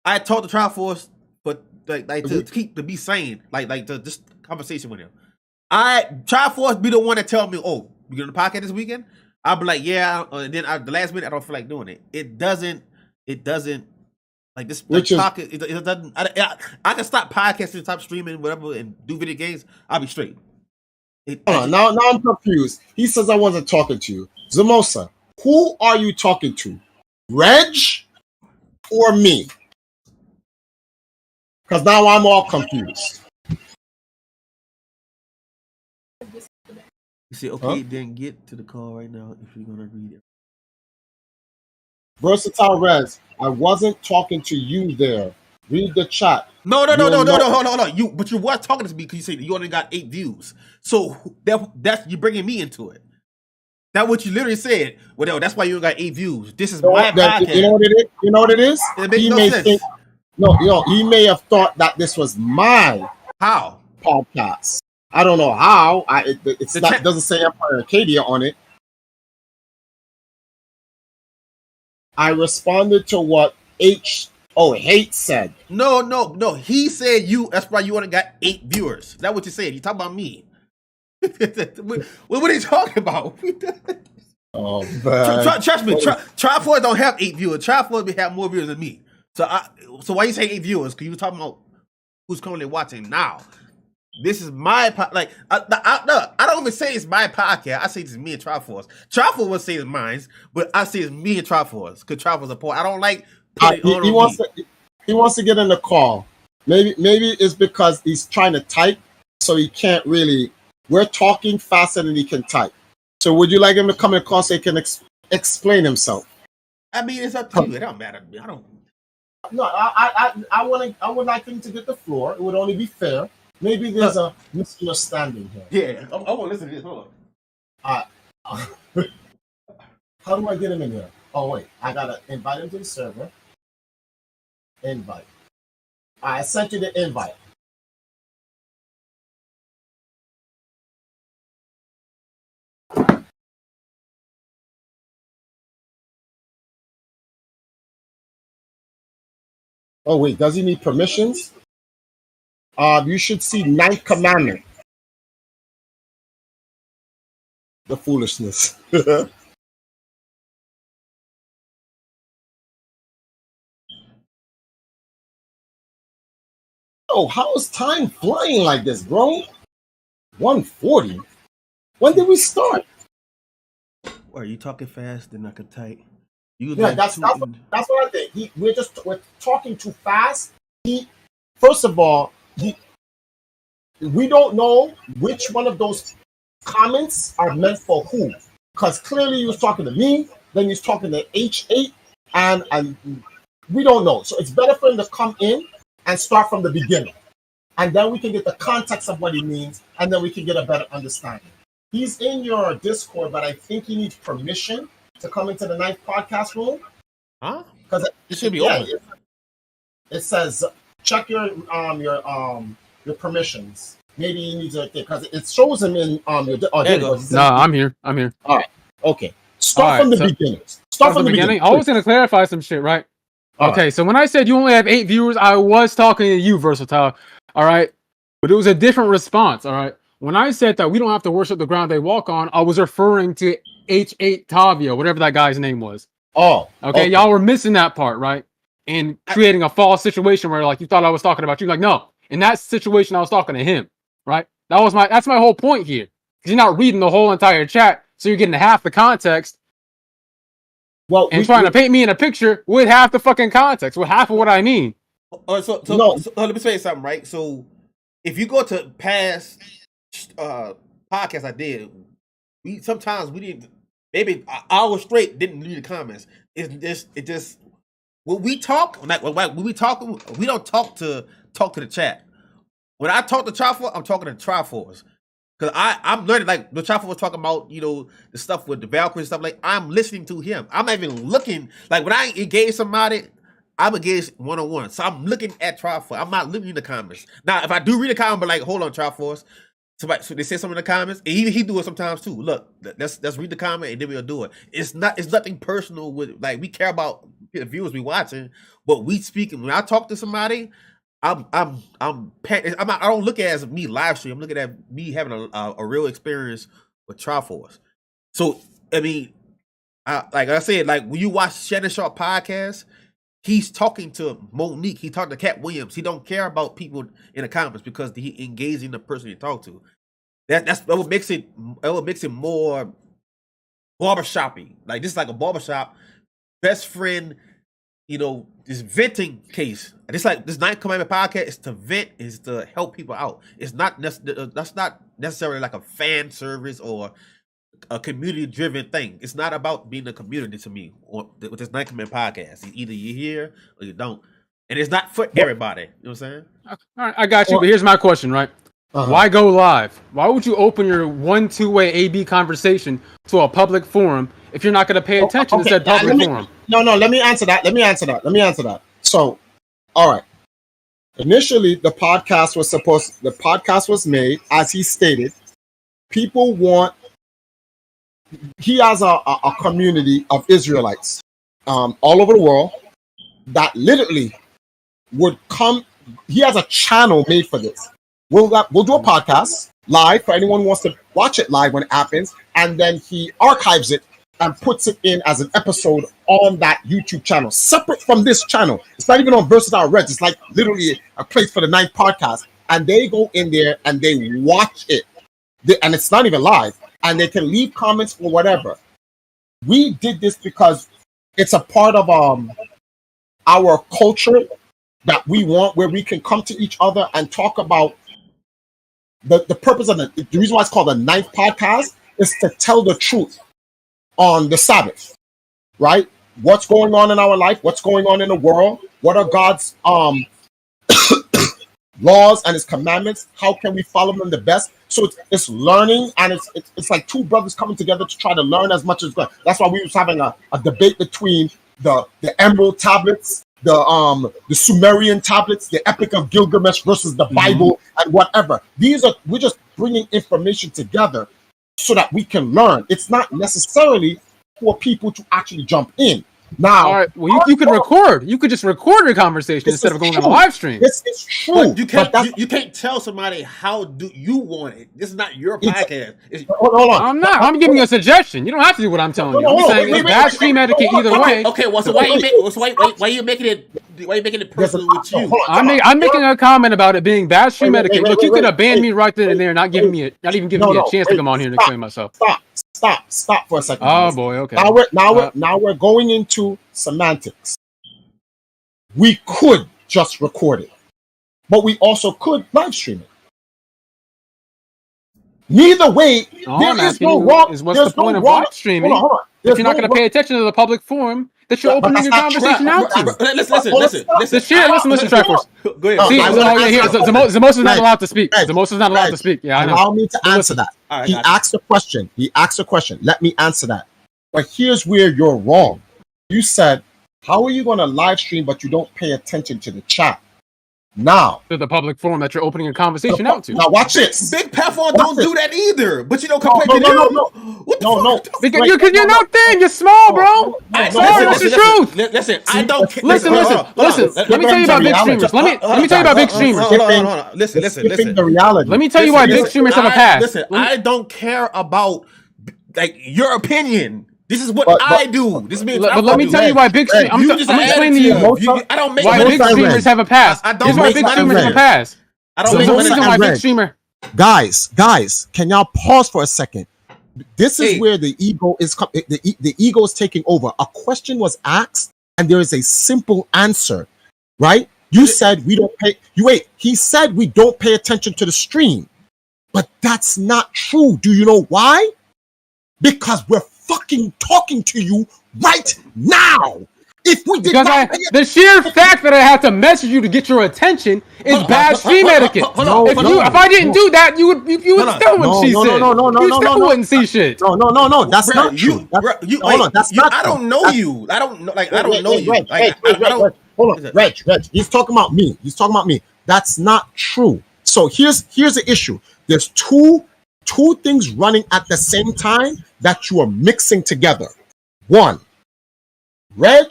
I talk to Triforce, but to be sane, to just conversation with him. Triforce be the one that tell me, oh, we get on the podcast this weekend. I'll be like, yeah, and then the last minute I don't feel like doing it. It doesn't like this. Which like, is, it doesn't. I can stop podcasting, stop streaming, whatever, and do video games. I'll be straight. Now I'm confused. He says I wasn't talking to you, Zemosa. Who are you talking to, Reg or me? Because now I'm all confused. You say, okay, then get to the call right now if you're gonna read it. Versatile Rez, I wasn't talking to you there. Read the chat. No, hold on. You were talking to me because you said you only got 8 views. So that's you bringing me into it. That's what you literally said. Well, that's why you got 8 views. This is my podcast. You know what it is? You know what it is? It makes no sense. He may have thought that this was my podcast. I don't know how. It doesn't say Empire Arcadia on it. I responded to what Hate said. No. He said you. That's why you only got 8 viewers. Is that what you said? You talking about me? What are you talking about? Oh man! Trust me. Triforce don't have 8 viewers. Triforce have more viewers than me. So why you say 8 viewers? Because you were talking about who's currently watching now. This is my I don't even say it's my podcast. I say it's me and Triforce. Triforce would say it's mine, but I say it's me and Triforce because Triforce a part. I don't like he wants to get in the call. Maybe it's because he's trying to type, so he can't really. We're talking faster than he can type. So would you like him to come in the call so he can explain himself? I mean, it's up to you. It don't matter to me. I don't. No, I would like him to get the floor. It would only be fair. Maybe there's a misunderstanding here. Yeah, I want to listen to this. Hold on. How do I get him in here? Oh, wait. I got to invite him to the server. Invite. I sent you the invite. Oh, wait. Does he need permissions? You should see 9th commandment. The foolishness. Oh, how is time flying like this, bro? 1:40. When did we start? Are you talking fast? Then I can type. That's what I think. We're talking too fast. First of all, we don't know which one of those comments are meant for who. Because clearly he was talking to me, then he's talking to H8, and we don't know. So it's better for him to come in and start from the beginning. And then we can get the context of what he means, and then we can get a better understanding. He's in your Discord, but I think he needs permission to come into the 9th podcast room. Huh? Because it should be open. It says check your permissions. Maybe he needs a thing because it shows him in your. Oh, there you go. No, I'm here. All right. Okay. Start from the beginning. Start from the beginning. I was going to clarify some shit, right? Okay, so when I said you only have 8 viewers, I was talking to you, Versatile. All right, but it was a different response. All right, when I said that we don't have to worship the ground they walk on, I was referring to H8 Tavia, whatever that guy's name was. Oh, okay. Y'all were missing that part, right? And creating a false situation where like you thought I was talking about you. Like, no, in that situation I was talking to him, right? That's my whole point here. Because you're not reading the whole entire chat, so you're getting half the context. Well, and trying to paint me in a picture with half the fucking context, with half of what I mean. So let me say something, right? So if you go to past podcasts I did, we didn't, maybe an hour straight didn't read the comments. It just when we talk, when we talk, we don't talk to the chat. When I talk to Triforce, I'm talking to Triforce. Because I'm learning, like the Triforce was talking about, the stuff with the Valkyrie and stuff, like I'm listening to him. I'm not even looking, like when I engage somebody, I'm engaged one-on-one. So I'm looking at Triforce. I'm not looking in the comments. Now, if I do read a comment, but like, hold on, Triforce. So they say something in the comments, and he do it sometimes too. Look, let's read the comment and then we'll do it. It's nothing personal with, like, we care about the viewers we watching, but we speaking. When I talk to somebody, I don't look at it as me live stream. I'm looking at me having a real experience with Triforce. So I mean, like I said, like when you watch Shannon Sharp podcast, he's talking to Monique. He talked to Cat Williams. He don't care about people in the comments because he engaging the person he talk to. That what makes it more barbershoppy. Like this is like a barbershop best friend. This venting case. It's like this Ninth Commandment podcast is to vent, is to help people out. It's not that's not necessarily like a fan service or a community-driven thing. It's not about being a community to me with this Ninth Commandment podcast. Either you're here or you don't. And it's not for everybody. You know what I'm saying? All right, I got you. But here's my question, right? Why go live? Why would you open your two-way AB conversation to a public forum if you're not going to pay attention to said public forum? No, let me answer that. So, all right. Initially, the podcast was made, as he stated, he has a community of Israelites all over the world that literally would come. He has a channel made for this. We'll do a podcast live for anyone who wants to watch it live when it happens, and then he archives it and puts it in as an episode on that YouTube channel, separate from this channel. It's not even on Versatile Reds. It's like literally a place for the Ninth podcast, and they go in there and they watch it, and it's not even live, and they can leave comments or whatever. We did this because it's a part of our culture that we want, where we can come to each other and talk about the purpose of the reason why it's called the Ninth podcast is to tell the truth on the Sabbath, right? What's going on in our life? What's going on in the world? What are God's laws and his commandments? How can we follow them the best? So it's learning, and it's like two brothers coming together to try to learn as much as good. That's why we was having a debate between the Emerald tablets, the Sumerian tablets, the Epic of Gilgamesh versus the Bible, and whatever. We're just bringing information together so that we can learn. It's not necessarily for people to actually jump in. Now, all right, well, you can record. You could just record your conversation instead of going on a live stream. This is true. But you can't tell somebody how do you want it. This is not your podcast. Hold on. I'm not. I'm giving you a suggestion. You don't have to do what I'm telling you. I'm saying it's bad stream etiquette either way. Okay, well, so why are you making it personal with you? I'm making a comment about it being bad stream etiquette. Look, you could have banned me right then and there, not even giving me a chance to come on here and explain myself. Stop for a second. Oh boy, okay. Now we're going into semantics. We could just record it, but we also could live stream it. Neither way, there is no wrong. What's the point of live streaming if you're not going to pay attention to the public forum that you're opening your conversation out to? Listen, Triforce. Go ahead. See, Zemos is not allowed to speak. Zemos is not allowed to speak. Yeah, I know. Allow me to answer that. He asked a question. Let me answer that. But here's where you're wrong. You said, how are you going to live stream but you don't pay attention to the chat? Now, to the public forum that you're opening a conversation out to. now watch this. Big platform Watch don't this. do that either. But you don't No, complain to them. no. What the No, fuck? no. Because Wait, you're no, not thin. You're small, bro. Sorry, that's the truth. Listen, I don't care. Listen. Let me tell you about big streamers. Let me tell you about big streamers. Hold on. Listen. Skipping the reality. Let me tell you why big streamers have a pass. Listen, I don't care about like your opinion. This is what But- I do. This means But let me tell you why big streamers. I'm You just explaining to you additive. I don't make why no big sense. streamers have a pass. I don't Here's why make big no streamers have a sense. pass. I don't So make the no reason sense. why and big Red. streamer. Guys, can y'all pause for a second? This is Hey. where the ego is. The ego is taking over. A question was asked, and there is a simple answer, right? You said we don't pay. He said we don't pay attention to the stream, but that's not true. Do you know why? Because we're fucking talking to you right now. If we did Because not the sheer fact that I have to message you to get your attention is bad stream etiquette. If I didn't do that, you would still wouldn't see shit. You still wouldn't see shit. No. That's not true. Hold on, that's not. I don't know you. I don't know. Like I don't know you. Reg, Like wait, I don't. Hold on, Reg. He's talking about me. That's not true. So here's the issue. There's two things running at the same time that you are mixing together. One, Reg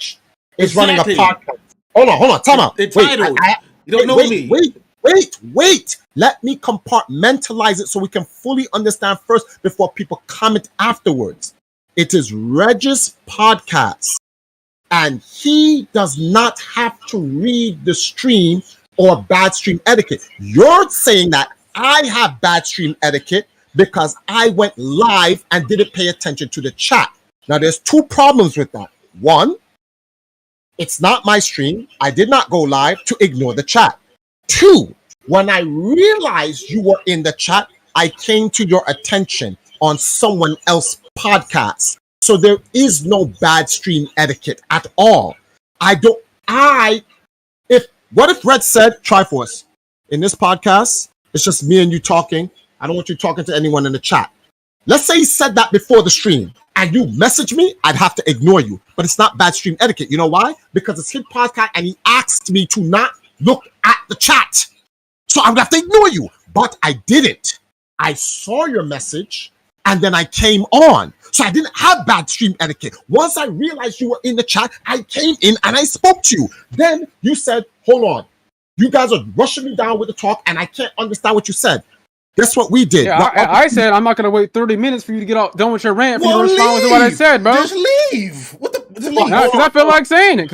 is running a podcast. Hold on, time out. Entitled. You don't know me. Wait. Let me compartmentalize it so we can fully understand first before people comment afterwards. It is Reg's podcast, and he does not have to read the stream or bad stream etiquette. You're saying that I have bad stream etiquette because I went live and didn't pay attention to the chat. Now, there's two problems with that. One, it's not my stream. I did not go live to ignore the chat. Two, when I realized you were in the chat, I came to your attention on someone else's podcast. So there is no bad stream etiquette at all. What if Red said, Triforce, in this podcast, it's just me and you talking. I don't want you talking to anyone in the chat. Let's say he said that before the stream and you message me, I'd have to ignore you. But it's not bad stream etiquette. You know why? Because it's his podcast and he asked me to not look at the chat. So I would have to ignore you. But I didn't. I saw your message and then I came on. So I didn't have bad stream etiquette. Once I realized you were in the chat, I came in and I spoke to you. Then you said, hold on. You guys are rushing me down with the talk and I can't understand what you said. Guess what we did? Yeah, I said I'm not going to wait 30 minutes for you to get done with your rant for you to respond to what I said, bro. Just leave. What the? Just leave. Because I felt like saying it.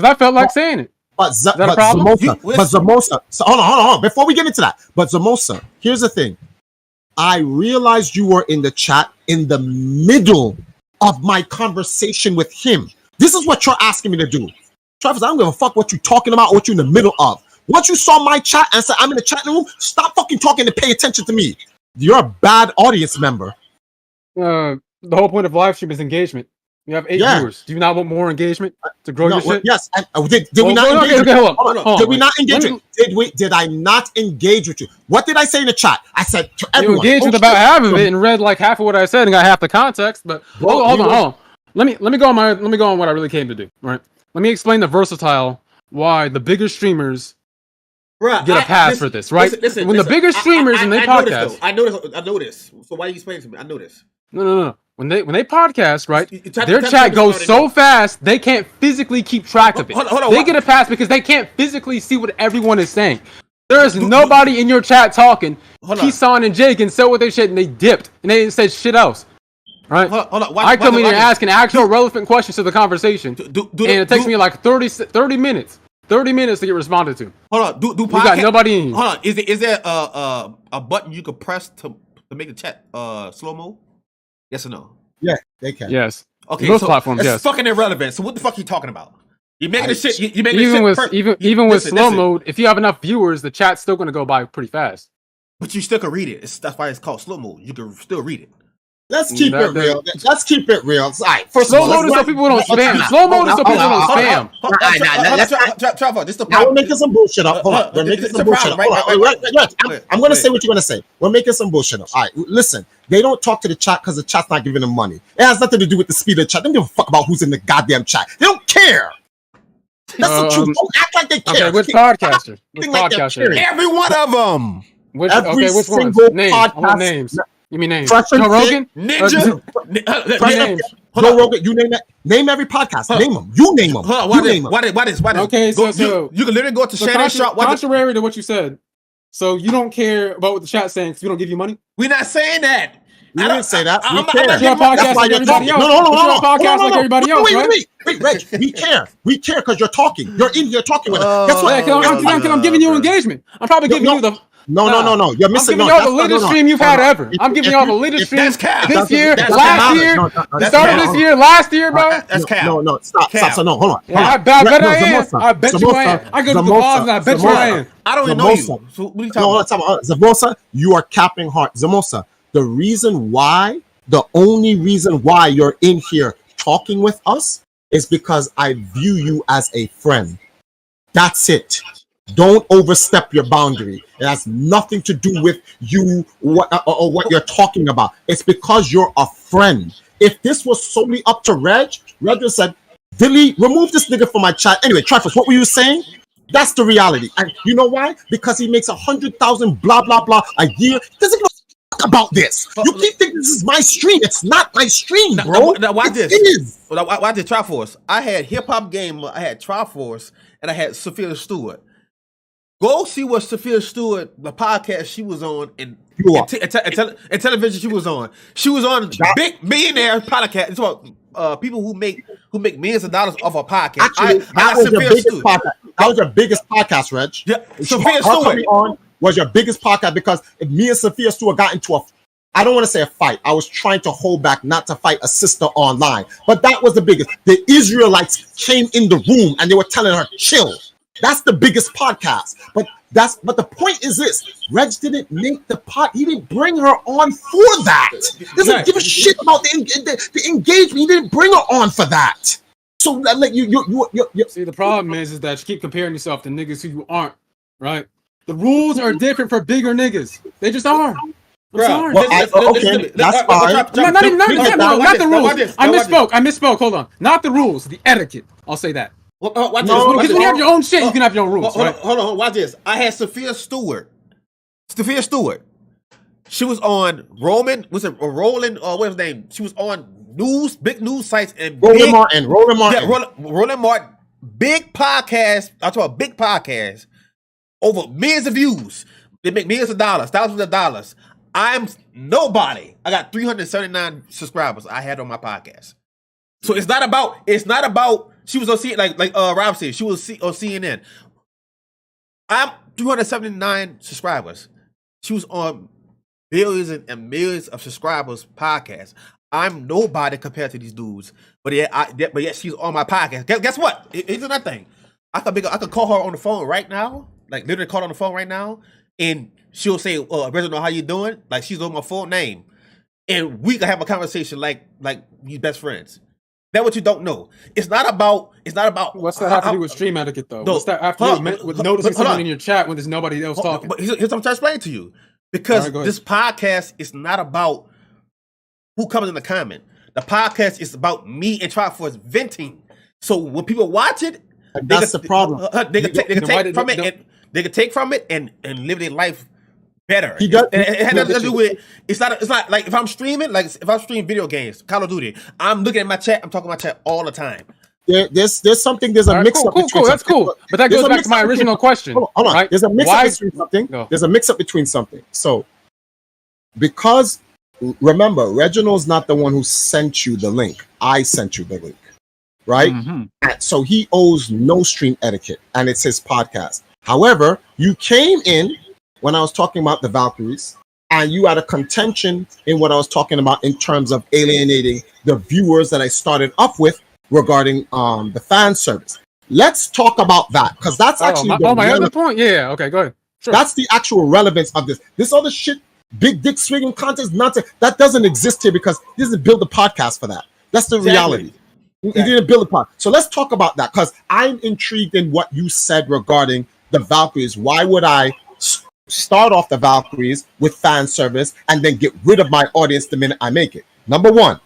But that a problem? Zamosa. So hold on. Before we get into that, but Zamosa, here's the thing. I realized you were in the chat in the middle of my conversation with him. This is what you're asking me to do. Travis, I don't give a fuck what you're talking about or what you're in the middle of. Once you saw my chat and said, I'm in the chat room, stop fucking talking and pay attention to me. You're a bad audience member. The whole point of live stream is engagement. You have 8 viewers. Do you not want more engagement to grow your shit? Yes. Did we not engage? Hold on. Did we not engage with you? Did I not engage with you? What did I say in the chat? I said to everyone. You engaged with about half of it and read like half of what I said and got half the context. But hold on. Let me go on what I really came to do. Right. Let me explain the versatile why the bigger streamers get a pass for this. Right. Listen, when the bigger streamers and they podcast, I know this. So why are you explaining to me? I know this. No. When they podcast, right, their chat goes so fast they can't physically keep track of it. They get a pass because they can't physically see what everyone is saying. There is nobody in your chat talking. Kisan and Jake and said what they shit and they dipped and they didn't say shit else. Right? Hold on. I come in here asking actual relevant questions to the conversation, and it takes me like 30 minutes. 30 minutes to get responded to. Hold on. You got nobody in here. Hold on. Is there a button you could press to make the chat slow mo? Yes or no? Yeah, they can. Yes. Okay. Most platforms, it's yes. fucking irrelevant. So what the fuck are you talking about? You're making this shit. You're making even this with shit even with slow mode, if you have enough viewers, the chat's still gonna go by pretty fast. But you still can read it. That's why it's called slow mode. You can still read it. Let's keep it real. Let's keep it real. All right. First slow mode is so people don't spam. Slow mode is so people don't spam. Trevor, this the problem. Now we're making some bullshit up. Hold on. We're making some bullshit up. I'm going to say what you're going to say. We're making some bullshit up. All right. Listen, they don't talk to the chat because the chat's not giving them money. It has nothing to do with the speed of the chat. They don't give a fuck about who's in the goddamn chat. They don't care. That's the truth. Don't act like they care. Okay, which podcaster? Which Like podcaster? Every one of them. Which Every which ones? single Names. I want podcast- names. Give me names. Fresh and Joe Rogan? Ninja. Names. Joe Rogan, you name that. Name every podcast. Name them. You name them. Hold on, You name them. why this? Okay, Go, so you can literally go to so Shannon Sharp. contrary to what you said, so you don't care about what the chat's saying because we don't give you money? We're not saying that. We didn't say that. We I'm care. not You're a giving- podcast like everybody else. No, You're a podcast like everybody else, right? Wait, Reg, we care. We care because you're talking. You're in here talking with us. Guess what? Yeah, because I'm giving you engagement. I'm probably giving you the... No. You're I'm missing. giving y'all the latest stream you've had ever. I'm giving y'all the latest stream That's cap. this year, That's last cap. year, No, the start of this year, last year, bro. That's cap. No, stop. So no, hold on. Yeah, I bet I am. I bet you I am. I go to the balls and I bet you I am. I don't even know you. So what are you talking about? Zamosa, you are capping hard. Zamosa, the only reason why you're in here talking with us is because I view you as a friend. That's it. Don't overstep your boundary. It has nothing to do with you or what you're talking about. It's because you're a friend. If this was solely up to Reg would have said, delete, remove this nigga from my chat. Anyway, Trifles, what were you saying? That's the reality. And you know why? Because he makes 100,000 blah, blah, blah a year. He doesn't give a fuck about this. You keep thinking this is my stream. It's not my stream, bro. Now watch this. It is. Watch this, Triforce. I had Hip Hop Gamer, I had Triforce, and I had Sophia Stewart. Go see what Sophia Stewart, the podcast she was on, and television she was on. She was on big millionaire podcast. It's about people who make millions of dollars off a podcast. Actually, that was your biggest podcast. That was your biggest podcast, Reg. Yeah, Sophia Stewart was your biggest podcast because if me and Sophia Stewart got into I don't want to say a fight. I was trying to hold back not to fight a sister online, but that was the biggest. The Israelites came in the room and they were telling her, chill. That's the biggest podcast. But the point is this: Reg didn't make the pot. He didn't bring her on for that. He doesn't give a shit about the engagement. He didn't bring her on for that. So like you see, the problem is that you keep comparing yourself to niggas who you aren't, right? The rules are different for bigger niggas. They just are. I'm sorry. Okay, that's fine. Not the rules. I misspoke. Hold on. Not the rules. The etiquette. I'll say that. Because when you have your own shit, you can have your own rules. Hold on. Watch this. I had Sophia Stewart. She was on Roland, what's his name? She was on big news sites and Roland Martin. Yeah, Roland Martin. Big podcast. I'm talking about big podcast. Over millions of views. They make millions of dollars, thousands of dollars. I'm nobody. I got 379 subscribers I had on my podcast. So it's not about she was on CNN, like Rob said, she was on CNN. I'm 279 subscribers. She was on billions and millions of subscribers podcast. I'm nobody compared to these dudes. But yet she's on my podcast. Guess what? It's another thing. I could call her on the phone right now. Like literally call her on the phone right now. And she'll say, Reginald, how you doing? Like she's on my full name. And we can have a conversation like we best friends. That's what you don't know. It's not about. What's that have to do with stream etiquette, though? What's that have to do with noticing someone in your chat when there's nobody else talking? But here's what I'm trying to explain to you. Because this podcast is not about who comes in the comment. The podcast is about me and Triforce venting. So when people watch it, that's the problem. They can take from it and live their life better. It has nothing to do with. It's not like if I'm streaming, like if I'm streaming video games, Call of Duty. I'm looking at my chat. I'm talking my chat all the time. There's a mix up. Cool. That's cool. But that goes back to my original question. Hold on. Right? There's a mix up between something. No. There's a mix up between something. So, because remember, Reginald's not the one who sent you the link. I sent you the link, right? Mm-hmm. So he owes no stream etiquette, and it's his podcast. However, you came in when I was talking about the Valkyries, and you had a contention in what I was talking about in terms of alienating the viewers that I started up with regarding the fan service. Let's talk about that, because that's actually my other point. Yeah, okay, go ahead. Sure. That's the actual relevance of this. This other shit, big dick swinging contest, nonsense, that doesn't exist here because he doesn't build a podcast for that. That's the reality. He didn't build a podcast. So let's talk about that, because I'm intrigued in what you said regarding the Valkyries. Why would I start off the Valkyries with fan service and then get rid of my audience the minute I make it? Number one,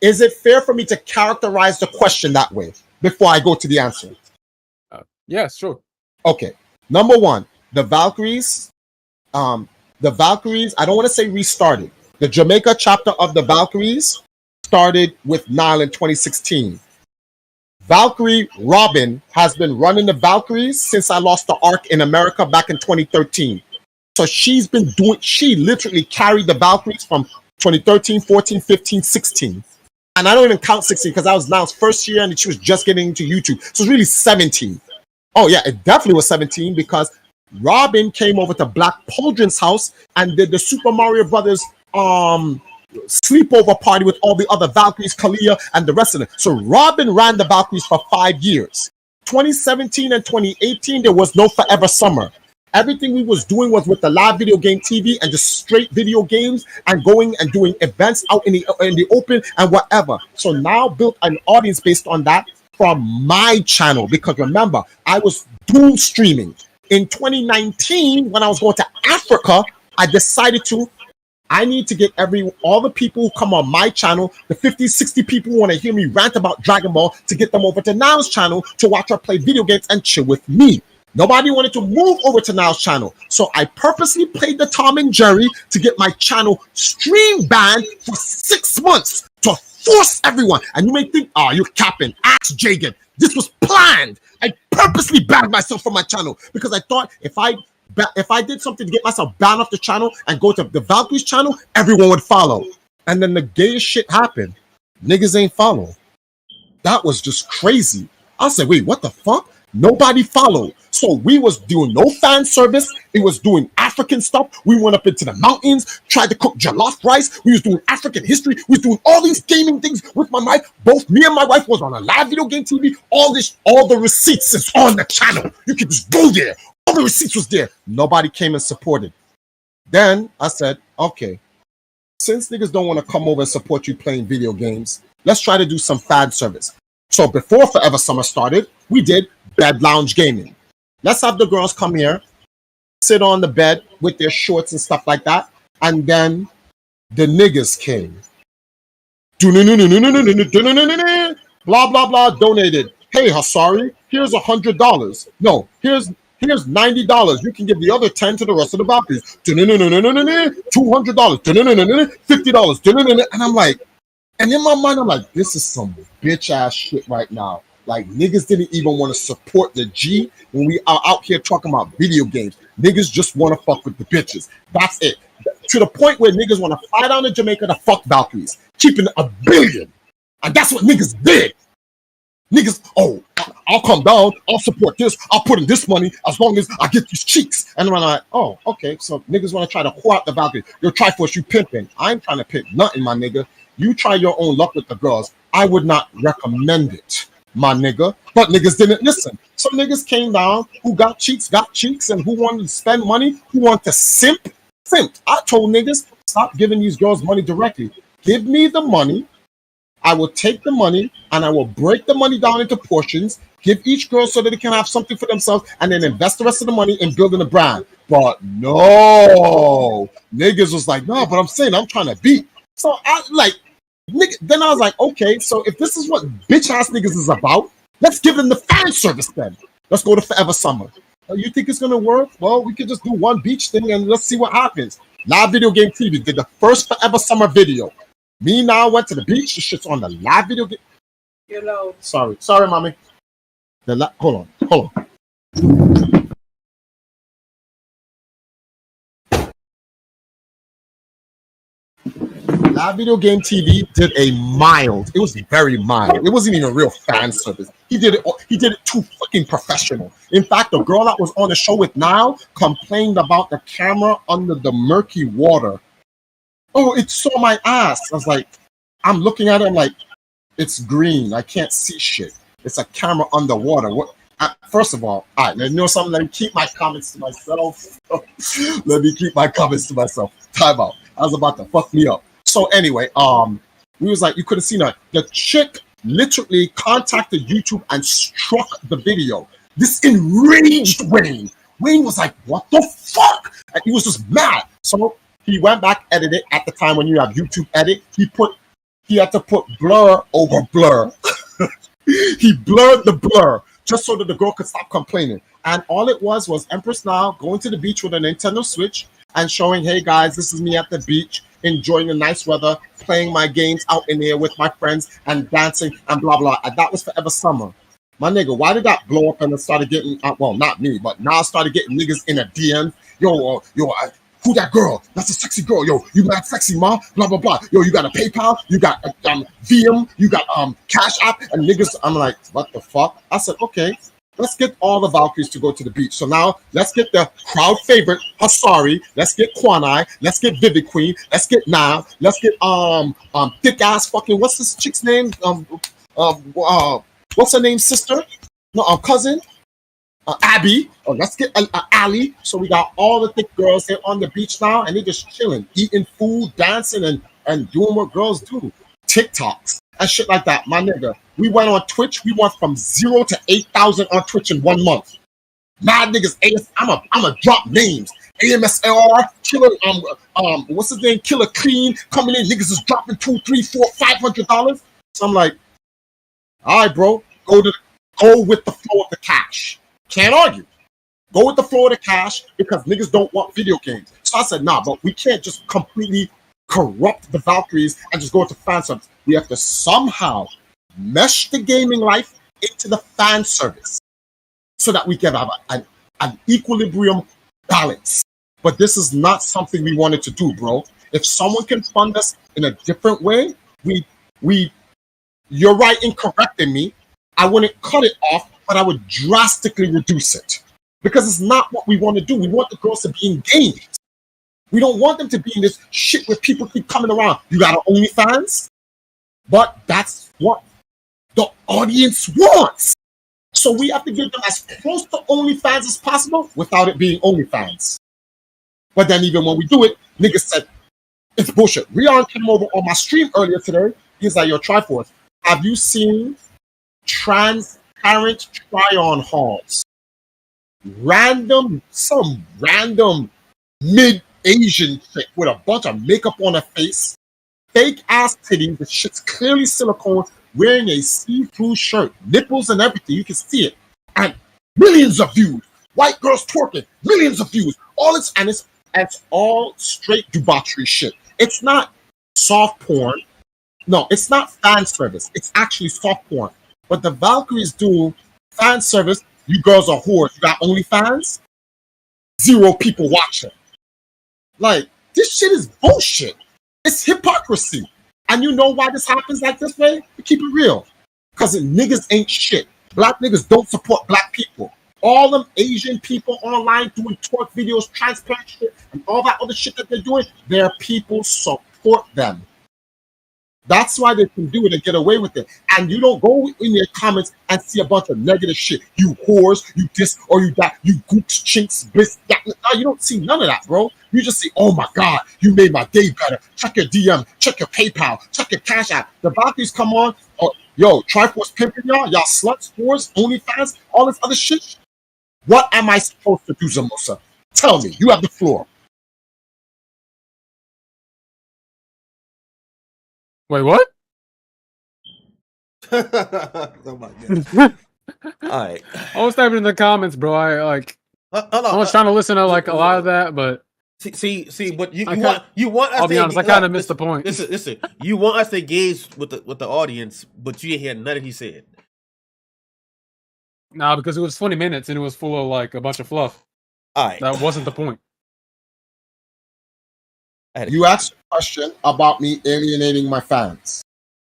is it fair for me to characterize the question that way? before I go to the answer? Yeah, sure. Okay. Number one, the Valkyries. The Valkyries, I don't want to say restarted. The Jamaica chapter of the Valkyries started with Nile in 2016. Valkyrie Robin has been running the Valkyries since I lost the Ark in America back in 2013. So she literally carried the Valkyries from 2013, 14, 15, 16. And I don't even count 16 because that was Nile's first year and she was just getting into YouTube. So it's really 17. Oh yeah, it definitely was 17 because Robin came over to Black Pauldron's house and did the Super Mario Brothers sleepover party with all the other Valkyries, Kalia, and the rest of them. So Robin ran the Valkyries for 5 years. 2017 and 2018, there was no Forever Summer. Everything we was doing was with the live video game TV and just straight video games and going and doing events out in the open and whatever. So now built an audience based on that from my channel because remember, I was dual streaming. In 2019, when I was going to Africa, I decided I need to get all the people who come on my channel, the 50, 60 people who want to hear me rant about Dragon Ball, to get them over to Nile's channel to watch her play video games and chill with me. Nobody wanted to move over to Nile's channel. So I purposely played the Tom and Jerry to get my channel stream banned for 6 months to force everyone. And you may think, oh, you're capping. Ask Jagan. This was planned. I purposely banned myself from my channel because I thought if I did something to get myself banned off the channel and go to the Valkyries channel, everyone would follow. And then the gayest shit happened. Niggas ain't follow. That was just crazy. I said, wait, what the fuck? Nobody followed. So we was doing no fan service. It was doing African stuff. We went up into the mountains, tried to cook jollof rice. We was doing African history. We was doing all these gaming things with my wife. Both me and my wife was on a live video game TV. All the receipts is on the channel. You can just go there. All the receipts was there. Nobody came and supported. Then I said, okay, since niggas don't want to come over and support you playing video games, let's try to do some fan service. So before Forever Summer started, we did bed lounge gaming. Let's have the girls come here, sit on the bed with their shorts and stuff like that. And then the niggas came. Blah, blah, blah, donated. Hey, Hasari, here's $100. No, here's $90. You can give the other 10 to the rest of the Valkyries. $200, $50. And I'm like, and in my mind, I'm like, this is some bitch ass shit right now. Like, niggas didn't even want to support the G when we are out here talking about video games. Niggas just want to fuck with the bitches. That's it. To the point where niggas want to fly down to Jamaica to fuck Valkyries, keeping $1 billion. And that's what niggas did. Niggas, oh, I'll come down, I'll support this, I'll put in this money as long as I get these cheeks. And I'm like, oh, okay, so niggas want to try to whore out the Valkyries. You're Triforce, you pimping. I ain't trying to pimp nothing, my nigga. You try your own luck with the girls. I would not recommend it, my nigga. But niggas didn't listen. So niggas came down, who got cheeks, and who wanted to spend money, who wanted to simp. I told niggas, stop giving these girls money directly. Give me the money. I will take the money and I will break the money down into portions, give each girl so that they can have something for themselves, and then invest the rest of the money in building a brand. But no, niggas was like, no, but I'm saying I'm trying to beat. So I like, nigga, then I was like, okay, so if this is what bitch ass niggas is about, let's give them the fan service then. Let's go to Forever Summer. You think it's gonna work? Well, we could just do one beach thing and let's see what happens. Live Video Game TV did the first Forever Summer video. Me now went to the beach. The shit's on the live video game. Hello. Sorry, mommy. Hold on. Live Video Game TV did a mild. It was very mild. It wasn't even a real fan service. He did it too fucking professional. In fact, the girl that was on the show with Niall complained about the camera under the murky water. Oh, it saw my ass. I was like, I'm looking at it. I'm like, it's green. I can't see shit. It's a camera underwater. What? First of all right, you know something? Let me keep my comments to myself. Time out. I was about to fuck me up. So anyway, we was like, you could have seen her. The chick literally contacted YouTube and struck the video. This enraged Wayne. Wayne was like, what the fuck? And he was just mad. So he went back, edited. At the time when you have YouTube edit, he had to put blur over blur. He blurred the blur just so that the girl could stop complaining. And all it was Empress Now going to the beach with a Nintendo Switch and showing, hey guys, this is me at the beach, enjoying the nice weather, playing my games out in here with my friends and dancing and blah, blah. And that was Forever Summer. My nigga, why did that blow up and it started getting, well, not me, but now I started getting niggas in a DM. Yo, who that girl? That's a sexy girl. Yo, you mad sexy, ma? Blah, blah, blah. Yo, you got a PayPal? You got VM? You got Cash App? And niggas, I'm like, what the fuck? I said, okay, let's get all the Valkyries to go to the beach. So now let's get the crowd favorite, Hasari. Let's get Kwanai. Let's get Vivid Queen. Let's get Nav. Let's get thick ass fucking, what's this chick's name? What's her name, sister? No, cousin? Abby. Oh, let's get Ali. So we got all the thick girls here on the beach now, and they're just chilling, eating food, dancing, and doing what girls do. TikToks and shit like that. My nigga, we went on Twitch. We went from 0 to 8,000 on Twitch in 1 month. Mad niggas, I'm a drop names. AMSLR, Killer, what's his name? Killer Clean coming in. Niggas is dropping $200, $300, $400, $500. So I'm like, all right, bro, go with the flow of the cash. Can't argue. Go with the flow of the cash because niggas don't want video games. So I said, nah, but we can't just completely corrupt the Valkyries and just go into fan service. We have to somehow mesh the gaming life into the fan service so that we can have an equilibrium balance. But this is not something we wanted to do, bro. If someone can fund us in a different way, you're right in correcting me. I wouldn't cut it off, but I would drastically reduce it because it's not what we want to do. We want the girls to be engaged. We don't want them to be in this shit where people keep coming around. You got OnlyFans, but that's what the audience wants. So we have to get them as close to OnlyFans as possible without it being OnlyFans. But then even when we do it, niggas said, it's bullshit. Rion came over on my stream earlier today. He's like, yo, Triforce, have you seen transparent try-on halls? Some random mid-Asian chick with a bunch of makeup on her face, fake ass titties, the shit's clearly silicone, wearing a see-through shirt, nipples and everything, you can see it, and millions of views. White girls twerking, millions of views. It's all straight debauchery shit. It's not soft porn. No, it's not fan service. It's actually soft porn. But the Valkyries do fan service. You girls are whores. You got OnlyFans? 0 people watching. Like, this shit is bullshit. It's hypocrisy. And you know why this happens like this way? To keep it real. Because niggas ain't shit. Black niggas don't support black people. All them Asian people online doing twerk videos, transparent shit, and all that other shit that they're doing, their people support them. That's why they can do it and get away with it. And you don't go in your comments and see a bunch of negative shit. You whores, you this or you that, you gooks, chinks, bliss, that. No, you don't see none of that, bro. You just see, oh my God, you made my day better. Check your DM, check your PayPal, check your Cash App. The Valkyries come on. Oh, yo, Triforce pimping y'all sluts, whores, OnlyFans, all this other shit. What am I supposed to do, Zamosa? Tell me. You have the floor. Wait, what? Oh my God. All right. I was typing in the comments, bro. I was trying to listen to like a lot of that, but see, but you want us. I'll be honest, I kind of missed the point. Listen. You want us to engage with the audience, but you didn't hear nothing he said. Nah, because it was 20 minutes and it was full of like a bunch of fluff. All right. That wasn't the point. You asked a question about me alienating my fans.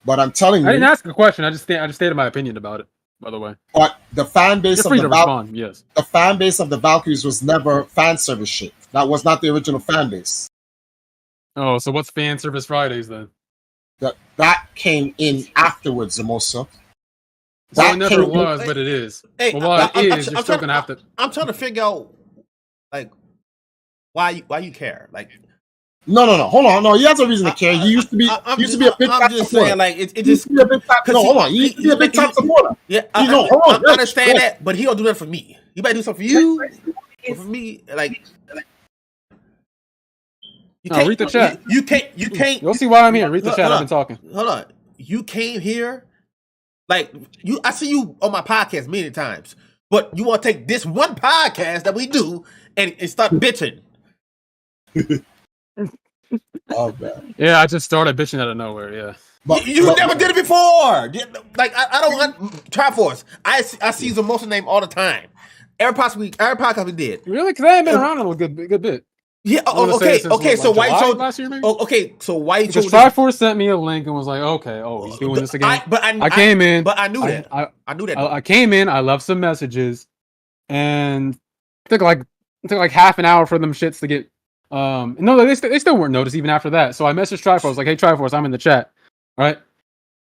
But I'm telling you, I didn't ask a question. I just stated my opinion about it, by the way. But the fan base You're free to respond, yes. The fan base of the Valkyries was never fan service shit. That was not the original fan base. Oh, so what's Fan Service Fridays then? That came in afterwards, Zamosa. Well, it never was, but it is. Hey, well, while it is, you're still gonna have to. I'm trying to figure out, like, why you care, like. No. Hold on. No, he has a reason to care. He used to be a big time supporter. Saying, like, it just. No, hold on. He used to be a big time supporter. Yeah, I understand that, but he don't do that for me. He might do something for you, but for me, like. Read the chat. You can't. You'll see why I'm here. Read the chat. I've been talking. Hold on. You came here Like I see you on my podcast many times, but you want to take this one podcast that we do and start bitching. Oh man. Yeah, I just started bitching out of nowhere. Yeah. But you never did it before. Like I don't want Triforce. I see Zamosa name all the time. Every podcast we did. Really? Because I ain't been around a good bit. Yeah. Okay. So why you told last year? Maybe? Okay. So why you told? Triforce sent me a link and was like, "Okay, he's doing this again." I came in, but I knew that. I knew that. I came in. I left some messages, and it took like half an hour for them shits to get. No, they still weren't noticed even after that. So I messaged Triforce. I was like, "Hey, Triforce, I'm in the chat." Right?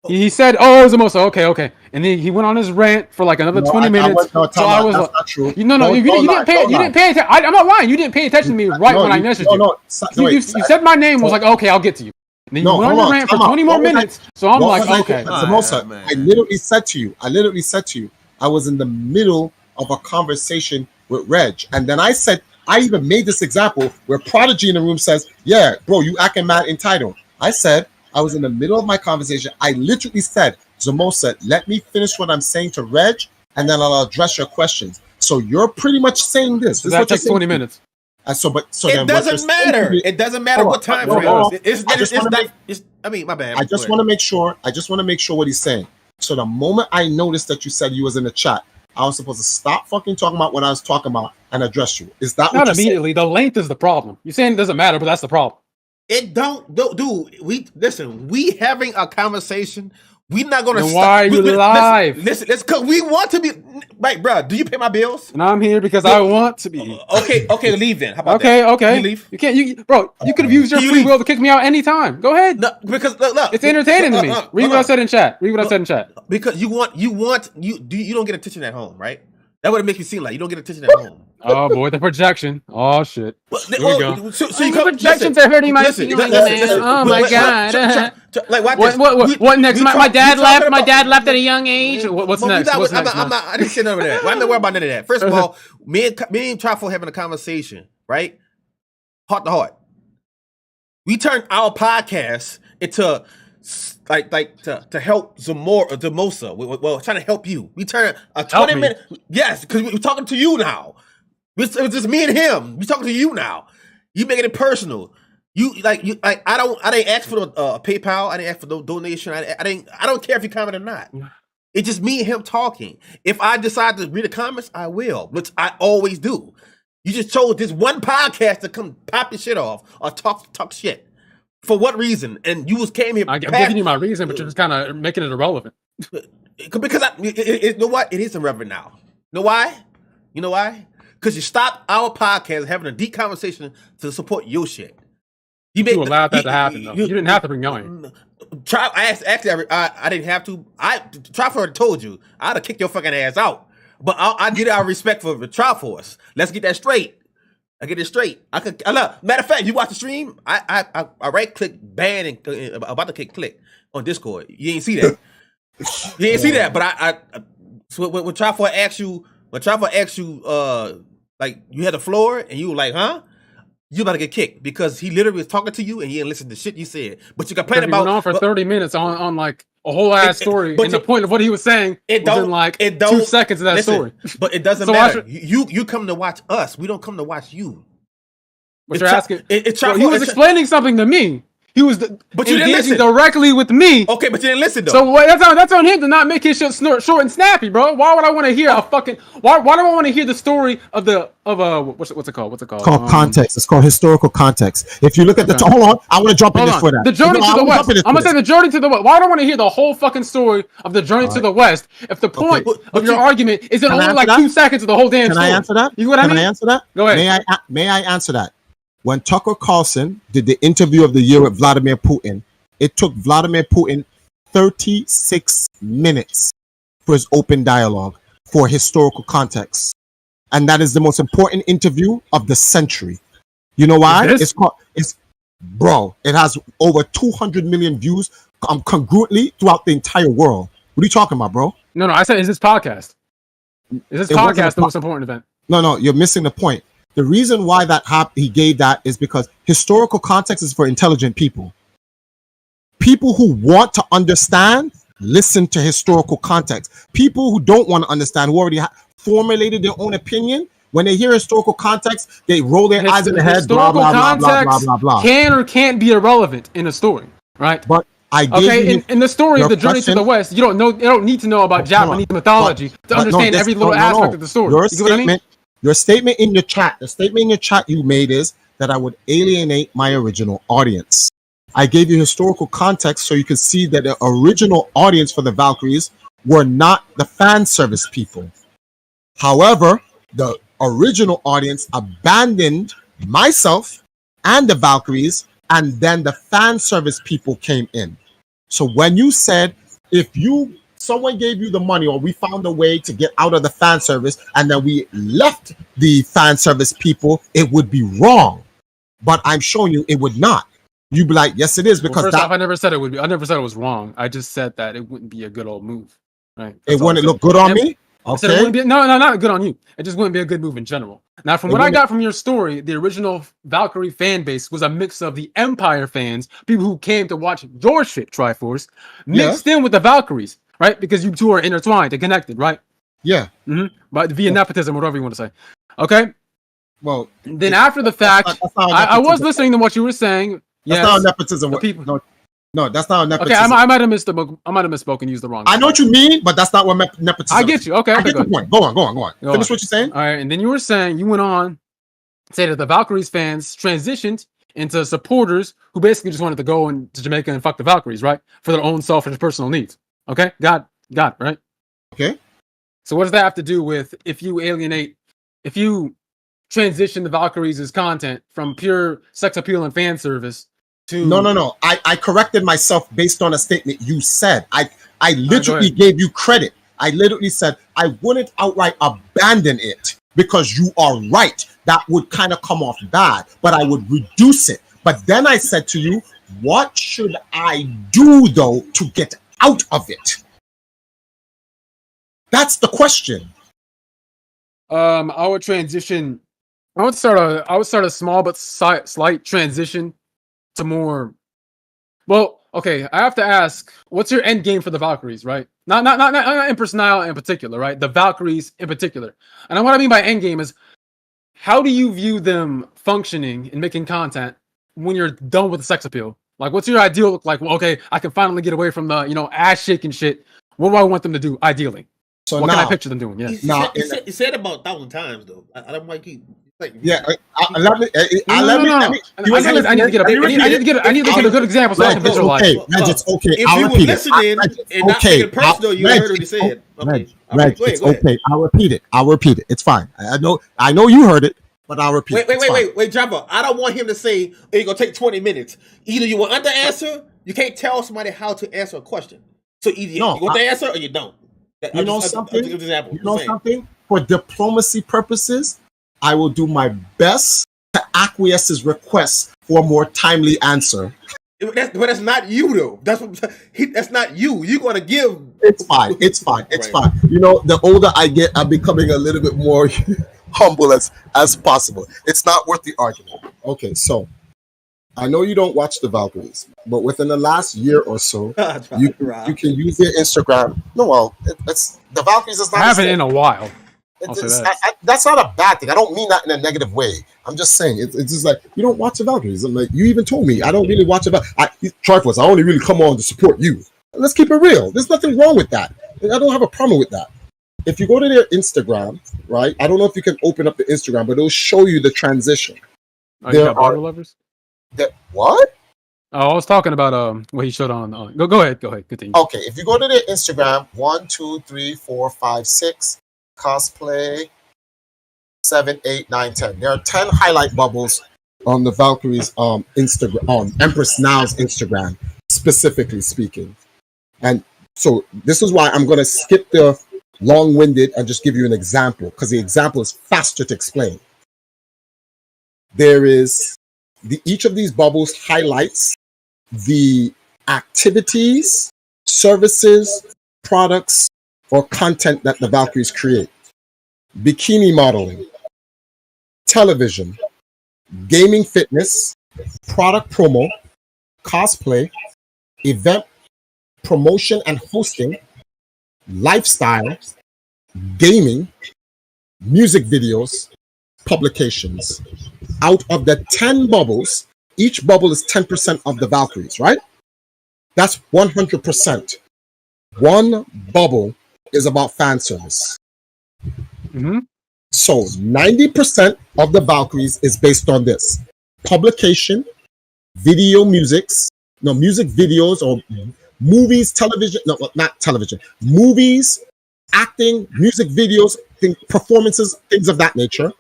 He said, "Oh, it was Zamosa. Okay," and then he went on his rant for like another 20 minutes. So I was like, "Not true." You didn't pay attention. I'm not lying. You didn't pay attention to me when I messaged you. You said my name. Was like, "Okay, I'll get to you." And then you went on your rant for 20 more minutes. So I'm like, "Okay." Zamosa, I literally said to you, I was in the middle of a conversation with Reg, and then I even made this example where Prodigy in the room says, "Yeah, bro, you acting mad entitled." I said. I was in the middle of my conversation. I literally said, Zamosa, let me finish what I'm saying to Reg, and then I'll address your questions. So you're pretty much saying this. So that takes 20 minutes. It doesn't matter. It doesn't matter what time frame. I mean, my bad. I just want to make sure what he's saying. So the moment I noticed that you said you was in the chat, I was supposed to stop fucking talking about what I was talking about and address you. Is that not immediately? The length is the problem. You're saying it doesn't matter, but that's the problem. It don't, dude. We having a conversation. We not gonna. Why are you live? Listen, it's because we want to be. Right, bro. Do you pay my bills? And I'm here because I want to be. Okay, leave then. How about that? Okay. You leave. You can't, bro. You could have used your free will to kick me out anytime. Go ahead. No, because look, it's entertaining to me. Read what I said in chat. Because you don't get attention at home, right? That would make you seem like you don't get attention at home. Oh boy, the projection. Oh shit. Here we go. So projections are hurting my feelings. Oh my god. Like what next? My dad left. My dad left at a young age. What's next? I didn't say none of that. I'm not worried about none of that. First of all, me and Trifle having a conversation, right? Heart to heart. We turned our podcast into to help Zamosa. Well, trying to help you. We turn a 20-minute. Yes, because we're talking to you now. It was just me and him. We talking to you now. You making it personal. I didn't ask for PayPal. I didn't ask for no donation. I don't care if you comment or not. It's just me and him talking. If I decide to read the comments, I will, which I always do. You just chose this one podcast to come pop your shit off or talk shit. For what reason? And you came here. I'm giving you my reason, but you're just kind of making it irrelevant. Because you know what? It is irrelevant now. You know why? Because you stopped our podcast having a deep conversation to support your shit. You allowed that to happen, though. You didn't have to bring going. I didn't have to. Triforce told you I'd have kicked your fucking ass out. But I did it out of respect for the Triforce. Let's get that straight. I get it straight. Matter of fact, you watch the stream. I right click ban and about to click on Discord. You ain't see that. You ain't see that. But so when Triforce asks you, like you had the floor and you were like, huh? You about to get kicked because he literally was talking to you and he didn't listen to shit you said. But you complain about. Went on for 30 minutes on like a whole ass story. And the point of what he was saying was in like 2 seconds of that story. But it doesn't matter. You come to watch us. We don't come to watch you. But you're asking. He was explaining something to me. He was but you didn't listen directly with me. Okay, but you didn't listen though. So that's on him to not make his shit short and snappy, bro. Why would I want to hear why do I want to hear the story of what's it called? It's called context. It's called historical context. If you look at hold on, I want to jump in this for that. The journey to the west. I'm gonna say the journey to the west. Why do I want to hear the whole fucking story of the journey to the west if the point of your argument is in only like 2 seconds of the whole damn story? Can I answer that? You know what I mean? Can I answer that? Go ahead. May I answer that? When Tucker Carlson did the interview of the year with Vladimir Putin, it took Vladimir Putin 36 minutes for his open dialogue for historical context. And that is the most important interview of the century. You know why? It has over 200 million views congruently throughout the entire world. What are you talking about, bro? No, I said, is this podcast? Is this podcast the most important event? No, you're missing the point. The reason why he gave that is because historical context is for intelligent people. People who want to understand listen to historical context. People who don't want to understand, who already formulated their own opinion, when they hear historical context, they roll their eyes in their head, blah, Historical blah, blah, blah, blah, context blah, blah. can or can't be irrelevant in a story, right? But I gave you in the story of your the journey to question. the West, you don't need to know about Japanese mythology to understand every little aspect of the story. Your You get what I mean? Your statement in the chat you made is that I would alienate my original audience. I gave you historical context so you could see that the original audience for the Valkyries were not the fan service people. However, the original audience abandoned myself and the Valkyries, and then the fan service people came in. So when you said, if someone gave you the money, or we found a way to get out of the fan service and then we left the fan service people, it would be wrong. But I'm showing you it would not. You'd be like, yes, it is, because first off, I never said it would be. I never said it was wrong. I just said that it wouldn't be a good old move. Right? It wouldn't look good on me. I said it wouldn't be, no, not good on you. It just wouldn't be a good move in general. Now, from what I got from your story, the original Valkyrie fan base was a mix of the Empire fans, people who came to watch your shit, Triforce, mixed in with the Valkyries, right? Because you two are intertwined and connected, right? Yeah. Mm-hmm. But via nepotism, whatever you want to say. Okay. Well, then after the fact, I was listening to what you were saying. That's yes, not nepotism. People. No, that's not nepotism. Okay, I might have misspoken, used the wrong. I know what you mean, but that's not what nepotism. I get you. Okay, I get the point. Go on. Finish what you're saying. All right, and then you were saying, you went on to say that the Valkyries fans transitioned into supporters who basically just wanted to go to Jamaica and fuck the Valkyries, right, for their own selfish personal needs. Okay, got it, right? Okay. So what does that have to do with if you transition the Valkyries as content from pure sex appeal and fan service? No. I corrected myself based on a statement you said. I literally gave you credit. I literally said I wouldn't outright abandon it because you are right. That would kind of come off bad, but I would reduce it. But then I said to you, what should I do though to get out of it? That's the question. I would transition. I would start a small but slight transition to more. Well, okay. I have to ask, what's your end game for the Valkyries, right? Not Empress Nile in particular, right? The Valkyries in particular. And what I mean by end game is, how do you view them functioning and making content when you're done with the sex appeal? Like, what's your ideal look like? Well, okay, I can finally get away from the ass shaking shit. What do I want them to do ideally? So what can I picture them doing? Yeah. You said about 1,000 times though. I don't want to keep. Yeah, I need to get a good example so I can visualize. Okay, Reg, it's okay. If you were listening and not taking it personal, you heard what he said. Reg, it's okay. I'll repeat it. It's fine. I know you heard it, but I'll repeat it. Wait, Jabba. I don't want him to say it's gonna take 20 minutes. Either you want to answer, you can't tell somebody how to answer a question. So either you want the answer or you don't. You know something? For diplomacy purposes, I will do my best to acquiesce his request for a more timely answer. But that's not you, though. That's not you. You're going to give. It's fine. You know, the older I get, I'm becoming a little bit more humble as possible. It's not worth the argument. Okay, so I know you don't watch the Valkyries, but within the last year or so, you can use their Instagram. No, well, it's the Valkyries is not. I haven't in a while. That's not a bad thing. I don't mean that in a negative way. I'm just saying it's just like you don't watch the Valkyries. I'm like, you even told me I don't really watch about. Triforce, I only really come on to support you. Let's keep it real. There's nothing wrong with that. I don't have a problem with that. If you go to their Instagram, right? I don't know if you can open up the Instagram, but it'll show you the transition. There are lovers. What? Oh, I was talking about what he showed on. Go ahead. Continue. Okay, if you go to their Instagram, 1, 2, 3, 4, 5, 6. Cosplay 7, 8, 9, 10. There are 10 highlight bubbles on the Valkyries Instagram, on Empress Now's Instagram, specifically speaking. And so this is why I'm gonna skip the long-winded and just give you an example, because the example is faster to explain. There is each of these bubbles highlights the activities, services, products, or content that the Valkyries create. Bikini modeling, television, gaming fitness, product promo, cosplay, event promotion and hosting, lifestyle, gaming, music videos, publications. Out of the 10 bubbles, each bubble is 10% of the Valkyries, right? That's 100%. One bubble is about fan service. Mm-hmm. So 90% of the Valkyries is based on this. Publication, music videos or movies, television, no, not television, movies, acting, music videos, performances, things of that nature.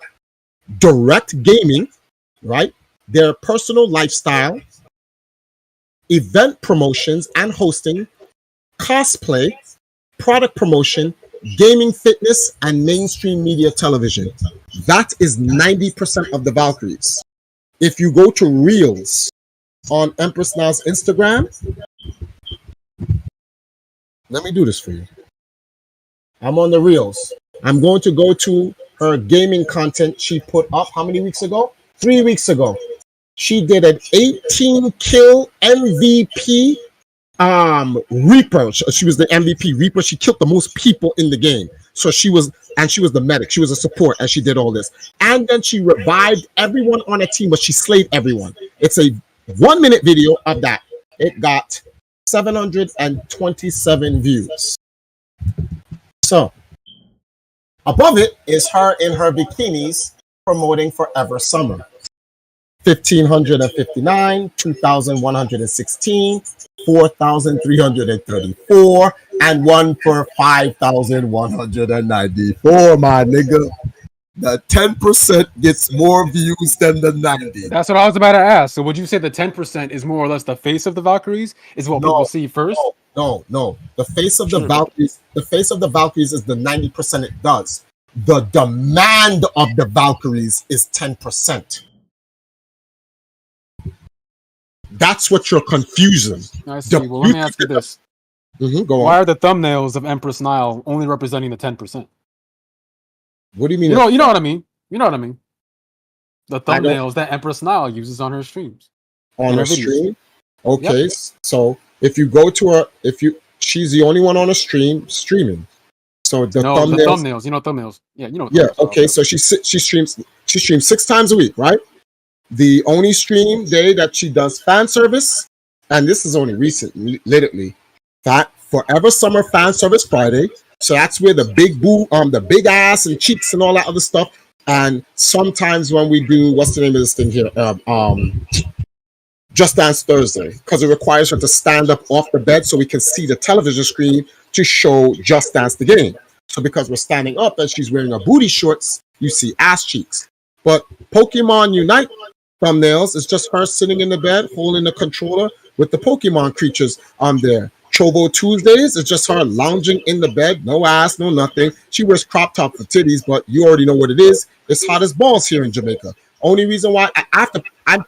Direct gaming, right? Their personal lifestyle, event promotions and hosting, cosplay, product promotion, gaming, fitness, and mainstream media television. That is 90% of the Valkyries. If you go to Reels on Empress Now's Instagram, let me do this for you. I'm on the Reels. I'm going to go to her gaming content she put up how many weeks ago? 3 weeks ago. She did an 18 kill MVP Reaper. She was the MVP Reaper. She killed the most people in the game. So she was the medic. She was a support as she did all this. And then she revived everyone on a team, but she slayed everyone. It's a 1 minute video of that. It got 727 views. So above it is her in her bikinis promoting Forever Summer. 1,559, 2,116, 4,334, and one for 5,194, my nigga. The 10% gets more views than the 90. That's what I was about to ask. So would you say the 10% is more or less the face of the Valkyries? Is what people see first? No. The face of the Valkyries, is the 90% it does. The demand of the Valkyries is 10%. That's what you're confusing. I see. Well, let me ask you this. Go on. Why are the thumbnails of Empress Nile only representing the 10%? What do you mean? You know what I mean. You know what I mean. The thumbnails that Empress Nile uses on her streams. On her stream? Okay. Yep. So if you go to her, she's the only one on a streaming. So the thumbnails. You know thumbnails. Yeah, you know. Yeah. Okay. So she streams 6 times a week, right? The only stream day that she does fan service, and this is only recent, lately, that Forever Summer Fan Service Friday. So that's where the big the big ass and cheeks and all that other stuff. And sometimes when we do, what's the name of this thing here? Just Dance Thursday, because it requires her to stand up off the bed so we can see the television screen to show Just Dance the game. So because we're standing up and she's wearing her booty shorts, you see ass cheeks. But Pokemon Unite thumbnails is just her sitting in the bed holding the controller with the Pokemon creatures on there. Chobo Tuesdays is just her lounging in the bed, no ass, no nothing. She wears crop top for titties, but you already know what it is. It's hot as balls here in Jamaica. Only reason why I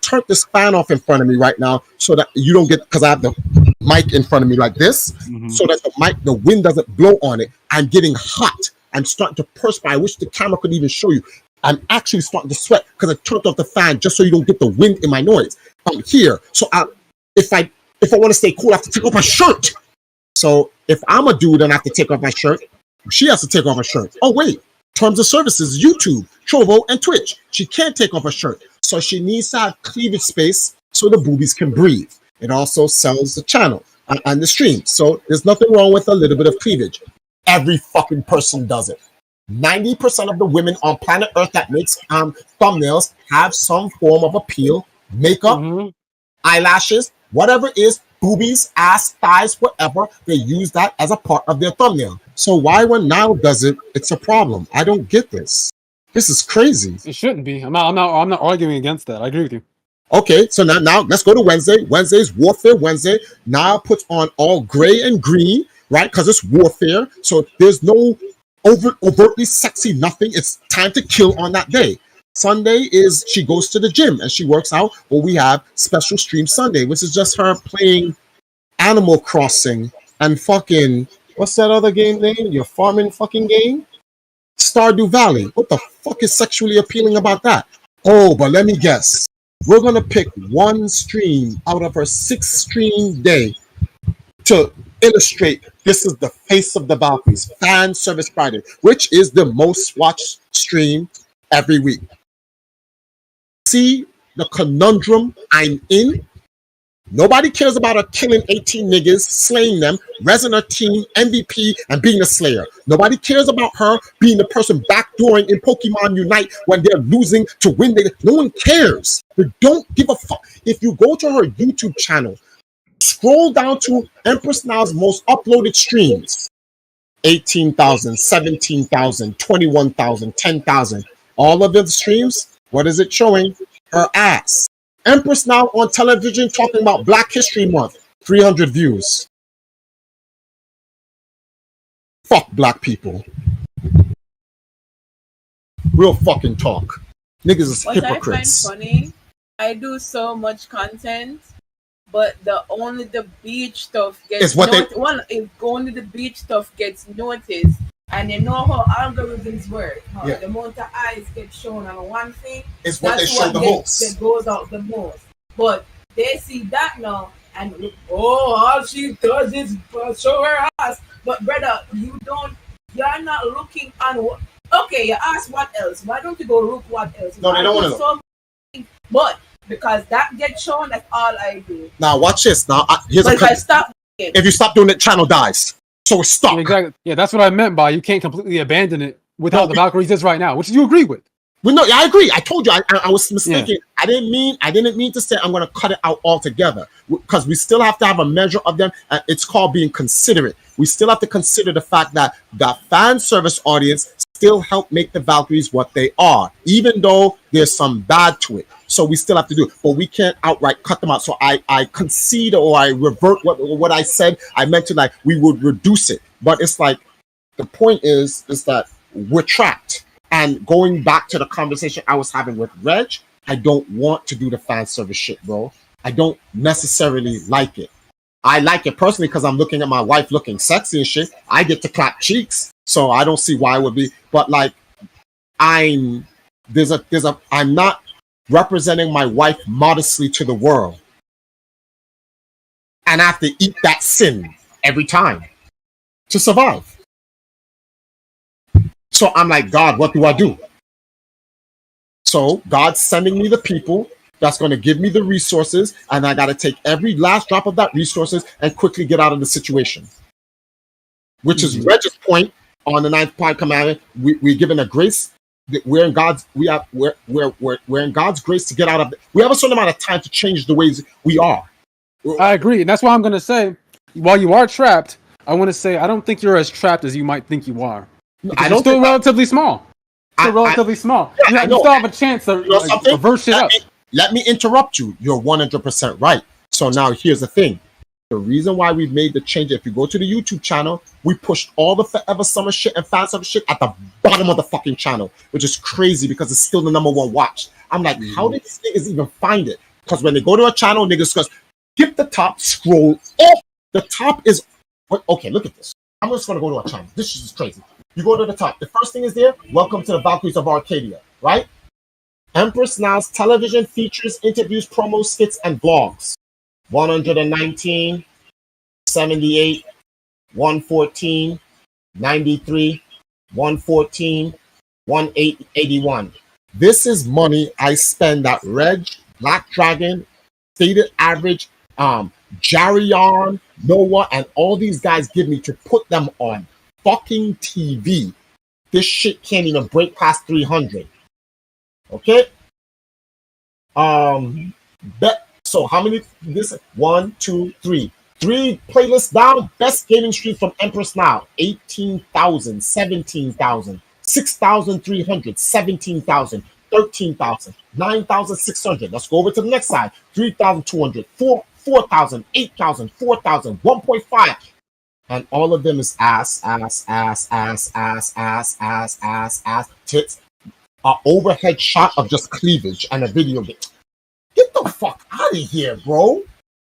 turned this fan off in front of me right now so that you don't get, because I have the mic in front of me like this, so that the wind doesn't blow on it. I'm getting hot. I'm starting to perspire. I wish the camera could even show you. I'm actually starting to sweat because I turned off the fan just so you don't get the wind in my noise. I'm here. So if I want to stay cool, I have to take off my shirt. So if I'm a dude and I have to take off my shirt, she has to take off her shirt. Oh, wait. Terms of services, YouTube, Trovo, and Twitch. She can't take off her shirt. So she needs to have cleavage space so the boobies can breathe. It also sells the channel and the stream. So there's nothing wrong with a little bit of cleavage. Every fucking person does it. 90% of the women on planet Earth that makes thumbnails have some form of appeal, makeup, eyelashes, whatever it is, boobies, ass, thighs, whatever. They use that as a part of their thumbnail. So why when Now does it, it's a problem? I don't get this. This is crazy. It shouldn't be. I'm not arguing against that. I agree with you. Okay, so now let's go to Wednesday. Wednesday's Warfare Wednesday. Now puts on all gray and green, right? Because it's warfare. So there's no overtly sexy nothing. It's time to kill on that day. Sunday is she goes to the gym and she works out, or we have special stream Sunday, which is just her playing Animal Crossing and fucking, what's that other game name? Your farming fucking game? Stardew Valley. What the fuck is sexually appealing about that? Oh, but let me guess. We're gonna pick one stream out of her 6 stream day to illustrate this is the face of the Valkyries, Fan Service Friday, which is the most watched stream every week. See the conundrum I'm in? Nobody cares about her killing 18 niggas, slaying them, resin her team, MVP, and being a slayer. Nobody cares about her being the person backdooring in Pokemon Unite when they're losing to win. No one cares. They don't give a fuck. If you go to her YouTube channel, scroll down to Empress Now's most uploaded streams. 18,000, 17,000, 21,000, 10,000. All of the streams, what is it showing? Her ass. Empress Now on television talking about Black History Month. 300 views. Fuck black people. Real fucking talk. Niggas is hypocrites. What I find funny, I do so much content, but only the beach stuff gets only the beach stuff gets noticed. And you know how algorithms work. The amount of eyes get shown on one thing. It's what they show the most. That goes out the most. But they see that now and all she does is show her ass. But brother, you're not looking on what. Okay, you ask what else. Why don't you go look what else? No, they don't want to know. But because that gets shown, that's all I do. Now watch this. Now here's if I stop. If you stop doing it, channel dies. So it's stuck. Exactly. Yeah, that's what I meant by you can't completely abandon it with how the Valkyries is right now, which you agree with. Well, no, I agree. I told you I was mistaken. Yeah. I didn't mean to say I'm going to cut it out altogether because we still have to have a measure of them. It's called being considerate. We still have to consider the fact that the fan service audience still help make the Valkyries what they are, even though there's some bad to it. So we still have to do it, but we can't outright cut them out. So I concede or I revert what I said. I meant to like we would reduce it, but it's like the point is that we're trapped. And going back to the conversation I was having with Reg, I don't want to do the fan service shit, bro. I don't necessarily like it. I like it personally because I'm looking at my wife looking sexy and shit. I get to clap cheeks, so I don't see why it would be. But like, I'm not representing my wife modestly to the world, and I have to eat that sin every time to survive. So I'm like, God, what do I do? So God's sending me the people that's going to give me the resources, and I got to take every last drop of that resources and quickly get out of the situation. Which is Reg's point on the 9th commandment. We're given a grace. We're in God's grace to get out of it. We have a certain amount of time to change the ways we are. I agree, and that's why I'm going to say, while you are trapped, I want to say I don't think you're as trapped as you might think you are. I don't. Still relatively small. Relatively small. You still have a chance to reverse shit up. Let me interrupt you. You're 100% right. So now here's the thing. The reason why we've made the change, if you go to the YouTube channel, we pushed all the Forever Summer shit and Fan Service shit at the bottom of the fucking channel, which is crazy because it's still the #1 watch. I'm like, how did these niggas even find it? Because when they go to a channel, niggas goes, skip the top, scroll off. The top is, okay, look at this. I'm just going to go to a channel. This is crazy. You go to the top. The first thing is there. Welcome to the Valkyries of Arcadia, right? Empress Now's television features, interviews, promos, skits, and vlogs. 119, 78, 114, 93, 114, 181. This is money I spend at Reg, Black Dragon, Stated Average, Jarion, Noah, and all these guys give me to put them on fucking TV. This shit can't even break past 300. Okay? So how many? This 1, 2, 3. 3 playlists down. Best gaming stream from Empress Now. 18,000, 17,000, 6,300, 17,000, 13,000, 9,600. Let's go over to the next side. 3,200, 4,000, 8,000, 4,000, 1.5. And all of them is ass, tits. An overhead shot of just cleavage and a video game. Get the fuck out of here, bro.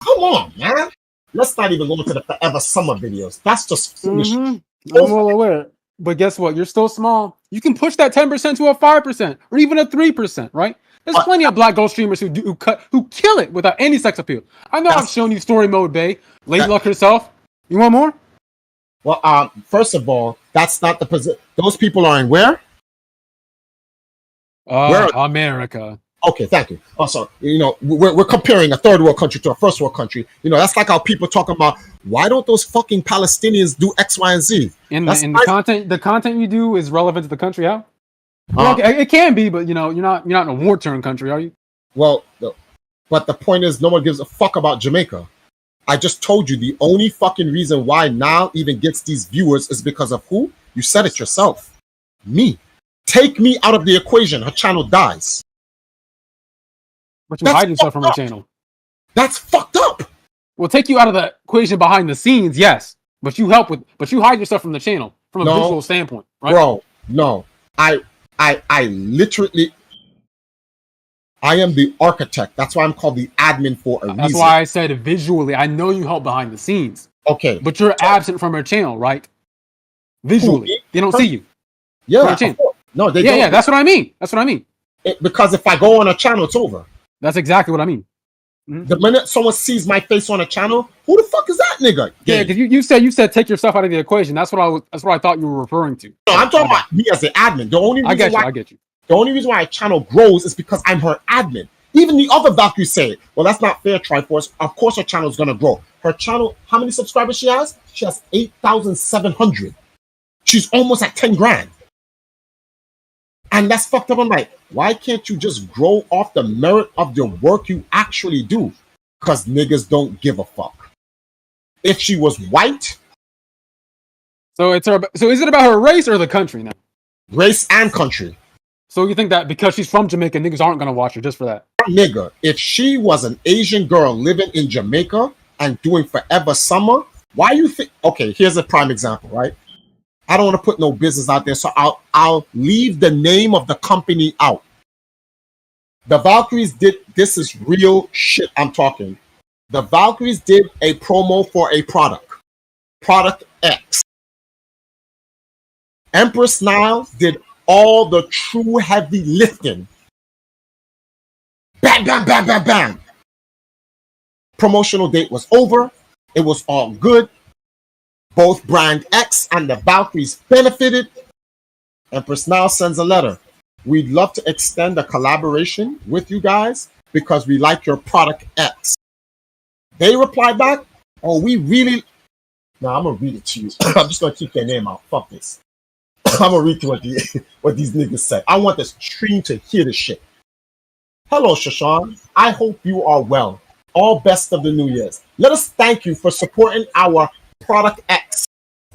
Come on, man. Let's not even go into the Forever Summer videos. That's just foolish. I'm well aware. But guess what? You're still small. You can push that 10% to a 5% or even a 3%, right? There's plenty of black gold streamers who kill it without any sex appeal. I know I've shown you story mode, bae. Lady Luck herself. You want more? Well, first of all, that's not the position. Those people are in where? Where? America. Okay, thank you. Also, we're comparing a third world country to a first world country. That's like how people talk about why don't those fucking Palestinians do X, Y, and Z? And the content you do is relevant to the country. How? Well, it can be, but you're not in a war-torn country, are you? Well, but the point is, no one gives a fuck about Jamaica. I just told you the only fucking reason why now even gets these viewers is because of who? You said it yourself. Me. Take me out of the equation. Her channel dies. But you're hiding stuff from her channel. That's fucked up. We'll take you out of the equation behind the scenes, yes. But you hide yourself from the channel from a visual standpoint, right? Bro, no. I literally I am the architect. That's why I'm called the admin for a reason. That's why I said visually. I know you help behind the scenes. Okay. But you're absent from her channel, right? Visually. They don't see you. Yeah. No, they don't. Yeah, that's what I mean. Because if I go on a channel, it's over. That's exactly what I mean. Mm-hmm. The minute someone sees my face on a channel, who the fuck is that nigga? Yeah, because you said take yourself out of the equation. That's what I thought you were referring to. No, I'm talking about me as the admin. The only reason I get you. The only reason why a channel grows is because I'm her admin. Even the other Valkyries say, well, that's not fair, Triforce. Of course her channel is going to grow. Her channel, how many subscribers she has? She has 8,700. She's almost at 10 grand. And that's fucked up. I'm like, why can't you just grow off the merit of the work you actually do? Because niggas don't give a fuck. If she was white. So is it about her race or the country now? Race and country. So you think that because she's from Jamaica, niggas aren't going to watch her just for that? Nigga, if she was an Asian girl living in Jamaica and doing Forever Summer, why you think... Okay, here's a prime example, right? I don't want to put no business out there, so I'll leave the name of the company out. The Valkyries did... This is real shit I'm talking. The Valkyries did a promo for a product. Product X. Empress Niles did all the true heavy lifting. Bam, bam, bam, bam, bam. Promotional date was over. It was all good. Both Brand X and the Valkyries benefited. Empress now sends a letter. We'd love to extend a collaboration with you guys because we like your product X. They reply back, oh, we really... Now, I'm going to read it to you. I'm just going to keep their name out. Fuck this. I'm gonna read what these niggas say. I want the stream to hear this shit. Hello, Shashan. I hope you are well. All best of the New Year's. Let us thank you for supporting our Product X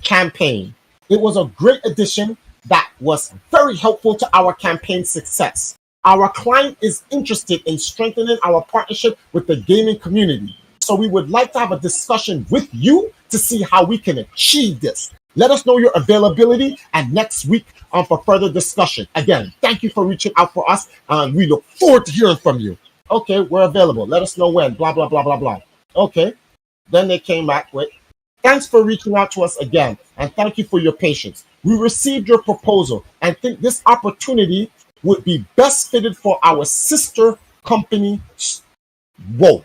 campaign. It was a great addition that was very helpful to our campaign success. Our client is interested in strengthening our partnership with the gaming community. So we would like to have a discussion with you to see how we can achieve this. Let us know your availability and next week for further discussion. Again, thank you for reaching out for us. We look forward to hearing from you. Okay, we're available. Let us know when. Blah, blah, blah, blah, blah. Okay. Then they came back with, thanks for reaching out to us again. And thank you for your patience. We received your proposal and think this opportunity would be best fitted for our sister company. Whoa.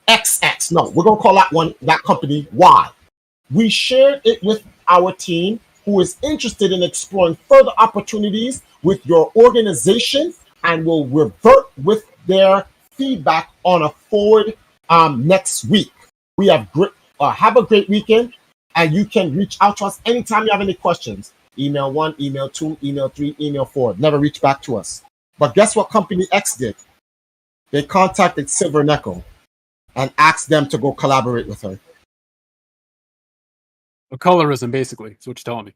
XX. No, we're going to call that company Y. We shared it with our team who is interested in exploring further opportunities with your organization and will revert with their feedback on a forward next week. We have a great weekend, and you can reach out to us anytime you have any questions. Email 1, email 2, email 3, email 4. Never reach back to us. But guess what Company X did? They contacted Silver Neko and asked them to go collaborate with her. A colorism, basically, is what you're telling me.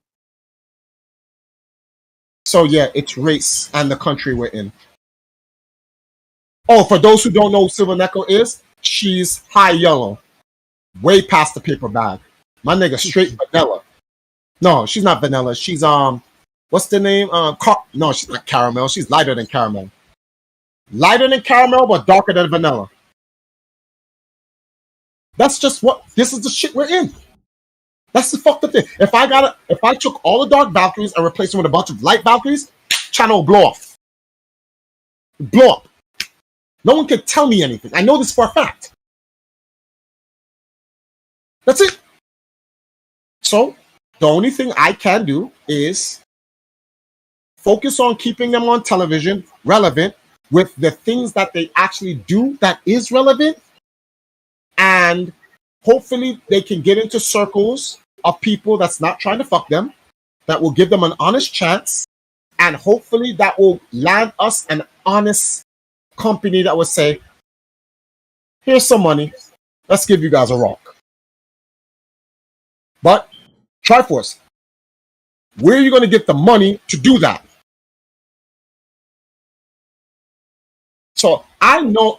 So yeah, it's race and the country we're in. Oh, for those who don't know who Silver Neko is, she's high yellow. Way past the paper bag. My nigga straight vanilla. No, she's not vanilla. She's what's the name? No, she's not caramel. She's lighter than caramel. Lighter than caramel, but darker than vanilla. That's just this is the shit we're in. That's the fucked up thing. If I took all the dark Valkyries and replaced them with a bunch of light Valkyries, channel will blow off. Blow up. No one can tell me anything. I know this for a fact. That's it. So the only thing I can do is focus on keeping them on television relevant with the things that they actually do that is relevant, and hopefully they can get into circles of people that's not trying to fuck them, that will give them an honest chance, and hopefully that will land us an honest company that will say, here's some money, let's give you guys a rock. But Triforce, where are you going to get the money to do that? So I know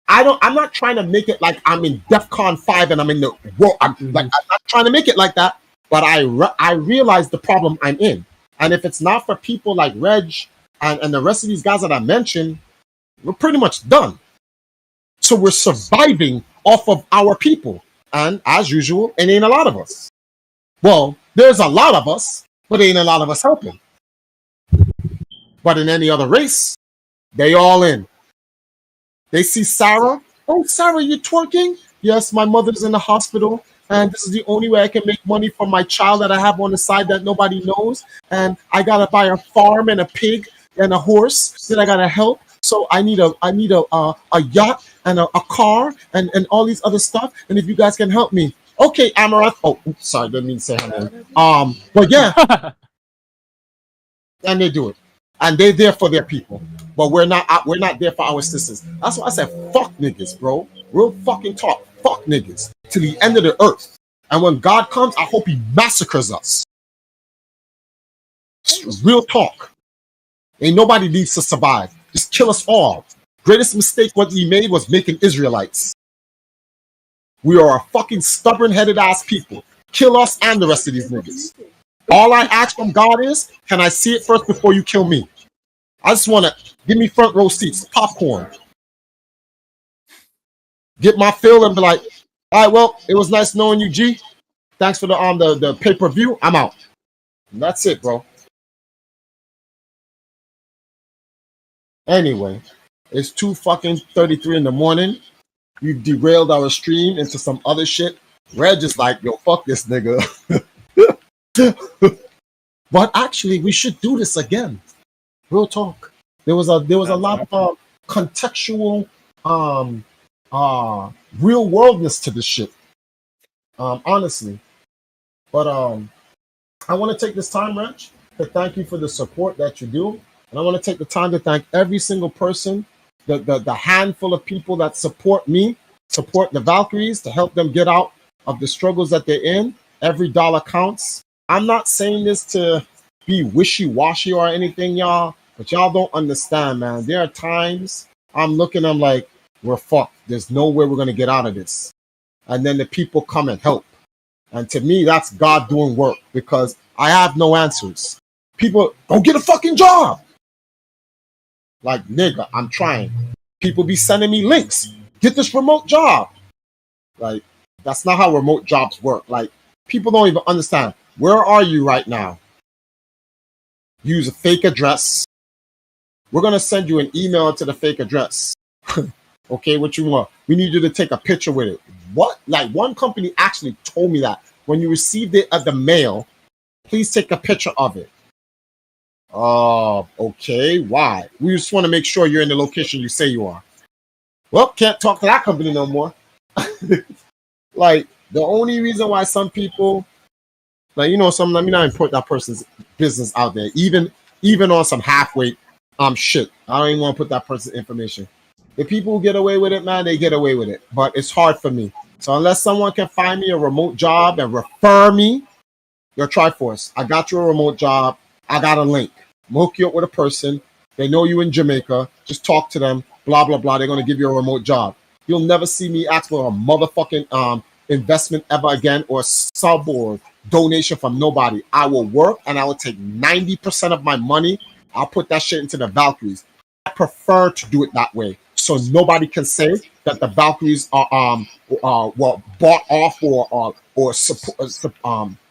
I'm not trying to make it like I'm in DEFCON 5 and I'm in the world. I'm not trying to make it like that, but I realize the problem I'm in. And if it's not for people like Reg and the rest of these guys that I mentioned, we're pretty much done. So we're surviving off of our people. And as usual, it ain't a lot of us. Well, there's a lot of us, but ain't a lot of us helping. But in any other race, they all in. They see Sarah. Oh, Sarah, you twerking? Yes, my mother's in the hospital, and this is the only way I can make money for my child that I have on the side that nobody knows. And I gotta buy a farm and a pig and a horse that I gotta help. So I need a yacht and a car and all these other stuff. And if you guys can help me, okay, Amaranth. Oh, sorry, didn't mean to say her name. But yeah, and they do it, and they're there for their people. But we're not there for our sisters. That's why I said, fuck niggas, bro. Real fucking talk. Fuck niggas. To the end of the earth. And when God comes, I hope he massacres us. Real talk. Ain't nobody needs to survive. Just kill us all. Greatest mistake what we made was making Israelites. We are a fucking stubborn-headed ass people. Kill us and the rest of these niggas. All I ask from God is, can I see it first before you kill me? I just want to give me front row seats, popcorn. Get my fill and be like, all right, well, it was nice knowing you, G. Thanks for the pay-per-view. I'm out. And that's it, bro. Anyway, it's 2:33 in the morning. You've derailed our stream into some other shit. Red just like, yo, fuck this nigga. But actually, we should do this again. Real talk. There was a lot of contextual real worldness to this shit. Honestly. But I want to take this time, Reg, to thank you for the support that you do. And I want to take the time to thank every single person, the handful of people that support me, support the Valkyries, to help them get out of the struggles that they're in. Every dollar counts. I'm not saying this to be wishy-washy or anything, y'all, but y'all don't understand, man. There are times I'm like, we're fucked. There's no way we're going to get out of this. And then the people come and help. And to me, that's God doing work, because I have no answers. People, go get a fucking job. Like, nigga, I'm trying. People be sending me links. Get this remote job. Like, that's not how remote jobs work. Like, people don't even understand. Where are you right now? Use a fake address. We're going to send you an email to the fake address. Okay, what you want? We need you to take a picture with it. What? Like, one company actually told me that when you received it at the mail, please take a picture of it. Okay, why? We just want to make sure you're in the location you say you are. Well, can't talk to that company no more. Like, the only reason why some people, like, you know, let me not even put that person's business out there, even on some halfway shit. I don't even want to put that person's information. The people who get away with it, man, they get away with it. But it's hard for me. So unless someone can find me a remote job and refer me, your Triforce, I got you a remote job. I got a link. I'm hook you up with a person. They know you in Jamaica. Just talk to them. Blah, blah, blah. They're going to give you a remote job. You'll never see me ask for a motherfucking investment ever again, or sub or donation from nobody. I will work and I will take 90% of my money. I'll put that shit into the Valkyries. I prefer to do it that way, so nobody can say that the Valkyries are were bought off or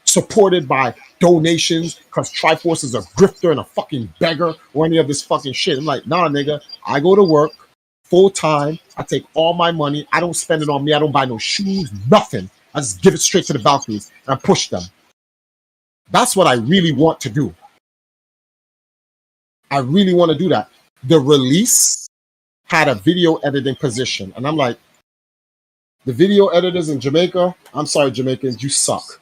supported by donations because Triforce is a grifter and a fucking beggar or any of this fucking shit. I'm like, nah, nigga. I go to work full time. I take all my money. I don't spend it on me. I don't buy no shoes, nothing. I just give it straight to the Valkyries and push them. That's what I really want to do. I really want to do that. The release had a video editing position, and I'm like, the video editors in Jamaica, I'm sorry, Jamaicans, you suck.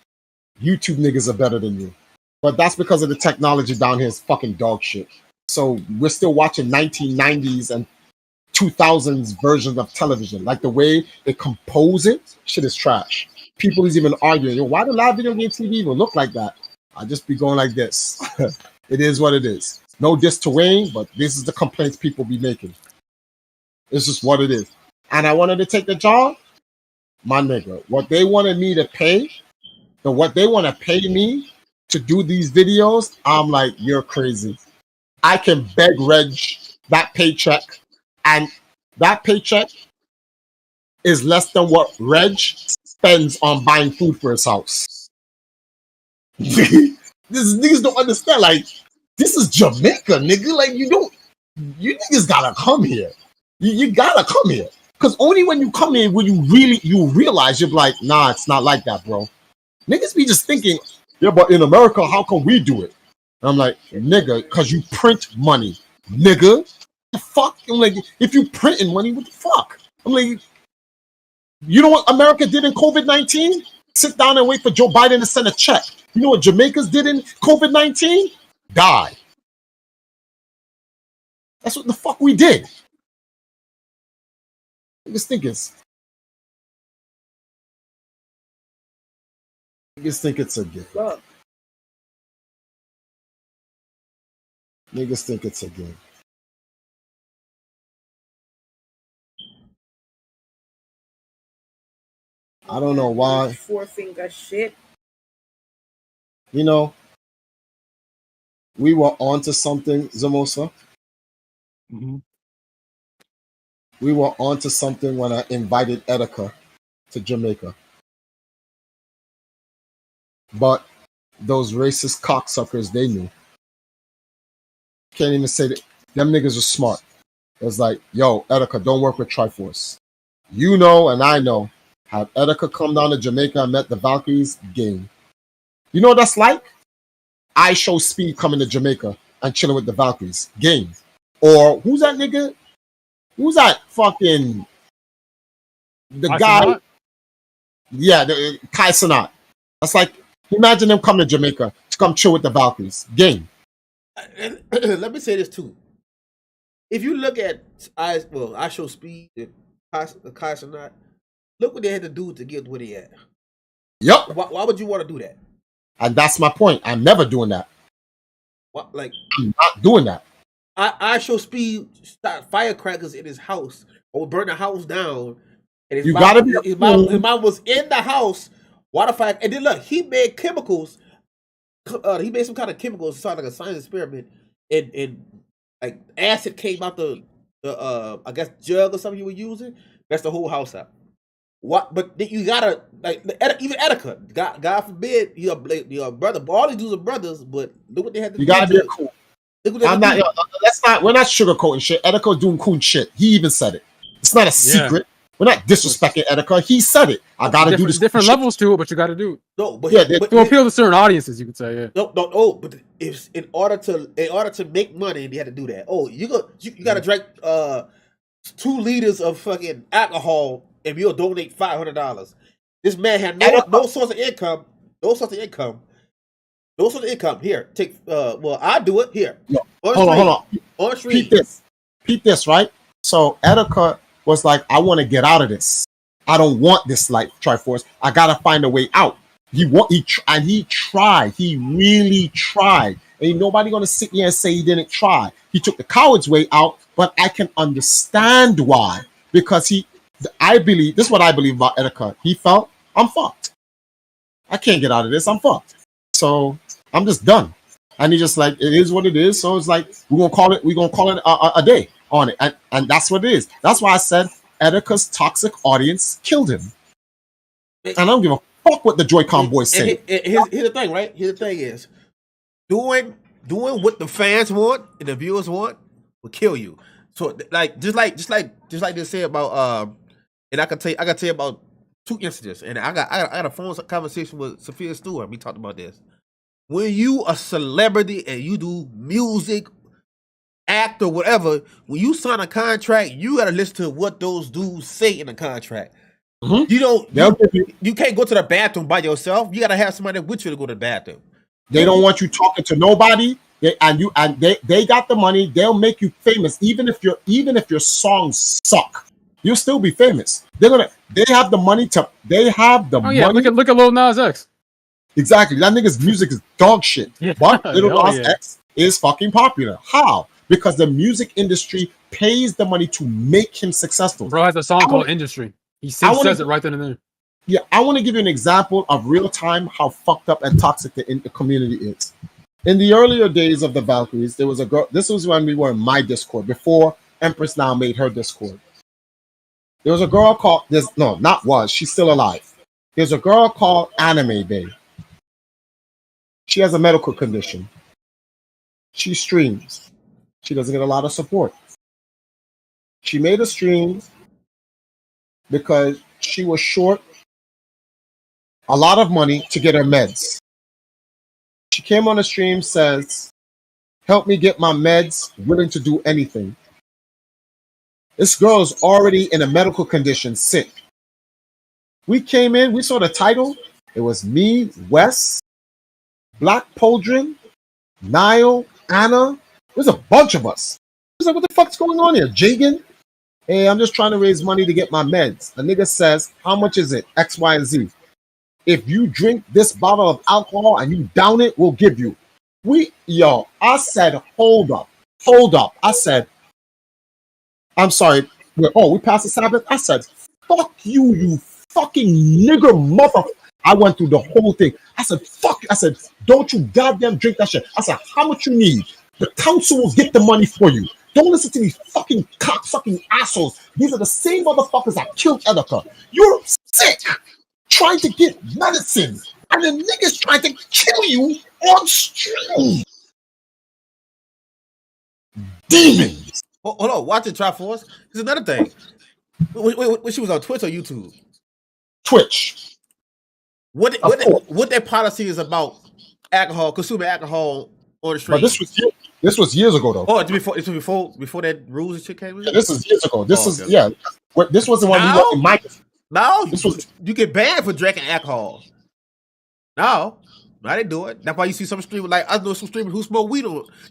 YouTube niggas are better than you. But that's because of the technology down here is fucking dog shit. So we're still watching 1990s and 2000s versions of television. Like the way they compose it, shit is trash. People is even arguing, yo, why do live video game TV even look like that? I just be going like this. It is what it is. No diss to Wayne, but this is the complaints people be making. It's just what it is. And I wanted to take the job. My nigga, what they wanted me to pay, what they want to pay me to do these videos, I'm like, you're crazy. I can beg Reg that paycheck, and that paycheck is less than what Reg spends on buying food for his house. These niggas don't understand. Like, this is Jamaica, nigga. Like, you niggas gotta come here. You gotta come here. Because only when you come in, when you realize, you're like, nah, it's not like that, bro. Niggas be just thinking, yeah, but in America, how can we do it? And I'm like, nigga, because you print money, nigga. The fuck? I'm like, if you printing money, what the fuck? I'm like, you know what America did in COVID-19? Sit down and wait for Joe Biden to send a check. You know what Jamaica's did in COVID-19? Die. That's what the fuck we did. Niggas think it's a gift. Niggas think it's a game. I don't know why. Four finger shit. You know, we were onto something, Zamosa. Mm-hmm. We were onto something when I invited Etika to Jamaica. But those racist cocksuckers, they knew. Can't even say that. Them niggas are smart. It was like, yo, Etika, don't work with Triforce. You know, and I know. Have Etika come down to Jamaica and met the Valkyries, game. You know what that's like? I Show Speed coming to Jamaica and chilling with the Valkyries, game. Or who's that nigga? Who's that fucking the guy? Sanat? Yeah, the Kai Sanat. That's like, imagine them coming to Jamaica to come chill with the Valkyries, game. And let me say this too. If you look at I Show Speed and Kai Sanat, look what they had to do to get where they at. Yep. Why would you want to do that? And that's my point. I'm never doing that. What, like, I'm not doing that. I Show Speed start firecrackers in his house or burn the house down. And his You mom, gotta be his mom was in the house. Water fire, and then look, he made chemicals. He made some kind of chemicals, sort of like a science experiment, and like acid came out the I guess jug or something you were using. That's the whole house up. What? But you gotta like even Etika. God forbid your brother. All these dudes are brothers, but look what they had to do. You gotta be cool. I'm not. We're not sugarcoating shit. Etika doing cool shit. He even said it. It's not a secret. We're not disrespecting Etika. He said it. I gotta do this. Different levels to it, but you gotta do it. No, but yeah, to appeal to certain audiences, you could say. Yeah. No. But if in order to make money, they had to do that. Oh, you gotta drink 2 liters of fucking alcohol, and you'll donate $500. This man had no source of income. No source of income. Here, take. I do it here. No. Hold on. Peep this, right? So Etika was like, I want to get out of this. I don't want this life, Triforce. I gotta find a way out. He tried. He really tried. Ain't nobody gonna sit here and say he didn't try. He took the coward's way out, but I can understand why. Because I believe, this is what I believe about Etika. He felt, I'm fucked. I can't get out of this. I'm fucked. So I'm just done. And he just like, it is what it is. So it's like, we're gonna call it a day on it. And that's what it is. That's why I said Etika's toxic audience killed him. And I don't give a fuck what the Joy-Con boys say. Here's the thing, right? Here's the thing is, doing what the fans want and the viewers want will kill you. So like just like they say about and I can tell you about two incidents, and I got a phone conversation with Sophia Stewart. We talked about this. When you a celebrity and you do music, act or whatever, when you sign a contract, you gotta listen to what those dudes say in the contract. Mm-hmm. You can't go to the bathroom by yourself. You gotta have somebody with you to go to the bathroom. They don't want you talking to nobody. They got the money. They'll make you famous, even if your songs suck. You'll still be famous. They have the money to. They have the money. Yeah, look at Lil Nas X. Exactly. That nigga's music is dog shit. Yeah. But Lil Nas X is fucking popular. How? Because the music industry pays the money to make him successful. Bro has a song called Industry. He says it right then and there. Yeah, I want to give you an example of real time how fucked up and toxic the community is. In the earlier days of the Valkyries, there was a girl. This was when we were in my Discord before Empress Now made her Discord. There was a girl called she's still alive. There's a girl called Anime Babe. She has a medical condition. She streams. She doesn't get a lot of support. She made a stream because she was short a lot of money to get her meds. She came on the stream, says, help me get my meds, willing to do anything. This girl is already in a medical condition, sick. We came in, we saw the title. It was me, Wes, Black Poldrin, Niall, Anna. There's a bunch of us. I was like, what the fuck's going on here? Jagan? Hey, I'm just trying to raise money to get my meds. A nigga says, how much is it? X, Y, and Z. If you drink this bottle of alcohol and you down it, we'll give you. I said, hold up. I said, I'm sorry. We passed the Sabbath? I said, fuck you, you fucking nigger mother. I went through the whole thing. I said, fuck. I said, don't you goddamn drink that shit. I said, how much you need? The council will get the money for you. Don't listen to these fucking cocksucking assholes. These are the same motherfuckers that killed Edeka. You're sick. Trying to get medicine, and the niggas trying to kill you on stream. Demons. Hold on, watch it, Triforce. There's another thing. When she was on Twitch or YouTube? Twitch. What their policy is about alcohol, consuming alcohol on the stream? But this was years ago though. Oh, it's before that rules and shit came in? Yeah, this is years ago. This wasn't when we were in my. No, you get banned for drinking alcohol. No, they do it. That's why you see some streamers like I know some streamers who smoke weed.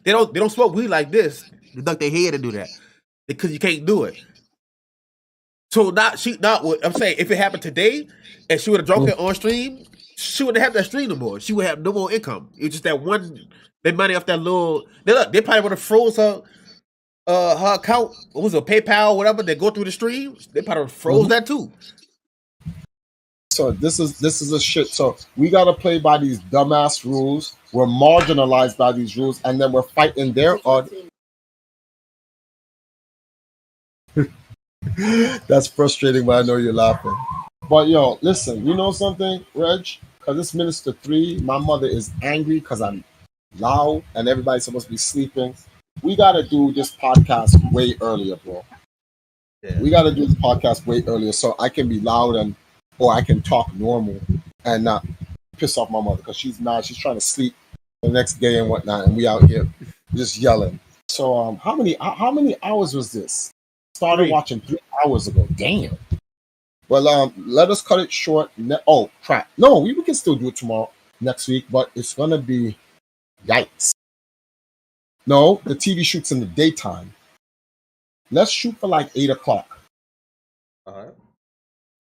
They don't smoke weed like this. They duck their head and do that because you can't do it. So I'm saying if it happened today and she would have drunk it on stream, she wouldn't have that stream no more. She would have no more income. It was just that one. They money off that little. They probably would have froze her account. What was it, PayPal, whatever? They go through the stream. They probably froze that too. So this is a shit. So we gotta play by these dumbass rules. We're marginalized by these rules, and then we're fighting their audience. That's frustrating, but I know you're laughing. But yo, listen, you know something, Reg? Because it's Minister 3, my mother is angry because I'm loud and everybody's supposed to be sleeping. We gotta do this podcast way earlier, bro. Yeah. We gotta do this podcast way earlier so I can be loud or I can talk normal and not piss off my mother because she's mad. She's trying to sleep the next day and whatnot, and we out here just yelling. So how many hours was this? Started watching 3 hours ago. Damn. Well, let us cut it short. Oh crap! No, we can still do it next week, but it's gonna be yikes. No, the TV shoots in the daytime. Let's shoot for like 8 o'clock. All right.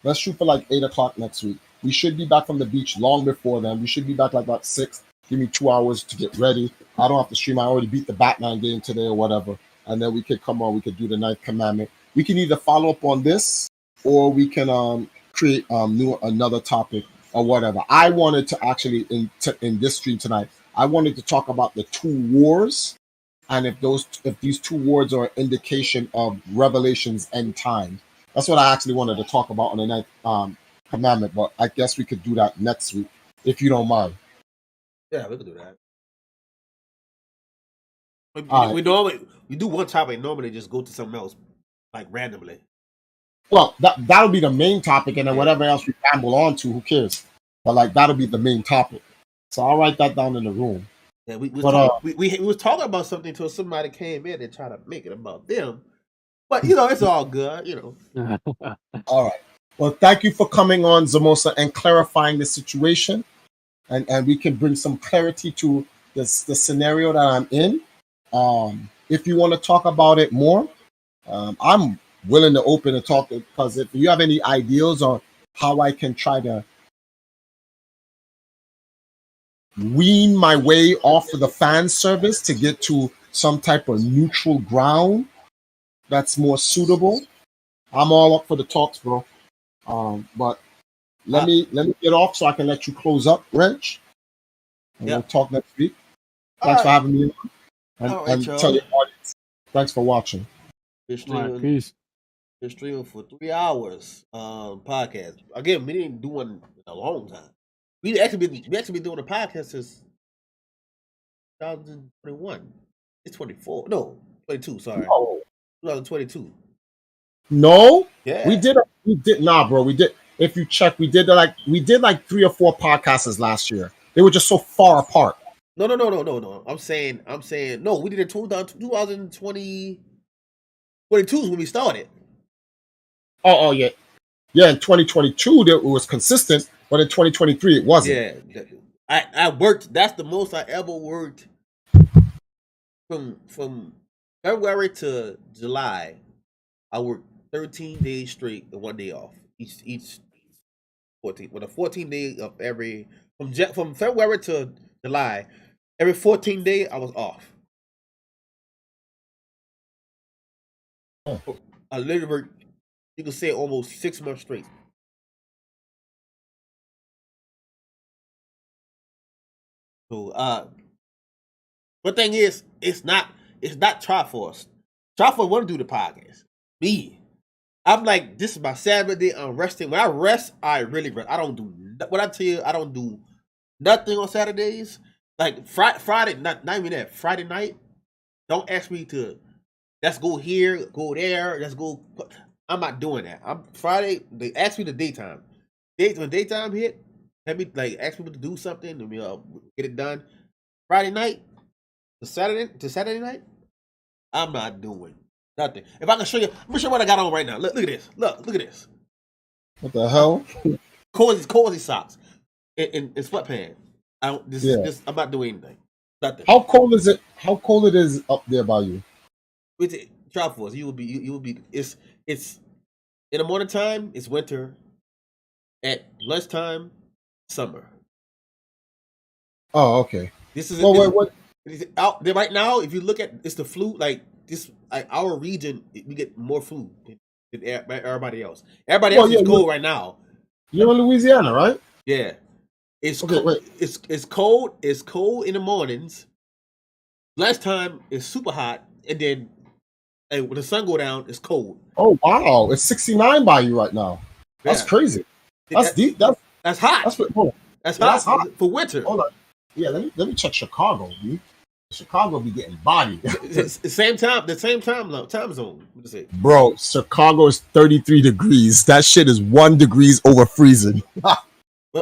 Let's shoot for like 8 o'clock next week. We should be back from the beach long before then. We should be back like about 6. Give me 2 hours to get ready. I don't have to stream. I already beat the Batman game today or whatever. And then we could come on. We could do the 9th commandment. We can either follow up on this or we can create another topic or whatever. I wanted to actually in this stream tonight, I wanted to talk about the 2 wars. And if these 2 wars are an indication of Revelation's end time. That's what I actually wanted to talk about on the 9th commandment, but I guess we could do that next week, if you don't mind. Yeah, we could do that. We do one topic, normally just go to something else, like randomly. Well, that'll be the main topic, and then whatever else we ramble on to, who cares? But like that'll be the main topic. So I'll write that down in the room. Yeah, we was talking about something until somebody came in and tried to make it about them. But it's all good. All right. Well, thank you for coming on, Zamosa, and clarifying the situation, and we can bring some clarity to the scenario that I'm in. If you want to talk about it more, I'm willing to open and talk, because if you have any ideas on how I can try to wean my way off of the fan service to get to some type of neutral ground that's more suitable, I'm all up for the talks, bro. But let me get off so I can let you close up, Wrench. And we'll talk next week. Thanks for having me on. And tell your audience, thanks for watching. Peace. Been streaming for 3 hours. Podcast. Again, we didn't do one in a long time. We actually been doing a podcast since 2021. It's 24. No, 22. Sorry, 2022. No, yeah, we did. Nah, bro. We did. If you check, we did like 3 or 4 podcasts last year. They were just so far apart. No. I'm saying no. We did it 2020. 22 is when we started. Oh yeah. Yeah, in 2022 it was consistent, but in 2023 it wasn't. Yeah, I worked. That's the most I ever worked from February to July. I worked 13 days straight and 1 day off each 14. With a 14 day of every from February to July, every 14 day I was off. I literally worked, you could say, almost 6 months straight. So, but thing is, it's not Triforce. Triforce want to do the podcast. Me, I'm like, this is my Saturday. I'm resting. When I rest, I really rest. I don't do what I tell you. I don't do nothing on Saturdays. Like Friday, not even that. Friday night, don't ask me to. Let's go here, go there. Let's go. I'm not doing that. Friday. They ask me the daytime. When daytime hit, ask me to do something and get it done. Friday night to Saturday night, I'm not doing nothing. If I can show you, I'm gonna show you what I got on right now. Look at this. Look at this. What the hell? Cozy socks in sweatpants. I'm not doing anything. Nothing. How cold is it? How cold it is up there by you? With Triforce, you will be. It's in the morning time. It's winter. At lunchtime, summer. Oh, okay. This is what? Out there right now. If you look at it's the flu. Like this, like our region, we get more flu than everybody else. Everybody else is cold right now. You're in Louisiana, right? Yeah. It's okay. Wait. It's cold. It's cold in the mornings. Lunchtime is super hot, and then when the sun go down, it's cold. Oh wow! It's 69 by you right now. That's crazy. That's deep. That's hot. That's hot for winter. Hold on. Yeah, let me check Chicago, dude. Chicago be getting bodied. The same time zone. What is Bro, Chicago is 33 degrees. That shit is 1 degree over freezing.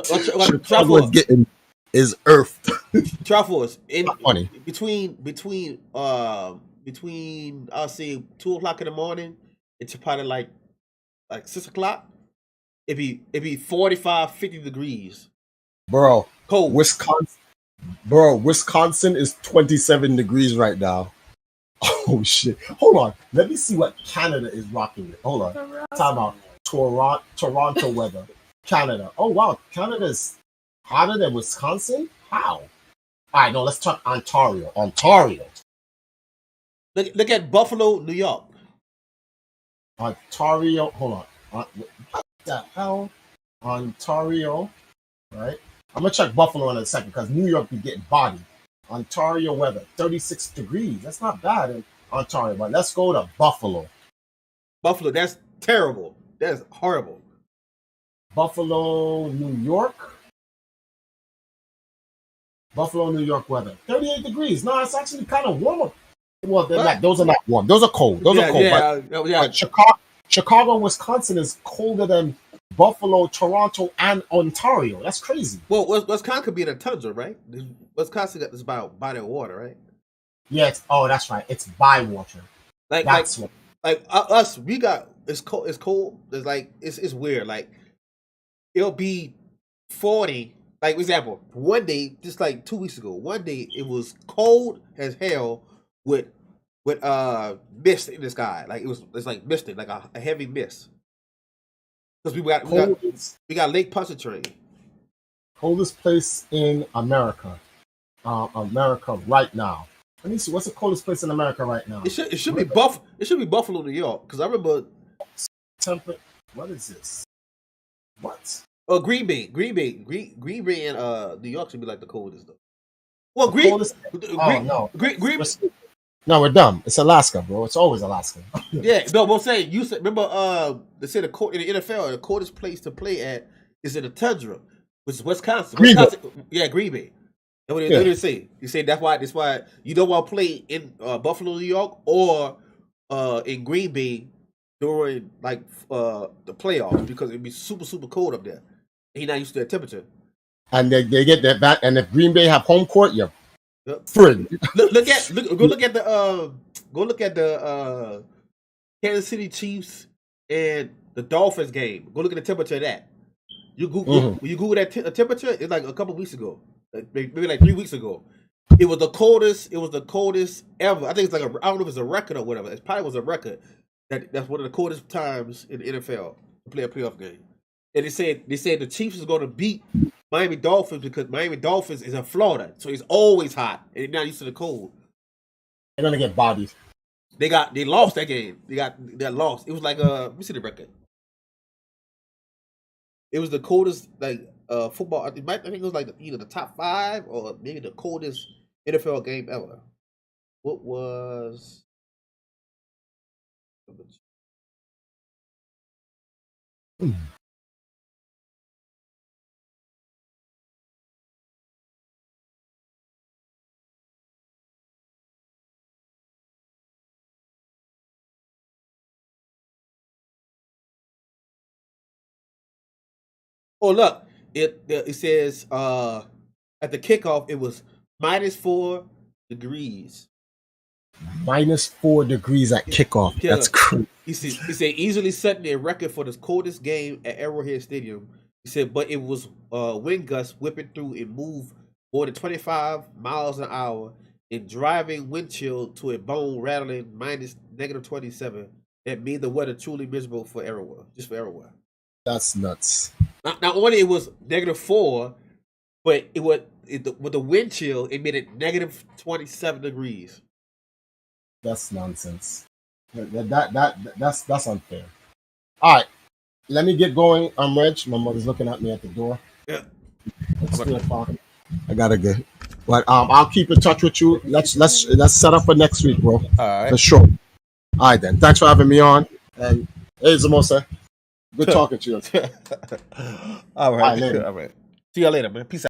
Chicago is getting is earthed. Triforce funny. Between I'll say 2:00 in the morning. It's probably like 6:00. It'd be 45, 50 degrees. Bro, cold. Wisconsin is 27 degrees right now. Oh shit. Hold on. Let me see what Canada is rocking with. Hold on. Time out. Toronto weather. Canada. Oh wow. Canada's hotter than Wisconsin? How? Alright, no, let's talk Ontario. Look at Buffalo, New York. Ontario. Hold on. What the hell? Ontario. Right? I'm gonna check Buffalo in a second because New York be getting bodied. Ontario weather, 36 degrees. That's not bad in Ontario, but let's go to Buffalo. Buffalo, that's terrible. That's horrible. Buffalo, New York. Buffalo, New York weather, 38 degrees. No, it's actually kind of warm. Well, those are not warm. Those are cold. Those are cold. Yeah. But Chicago and Wisconsin is colder than Buffalo, Toronto, and Ontario. That's crazy. Well, Wisconsin could be in a tundra, right? Wisconsin got this body of water, right? Yes. Oh, that's right. It's by water. That's what. Like us, we got it's cold. It's cold. It's like it's weird. Like it'll be 40. Like for example, one day, just like 2 weeks ago, one day it was cold as hell with mist in the sky. Like it's like misting, like a heavy mist. Because we got Lake Pontchartrain. Coldest place in America. America right now. Let me see. What's the coldest place in America right now? It should be Buffalo, New York. Because I remember temperate. What is this? What? Oh, Green Bay, and New York should be like the coldest though. Well, Green No, we're dumb. It's Alaska, bro. It's always Alaska. Yeah, no, but I'm saying you said remember they said in the NFL the coldest place to play at is in the tundra, which is Wisconsin. Green Bay. That's what they say. You say that's why you don't want to play in Buffalo, New York, or in Green Bay during like the playoffs because it'd be super cold up there. And he's not used to that temperature. And they get that back. And if Green Bay have home court, frig. Go look at the Kansas City Chiefs and the Dolphins game. Go look at the temperature of that. You Google that temperature. It's like a couple weeks ago, maybe like 3 weeks ago. It was the coldest. It was the coldest ever. I think it's like I don't know if it's a record or whatever. It probably was a record. That's one of the coldest times in the NFL to play a playoff game. And they said the Chiefs is going to beat Miami Dolphins because Miami Dolphins is in Florida, so it's always hot and they're not used to the cold. They're gonna get bodied. They lost that game. They lost. It was like let me see the record. It was the coldest like football. I think it was like either the top 5 or maybe the coldest NFL game ever. What was? Oh look! It says at the kickoff it was -4 degrees. -4 degrees at kickoff. Yeah. That's crazy. He said easily setting a record for the coldest game at Arrowhead Stadium. He said, but it was wind gusts whipping through and moved more than 25 miles an hour and driving wind chill to a bone rattling -27 that made the weather truly miserable for Arrowhead. Just for Arrowhead. That's nuts. Not only it was -4, but with the wind chill, it made it -27 degrees. That's nonsense. That's unfair. All right, let me get going. I'm Reg. My mother's looking at me at the door. Yeah. It's 3 o'clock. I gotta get. But I'll keep in touch with you. Let's set up for next week, bro. All right. For sure. All right then. Thanks for having me on. And hey, Zamosa. Good talking to you. All right. See you later, man. Peace out.